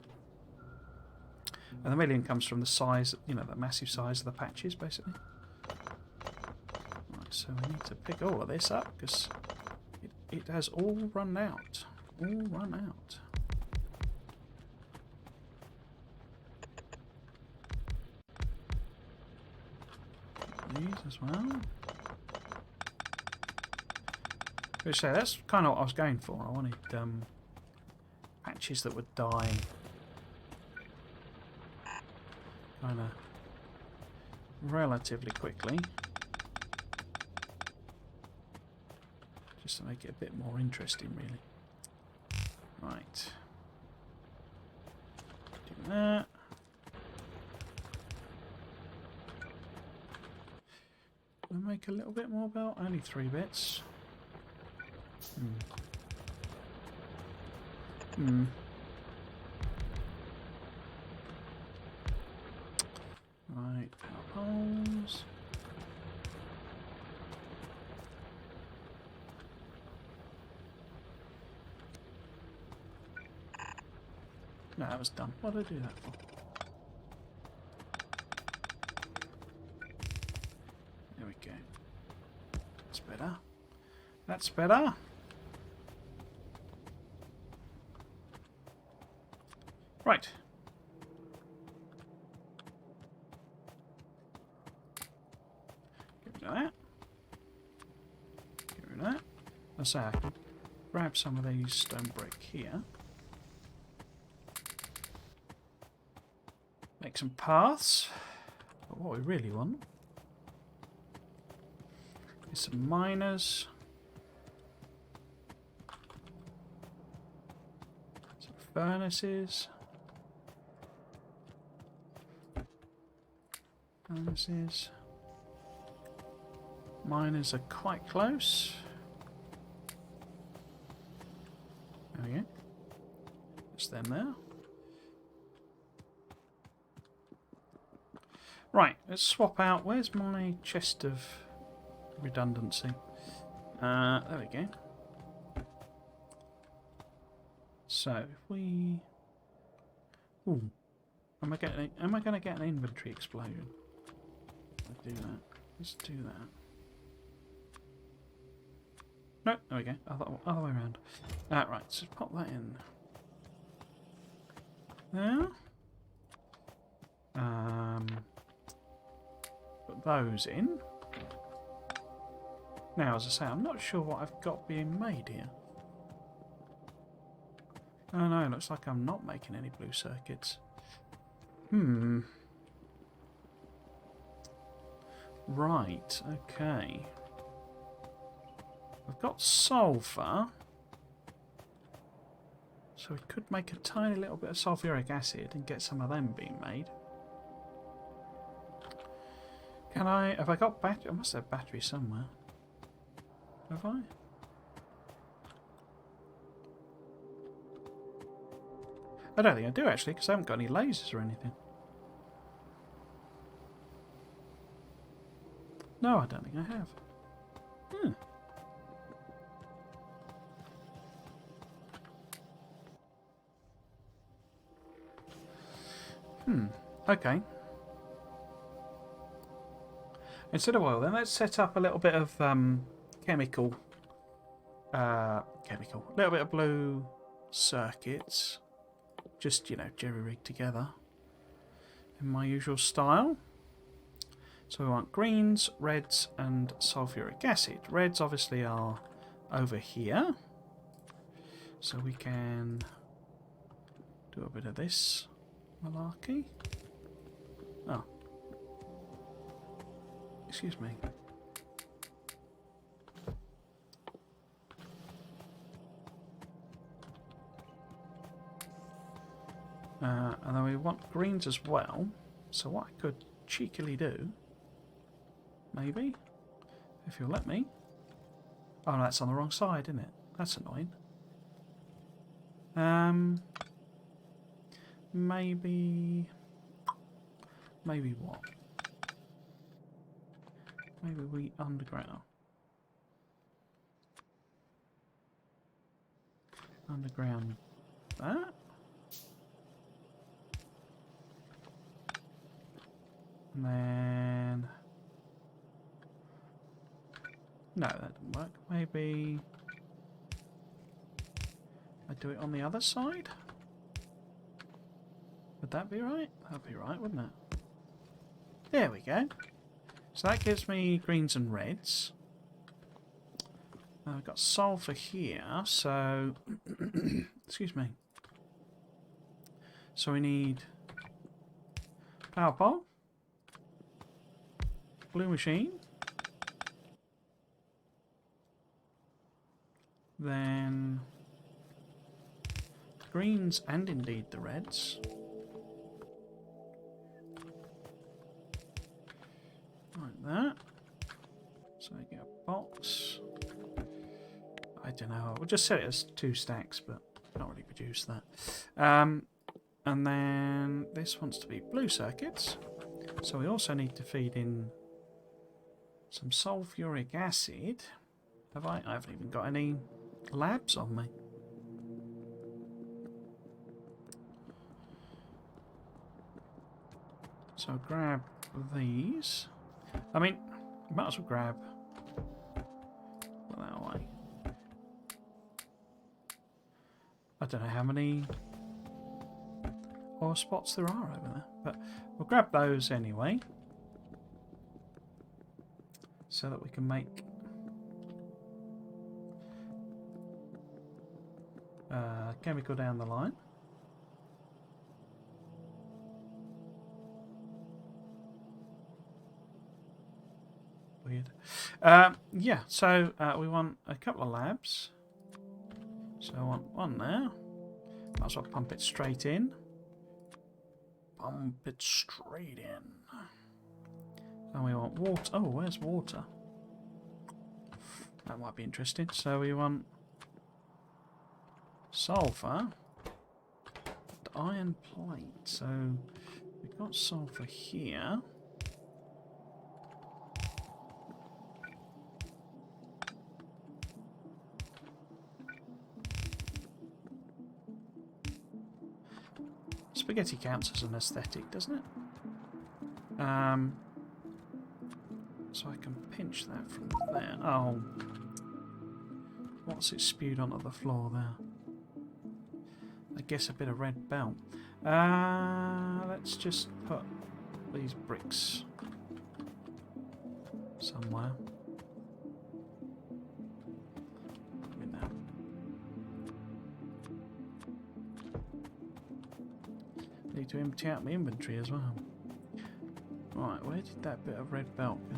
Speaker 1: And the million comes from the size, the massive size of the patches, basically. Right, so we need to pick all of this up because it has all run out. All run out. These as well. So that's kind of what I was going for. I wanted patches that would die kind of relatively quickly, just to make it a bit more interesting, really. Right. Do that. I'll make a little bit more belt. Only 3 bits. Right, powerhouse. No, that was done. What did I do that for? There we go. That's better. That's better. Right. Get rid of that. Get rid of that. I say I can grab some of these stone brick here. Make some paths. But what we really want is some miners. Some furnaces. Miners are quite close. There we go. It's them there. Right, let's swap out. Where's my chest of redundancy? There we go. So if we... Ooh. Am I going to get an inventory explosion? Let's do that. Let's do that. No, there we go. Other way around. Right, so pop that in. There. Put those in. Now, as I say, I'm not sure what I've got being made here. Oh no, it looks like I'm not making any blue circuits. Right, okay. I've got sulfur. So we could make a tiny little bit of sulfuric acid and get some of them being made. Can I... Have I got battery? I must have battery somewhere. Have I? I don't think I do actually, because I haven't got any lasers or anything. No, I don't think I have. Okay. Instead of oil, then let's set up a little bit of chemical. A little bit of blue circuits. Just, jerry-rigged together in my usual style. So we want greens, reds, and sulfuric acid. Reds obviously are over here. So we can do a bit of this malarkey. Oh. Excuse me. And then we want greens as well. So what I could cheekily do, maybe, if you'll let me. Oh, no, that's on the wrong side, isn't it? That's annoying. Maybe what? Maybe we underground that. And then... No, that didn't work. Maybe... I do it on the other side? Would that be right? That'd be right, wouldn't it? There we go. So that gives me greens and reds. I've got sulphur here, so... Excuse me. So we need... power pole. Blue machine. Then... greens and indeed the reds. Like that. So I get a box. I don't know. We'll just set it as 2 stacks, but not really produce that. And then this wants to be blue circuits. So we also need to feed in some sulfuric acid. Have I? I haven't even got any labs on me. So grab these. I mean, might as well grab that away. I don't know how many oil spots there are over there, but we'll grab those anyway, so that we can make chemical down the line. Weird. Yeah, so we want a couple of labs. So I want one there. Might as well pump it straight in. Pump it straight in. And we want water. Oh, where's water? That might be interesting. So we want sulphur and iron plate. So we've got sulphur here. Spaghetti counts as an aesthetic, doesn't it? So I can pinch that from there. Oh, what's it spewed onto the floor there? I guess a bit of red belt. Let's just put these bricks somewhere. Need to empty out my inventory as well. Right, where did that bit of red belt go?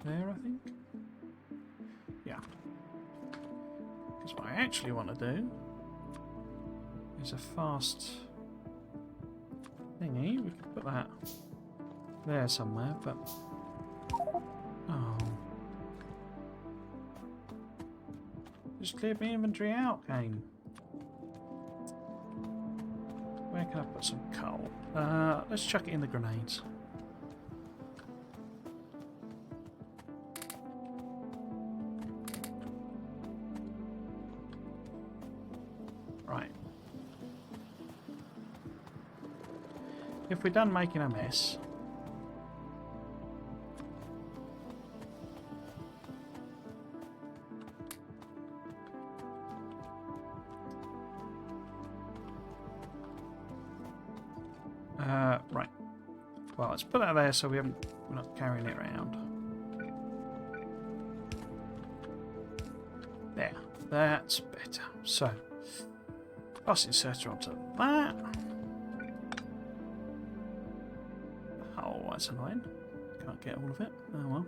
Speaker 1: There, I think? Yeah. Because what I actually want to do is a fast thingy. We could put that there somewhere, but... Oh. Just cleared my inventory out, game. Where can I put some coal? Let's chuck it in the grenades. Right. If we're done making a mess... right. Well, let's put that there so we're not carrying it around. There. That's better. So, Pass inserter onto that. Oh, that's annoying. Can't get all of it. Oh well.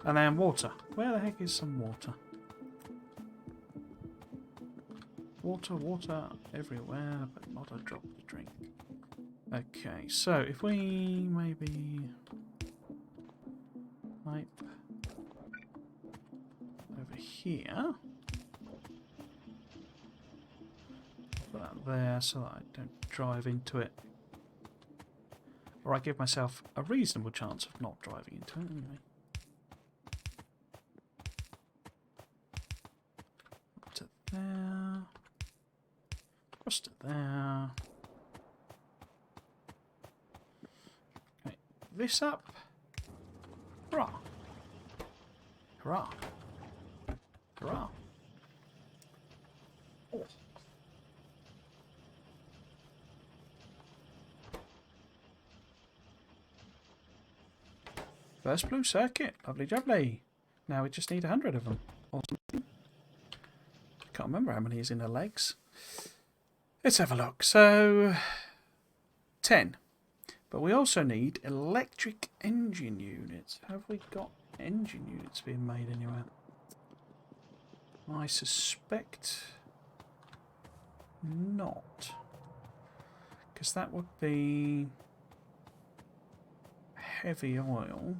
Speaker 1: And then water. Where the heck is some water? Water, water everywhere, but not a drop to drink. Okay, so if we maybe pipe over here, put that there so that I don't drive into it, or I give myself a reasonable chance of not driving into it anyway. Up to there, across to there. Okay, this up. Hurrah! Hurrah! Hurrah! Oh. First blue circuit. Lovely jubbly. Now we just need 100 of them. Or something. Can't remember how many is in her legs. Let's have a look. So, 10. But we also need electric engine units. Have we got engine units being made anywhere? I suspect not. Because that would be heavy oil.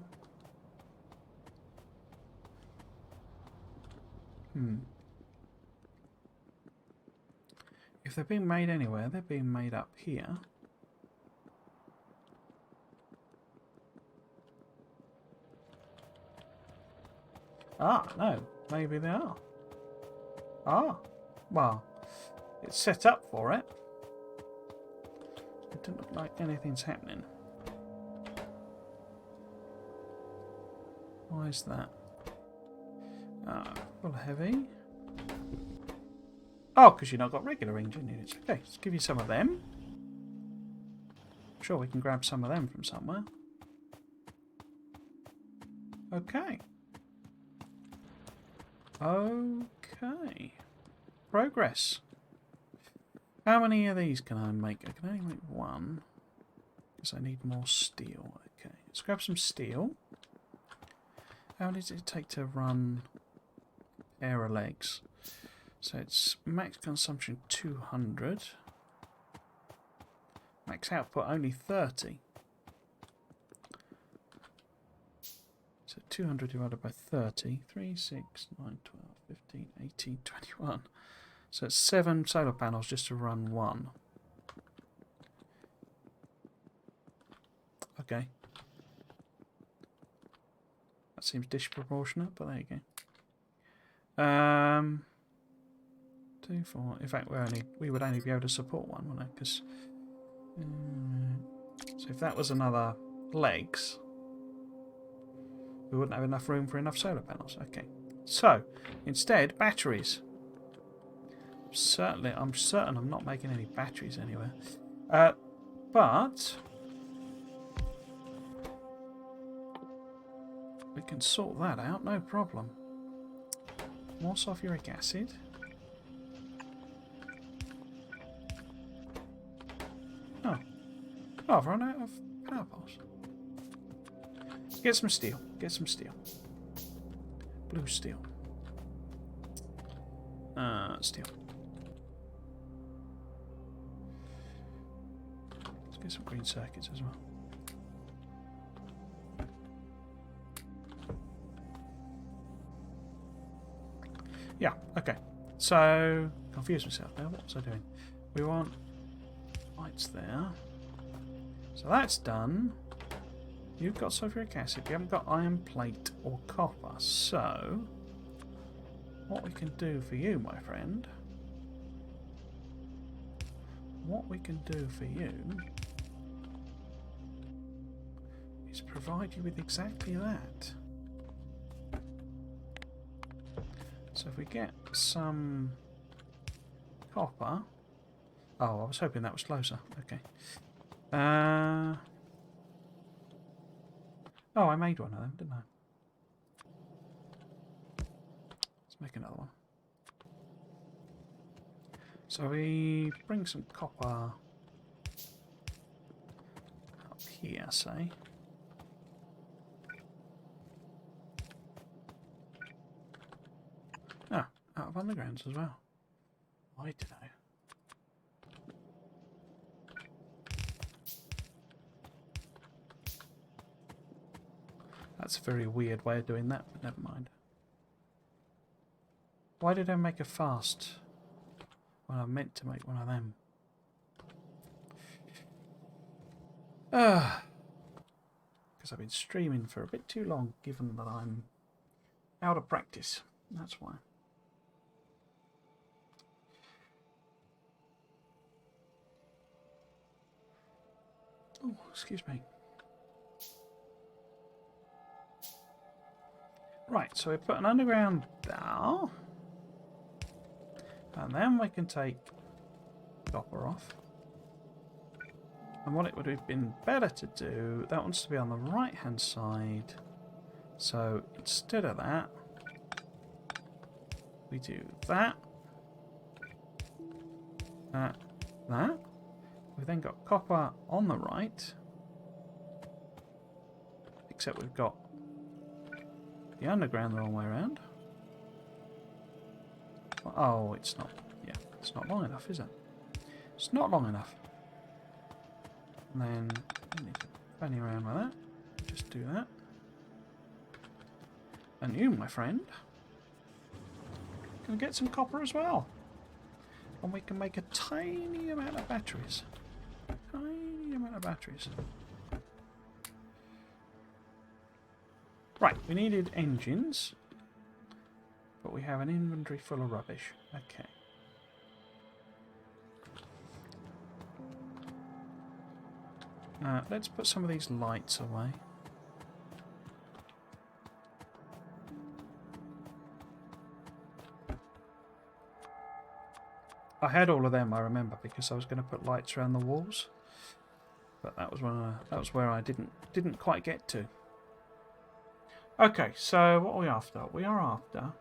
Speaker 1: If they're being made anywhere, they're being made up here. Ah, no. Maybe they are. Ah. Well, it's set up for it. It doesn't look like anything's happening. Why is that? Ah, full heavy. Oh, because you've not got regular engine units. Okay, let's give you some of them. I'm sure we can grab some of them from somewhere. Okay. Okay. Progress. How many of these can I make? I can only make one. Because I need more steel. Okay, let's grab some steel. How long does it take to run a pair of legs? So it's max consumption 200. Max output only 30. So 200 divided by 30. 3, 6, 9, 12, 15, 18, 21. So it's 7 solar panels just to run one. Okay. That seems disproportionate, but there you go. 2, 4. In fact, we would only be able to support one, wouldn't it? Because so if that was another legs, we wouldn't have enough room for enough solar panels. Okay. So instead, batteries. I'm certain I'm not making any batteries anywhere. But we can sort that out, no problem. More sulfuric acid. Oh. Oh, I've run out of power poles. Get some steel. Get some steel. Blue steel. Steel. Let's get some green circuits as well. Yeah, okay. So, confused myself now. What was I doing? We want lights there. So that's done. You've got sulfuric acid. You haven't got iron plate or copper. So, what we can do for you, my friend, is provide you with exactly that. So if we get some copper... Oh, I was hoping that was closer. Okay. Oh, I made one of them, didn't I? Let's make another one. So we bring some copper up here, say. Ah, out of undergrounds as well. I don't know. That's a very weird way of doing that, but never mind. Why did I make a fast when I meant to make one of them? Because I've been streaming for a bit too long, given that I'm out of practice. That's why. Oh, excuse me. Right, so we put an underground there. And then we can take copper off. And what it would have been better to do, that wants to be on the right hand side. So instead of that, we do that. That. We've then got copper on the right. Except we've got the underground the wrong way around. Oh, it's not. Yeah, it's not long enough, is it? It's not long enough. And then we need to fanny around with that. Just do that. And you, my friend, can get some copper as well. And we can make a tiny amount of batteries. Tiny amount of batteries. Right, we needed engines. But we have an inventory full of rubbish. Okay. Let's put some of these lights away. I had all of them, I remember, because I was going to put lights around the walls. But that was where I didn't quite get to. Okay, so what are we after? We are after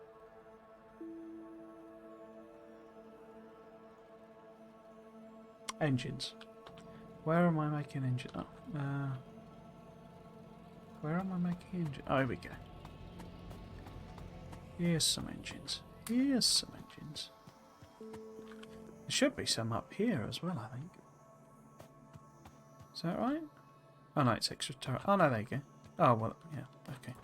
Speaker 1: engines. Where am I making engines? Oh, where am I making engines? Oh, here we go. Here's some engines. Here's some engines. There should be some up here as well, I think. Is that right? Oh no, it's extra turret. Oh no, there you go. Oh well, yeah, okay.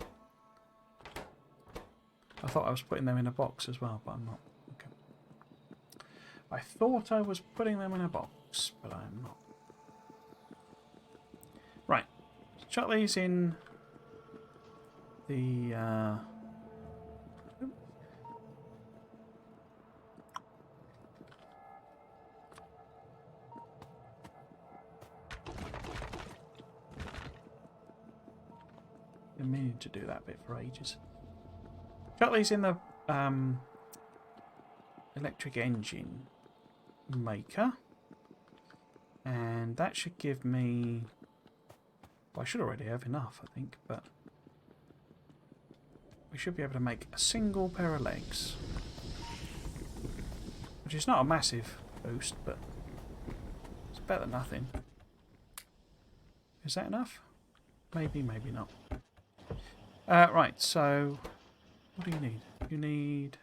Speaker 1: I thought I was putting them in a box as well, but I'm not. Okay. I thought I was putting them in a box, but I'm not. Right. Chuck these in the been meaning to do that bit for ages. Chuck these in the electric engine maker, and that should give me. Well, I should already have enough, I think, but we should be able to make a single pair of legs, which is not a massive boost, but it's better than nothing. Is that enough? Maybe, maybe not. Right, so what do you need? You need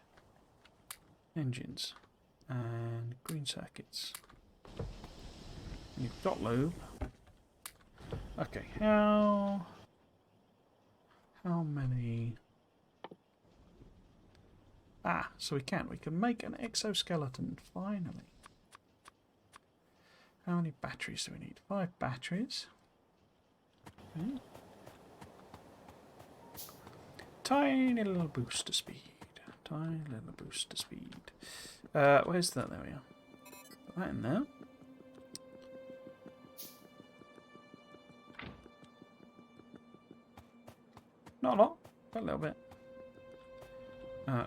Speaker 1: engines and green circuits. You've got lube. Okay, how many? Ah, so we can make an exoskeleton finally. How many batteries do we need? 5 batteries. Okay. Tiny little boost to speed. Tiny little boost to speed. Where's that? There we are. Put that in there. Not a lot, but a little bit.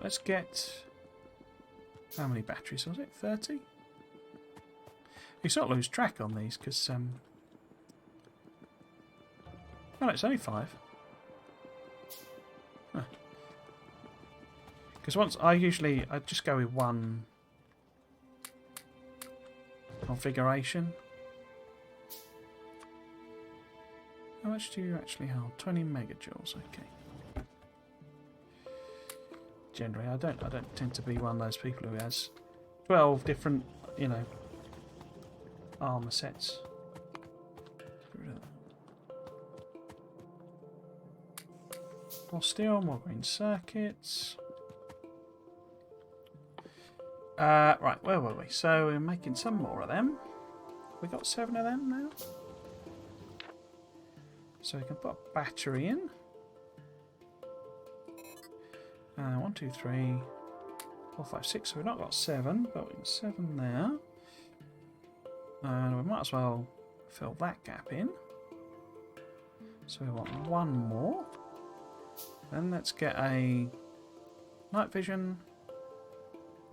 Speaker 1: Let's get... How many batteries was it? 30? You sort of lose track on these because... Oh, no, it's only 5. Because once I just go with one configuration. How much do you actually hold? 20 megajoules, okay. Generally, I don't tend to be one of those people who has 12 different, you know, armor sets. More steel, more green circuits. Right, where were we? So we're making some more of them. We got 7 of them now. So we can put a battery in. 1, 2, 3, 4, 5, 6. So we've not got 7, but we've got 7 there. And we might as well fill that gap in. So we want 1 more. Then let's get a night vision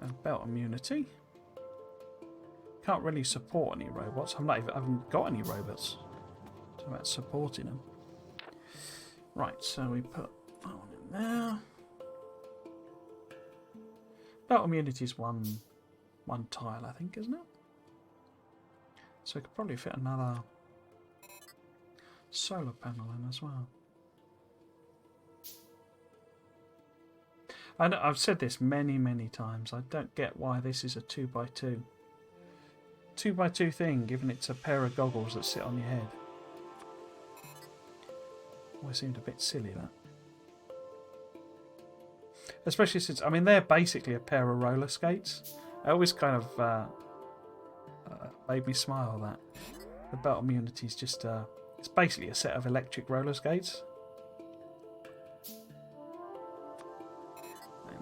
Speaker 1: and belt immunity. Can't really support any robots. I haven't got any robots. It's about supporting them. Right, so we put that one in there. Belt immunity is one tile, I think, isn't it? So we could probably fit another solar panel in as well. I've said this many times. I don't get why this is a 2x2. 2x2 thing, given it's a pair of goggles that sit on your head. Always seemed a bit silly, that. Especially since, I mean, they're basically a pair of roller skates. It always kind of made me smile, that. The belt immunity is just, it's basically a set of electric roller skates.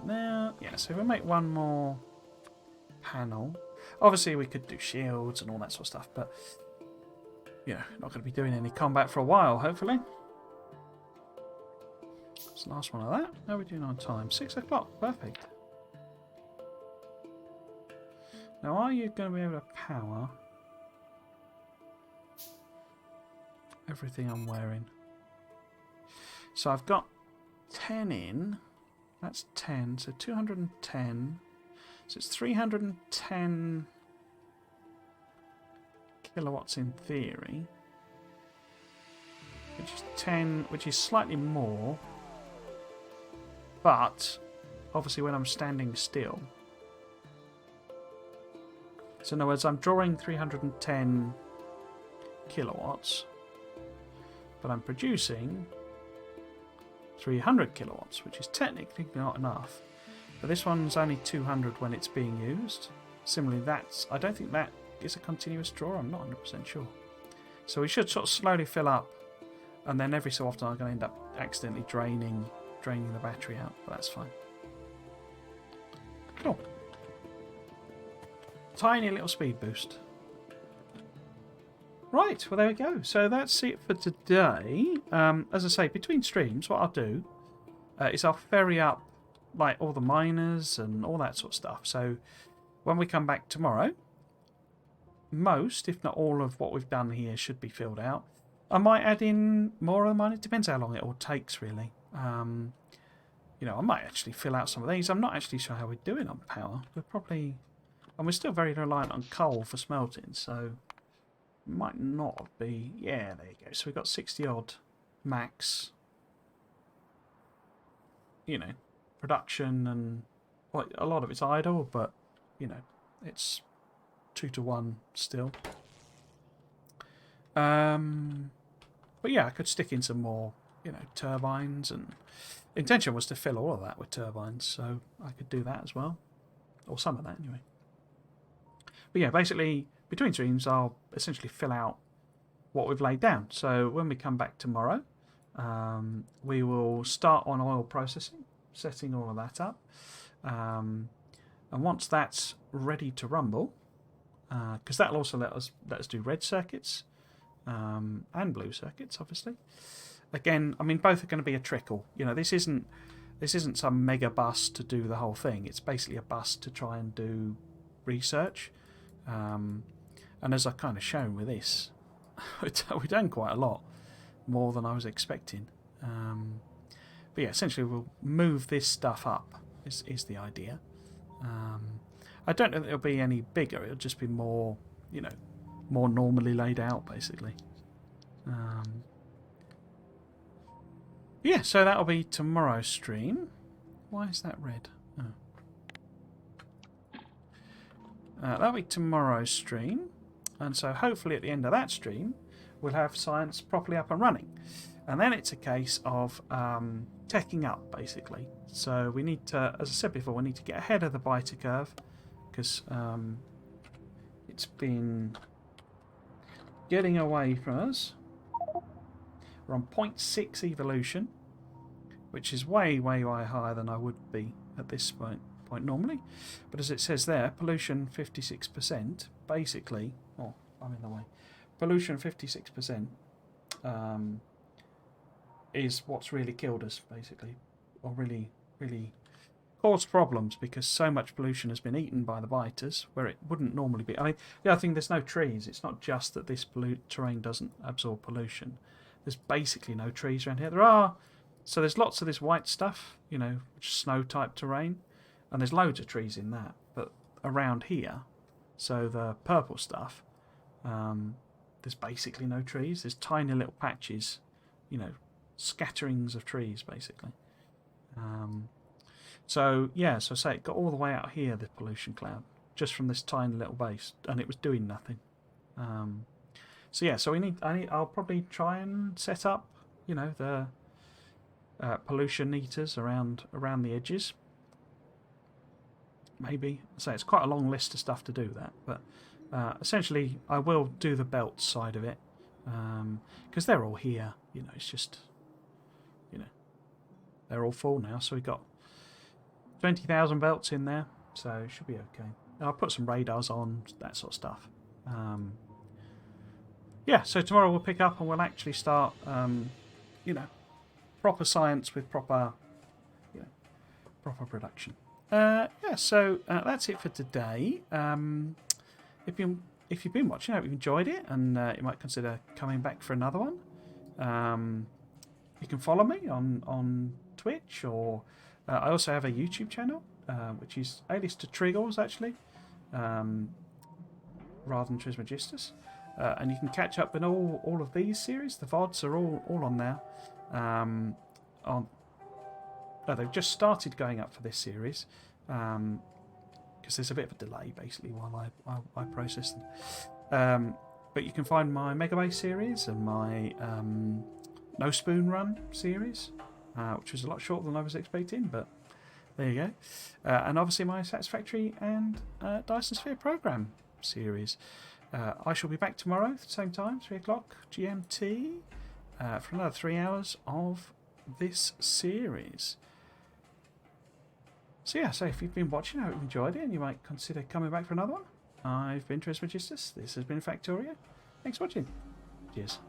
Speaker 1: There. Yeah, so we'll make 1 more panel. Obviously we could do shields and all that sort of stuff, but yeah, not going to be doing any combat for a while, hopefully. That's the last one of that. How are we doing on time? 6 o'clock, perfect. Now, are you going to be able to power everything I'm wearing? So I've got 10 in. That's 10, so 210. So it's 310 kilowatts in theory. Which is 10, which is slightly more. But, obviously when I'm standing still. So in other words, I'm drawing 310 kilowatts. But I'm producing 300 kilowatts, which is technically not enough. But this one's only 200 when it's being used. Similarly, I don't think that is a continuous draw. I'm not 100% sure. So we should sort of slowly fill up, and then every so often I'm going to end up accidentally draining the battery out, but that's fine. Cool. Tiny little speed boost. Right, well there we go. So that's it for today. As I say, between streams, what I'll do is I'll ferry up like all the miners and all that sort of stuff. So when we come back tomorrow, most, if not all, of what we've done here should be filled out. I might add in more of the mine. It depends how long it all takes, really. You know, I might actually fill out some of these. I'm not actually sure how we're doing on power. We're still very reliant on coal for smelting, so might not be. Yeah, there you go. So we've got 60 odd max, you know, production, and well, a lot of it's idle, but you know, it's 2 to 1 still. But yeah, I could stick in some more, you know, turbines, and intention was to fill all of that with turbines, so I could do that as well, or some of that anyway. But yeah, basically between streams I'll essentially fill out what we've laid down. So when we come back tomorrow, we will start on oil processing, setting all of that up, and once that's ready to rumble, because that'll also let us do red circuits and blue circuits, obviously. Again, I mean, both are going to be a trickle. You know, this isn't some mega bus to do the whole thing. It's basically a bus to try and do research. And as I've kind of shown with this, we've done quite a lot more than I was expecting. But yeah, essentially we'll move this stuff up is the idea. I don't know that it'll be any bigger. It'll just be more you know, more normally laid out, basically. Yeah, so that'll be tomorrow's stream. Why is that red? Oh. That'll be tomorrow's stream. And so hopefully at the end of that stream, we'll have science properly up and running. And then it's a case of teching up, basically. So we need to, as I said before, we need to get ahead of the biter curve, because it's been getting away from us. We're on 0.6 evolution, which is way, way, way higher than I would be at this point normally. But as it says there, pollution 56%, basically, oh, I'm in the way. Pollution 56% is what's really killed us, basically, or really, really caused problems, because so much pollution has been eaten by the biters where it wouldn't normally be. I mean, the other thing, there's no trees. It's not just that this terrain doesn't absorb pollution. There's basically no trees around here. There are, so there's lots of this white stuff, you know, which is snow-type terrain, and there's loads of trees in that. But around here, so the purple stuff, there's basically no trees. There's tiny little patches, you know, scatterings of trees, basically. So, yeah, so say it got all the way out here, the pollution cloud, just from this tiny little base, and it was doing nothing. So, yeah, so I'll probably try and set up, you know, the pollution meters around the edges. Maybe. So it's quite a long list of stuff to do that, but essentially I will do the belt side of it, because they're all here, you know, it's just, you know, they're all full now, so we've got 20,000 belts in there, so it should be okay. I'll put some radars on, that sort of stuff. Yeah, so tomorrow we'll pick up and we'll actually start, you know, proper science with proper, you know, proper production. Yeah, so that's it for today. If you've been watching, I hope you've enjoyed it, and you might consider coming back for another one. You can follow me on Twitch, or I also have a YouTube channel, which is alias to Triggles, actually, rather than Trismegistus. And you can catch up with all of these series. The VODs are all on there. They've just started going up for this series, because there's a bit of a delay, basically, while I process them. But you can find my Megabase series and my No Spoon Run series, which was a lot shorter than I was expecting, but there you go. And obviously my Satisfactory and Dyson Sphere Program series. I shall be back tomorrow at the same time, 3 o'clock GMT, for another 3 hours of this series. So yeah, so if you've been watching, I hope you enjoyed it, and you might consider coming back for another one. I've been Trismegistus. This has been Factorio. Thanks for watching. Cheers.